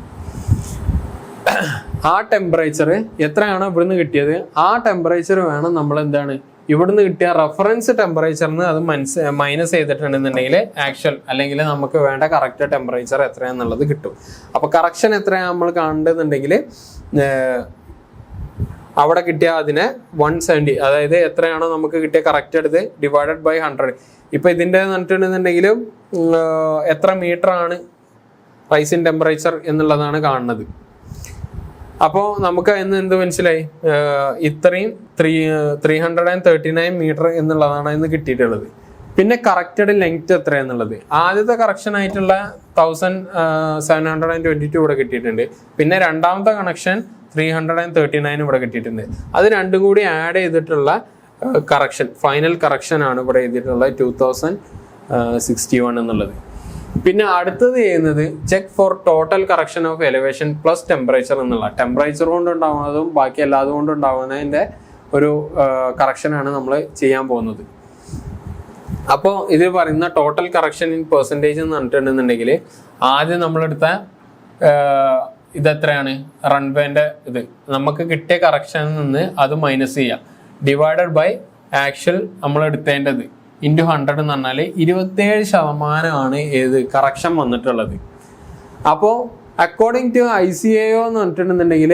ആ ടെമ്പറേച്ചർ എത്രയാണോ ഇവിടുന്ന് കിട്ടിയത് ആ ടെമ്പറേച്ചർ വേണം നമ്മൾ എന്താണ് ഇവിടുന്ന് കിട്ടിയ റെഫറൻസ് ടെമ്പറേച്ചറിന് അത് മൈനസ് ചെയ്തിട്ടുണ്ടെന്നുണ്ടെങ്കിൽ ആക്ച്വൽ അല്ലെങ്കിൽ നമുക്ക് വേണ്ട കറക്റ്റ് ടെമ്പറേച്ചർ എത്രയാണെന്നുള്ളത് കിട്ടും. അപ്പോൾ കറക്ഷൻ എത്രയാണ് നമ്മൾ കാണേണ്ടതെന്നുണ്ടെങ്കിൽ അവിടെ കിട്ടിയ അതിനെ 170, അതായത് എത്രയാണോ നമുക്ക് കിട്ടിയ കറക്റ്റ് എടുത്ത് ഡിവൈഡഡ് ബൈ 100. ഇപ്പം ഇതിൻ്റെ പറഞ്ഞിട്ടുണ്ടെന്നുണ്ടെങ്കിലും എത്ര മീറ്റർ ആണ് റൈസ് ഇൻ ടെമ്പറേച്ചർ എന്നുള്ളതാണ് കാണുന്നത്. അപ്പോൾ നമുക്ക് ഇന്ന് എന്ത് മനസ്സിലായി? ഇത്രയും 339 മീറ്റർ എന്നുള്ളതാണ് ഇന്ന് കിട്ടിയിട്ടുള്ളത്. പിന്നെ കറക്റ്റഡ് ലെങ്ത് എത്രയാന്നുള്ളത് ആദ്യത്തെ കറക്ഷൻ ആയിട്ടുള്ള 1722 ഇവിടെ കിട്ടിയിട്ടുണ്ട്. പിന്നെ രണ്ടാമത്തെ കണക്ഷൻ 339 ഇവിടെ കിട്ടിയിട്ടുണ്ട്. അത് രണ്ടും കൂടി ആഡ് ചെയ്തിട്ടുള്ള കറക്ഷൻ, ഫൈനൽ കറക്ഷൻ ആണ് ഇവിടെ എഴുതിയിട്ടുള്ളത് 2061 എന്നുള്ളത്. പിന്നെ അടുത്തത് ചെയ്യുന്നത് check for total correction of elevation plus temperature എന്നുള്ള, ടെമ്പറേച്ചർ കൊണ്ടുണ്ടാവുന്നതും ബാക്കി എല്ലാതും കൊണ്ടുണ്ടാവുന്നതിൻ്റെ ഒരു കറക്ഷനാണ് നമ്മൾ ചെയ്യാൻ പോകുന്നത്. അപ്പോൾ ഇത് പറയുന്ന ടോട്ടൽ കറക്ഷൻ ഇൻ പെർസെൻറ്റേജ് എന്ന് പറഞ്ഞിട്ടുണ്ടെന്നുണ്ടെങ്കിൽ ആദ്യം നമ്മളെടുത്ത ഇതെത്രയാണ് റൺവേൻ്റെ ഇത് നമുക്ക് കിട്ടിയ കറക്ഷനിൽ നിന്ന് അത് മൈനസ് ചെയ്യുക, ഡിവൈഡഡ് ബൈ ആക്ച്വൽ നമ്മൾ എടുത്തേണ്ടത് ഇൻറ്റു 100 എന്ന് പറഞ്ഞാൽ 27% ഏത് കറക്ഷൻ വന്നിട്ടുള്ളത്. അപ്പോൾ അക്കോർഡിംഗ് ടു ICAO എന്ന് പറഞ്ഞിട്ടുണ്ടെന്നുണ്ടെങ്കിൽ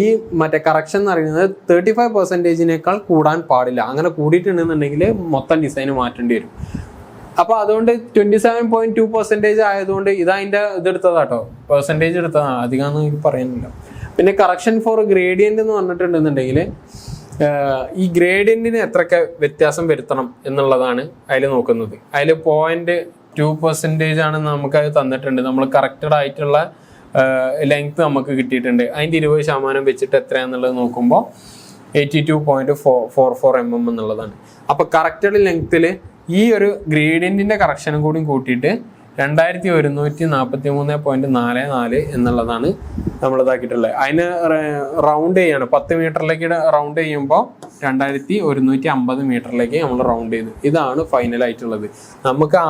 ഈ മറ്റേ കറക്ഷൻ എന്ന് പറയുന്നത് 35%-നേക്കാൾ കൂടാൻ പാടില്ല. അങ്ങനെ കൂടിയിട്ടുണ്ടെന്നുണ്ടെങ്കിൽ മൊത്തം ഡിസൈൻ മാറ്റേണ്ടി വരും. അപ്പോൾ അതുകൊണ്ട് 27.2% ആയതുകൊണ്ട് ഇതതിൻ്റെ ഇതെടുത്തതാട്ടോ, പെർസെൻറ്റേജ് എടുത്തതാണ്, അധികമൊന്നും എനിക്ക് പറയാനില്ല. പിന്നെ കറക്ഷൻ ഫോർ ഗ്രേഡിയൻ്റ് എന്ന് പറഞ്ഞിട്ടുണ്ടെന്നുണ്ടെങ്കിൽ ഈ ഗ്രേഡിയൻറ്റിന് എത്രയൊക്കെ വ്യത്യാസം വരുത്തണം എന്നുള്ളതാണ് അതിൽ നോക്കുന്നത്. അതിൽ 0.2% ആണ് നമുക്കത് തന്നിട്ടുണ്ട്. നമ്മൾ കറക്റ്റഡ് ആയിട്ടുള്ള ലെങ്ത് നമുക്ക് കിട്ടിയിട്ടുണ്ട്. അതിൻ്റെ 20% വെച്ചിട്ട് എത്രയാണെന്നുള്ളത് നോക്കുമ്പോൾ 82.44 mm എന്നുള്ളതാണ്. അപ്പോൾ കറക്റ്റഡ് ലെങ്ത്തിൽ ഈ ഒരു ഗ്രേഡിയൻറ്റിൻ്റെ കറക്ഷനും കൂടി കൂട്ടിയിട്ട് 2143.44 എന്നുള്ളതാണ് നമ്മൾ ഇതാക്കിയിട്ടുള്ളത്. അതിന് റൗണ്ട് ചെയ്യാണ്, 10 മീറ്ററിലേക്ക് റൗണ്ട് ചെയ്യുമ്പോൾ 2150 മീറ്ററിലേക്ക് നമ്മൾ റൗണ്ട് ചെയ്തു. ഇതാണ് ഫൈനലായിട്ടുള്ളത്.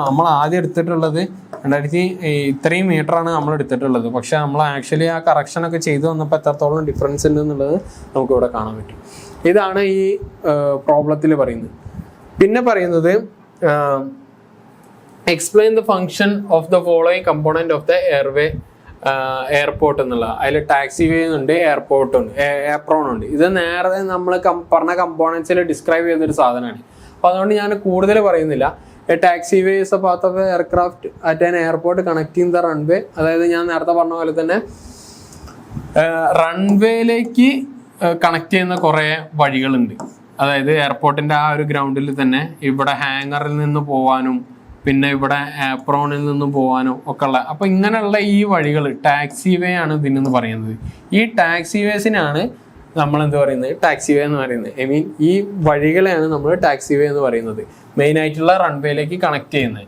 നമ്മൾ ആദ്യം എടുത്തിട്ടുള്ളത് 2000 ഇത്രയും മീറ്ററാണ് നമ്മൾ എടുത്തിട്ടുള്ളത്. പക്ഷെ നമ്മൾ ആക്ച്വലി ആ കറക്ഷനൊക്കെ ചെയ്തു വന്നപ്പോൾ എത്രത്തോളം ഡിഫറൻസ് ഉണ്ട് എന്നുള്ളത് നമുക്കിവിടെ കാണാൻ പറ്റും. ഇതാണ് ഈ പ്രോബ്ലത്തിൽ പറയുന്നത്. പിന്നെ പറയുന്നത് explain the function of the following component of the airway airport എന്നുള്ള. അതിൽ ടാക്സി വേ ഉണ്ട്, എയർപോർട്ട് ഉണ്ട്, ഏപ്രോൺ ഉണ്ട്. ഇത് നേരത്തെ നമ്മൾ പറഞ്ഞ കമ്പോണൻസിൽ ഡിസ്ക്രൈബ് ചെയ്തൊരു സാധനമാണ്. അപ്പോൾ അതുകൊണ്ട് ഞാൻ കൂടുതൽ പറയുന്നില്ല. A taxi way is A path of aircraft at an airport connecting the runway. അതായത് ഞാൻ നേരത്തെ പറഞ്ഞ പോലെ തന്നെ റൺവേയിലേക്ക് കണക്ട് ചെയ്യുന്ന കുറേ വഴികളുണ്ട്. അതായത് എയർപോർട്ടിൻ്റെ ആ ഒരു ഗ്രൗണ്ടിൽ തന്നെ ഇവിടെ ഹാങ്ങറിൽ നിന്ന് പോകാനും പിന്നെ ഇവിടെ ആപ്രോണിൽ നിന്നും പോകാനും ഒക്കെ ഉള്ള, അപ്പോൾ ഇങ്ങനെയുള്ള ഈ വഴികൾ ടാക്സി വേ ആണ് ഇതിനെന്ന് പറയുന്നത്. ഈ ടാക്സി വേസിനാണ് നമ്മൾ എന്ത് പറയുന്നത്, ടാക്സി വേ എന്ന് പറയുന്നത്. ഐ മീൻ ഈ വഴികളെയാണ് നമ്മൾ ടാക്സി വേ എന്ന് പറയുന്നത്, മെയിനായിട്ടുള്ള റൺവേയിലേക്ക് കണക്ട് ചെയ്യുന്നത്.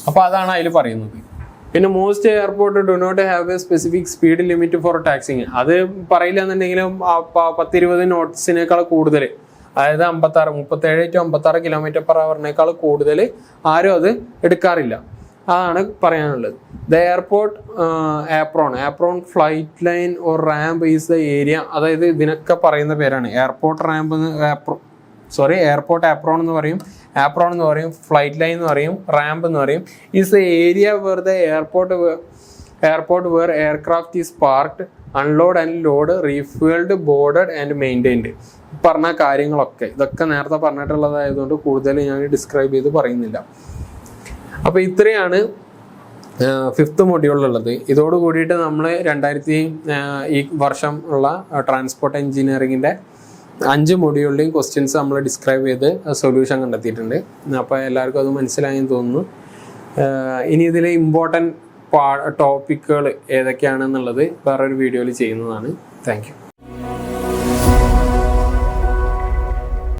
അപ്പോൾ അതാണ് അതിൽ പറയുന്നത്. പിന്നെ most airport do not have a specific speed limit for taxiing. അത് പറയില്ല എന്നുണ്ടെങ്കിലും 10-20 നോട്ട്സിനേക്കാൾ കൂടുതൽ അതായത് 37 to 56 km/h കൂടുതൽ ആരും അത് എടുക്കാറില്ല. അതാണ് പറയാനുള്ളത്. The airport apron flight line or ramp is the area. അതായത് ഇതിനൊക്കെ പറയുന്ന പേരാണ്. എയർപോർട്ട് ആപ്രോൺ എന്ന് പറയും, ഫ്ലൈറ്റ് ലൈൻ എന്ന് പറയും, റാമ്പ് എന്ന് പറയും. Is the area where the airport where aircraft is parked, unload and load, refuelled, boarded and maintained. പറഞ്ഞ കാര്യങ്ങളൊക്കെ ഇതൊക്കെ നേരത്തെ പറഞ്ഞിട്ടുള്ളതായതുകൊണ്ട് കൂടുതൽ ഞാൻ ഡിസ്ക്രൈബ് ചെയ്ത് പറയുന്നില്ല. അപ്പോൾ ഇത്രയാണ് 5th മൊഡ്യൂളിലുള്ളത്. ഇതോട് കൂടിയിട്ട് നമ്മൾ ഈ വർഷം ഉള്ള ട്രാൻസ്പോർട്ട് എഞ്ചിനീയറിങ്ങിൻ്റെ 5 മൊഡ്യൂളിലെയും ക്വസ്റ്റ്യൻസ് നമ്മൾ ഡിസ്ക്രൈബ് ചെയ്ത് സൊല്യൂഷൻ കണ്ടെത്തിയിട്ടുണ്ട്. അപ്പോൾ എല്ലാവർക്കും അത് മനസ്സിലായെന്ന് തോന്നുന്നു. ഇനി ഇതിൽ ഇമ്പോർട്ടൻറ്റ് ടോപ്പിക്കുകൾ ഏതൊക്കെയാണെന്നുള്ളത് വേറൊരു വീഡിയോയിൽ ചെയ്യുന്നതാണ്. Thank you.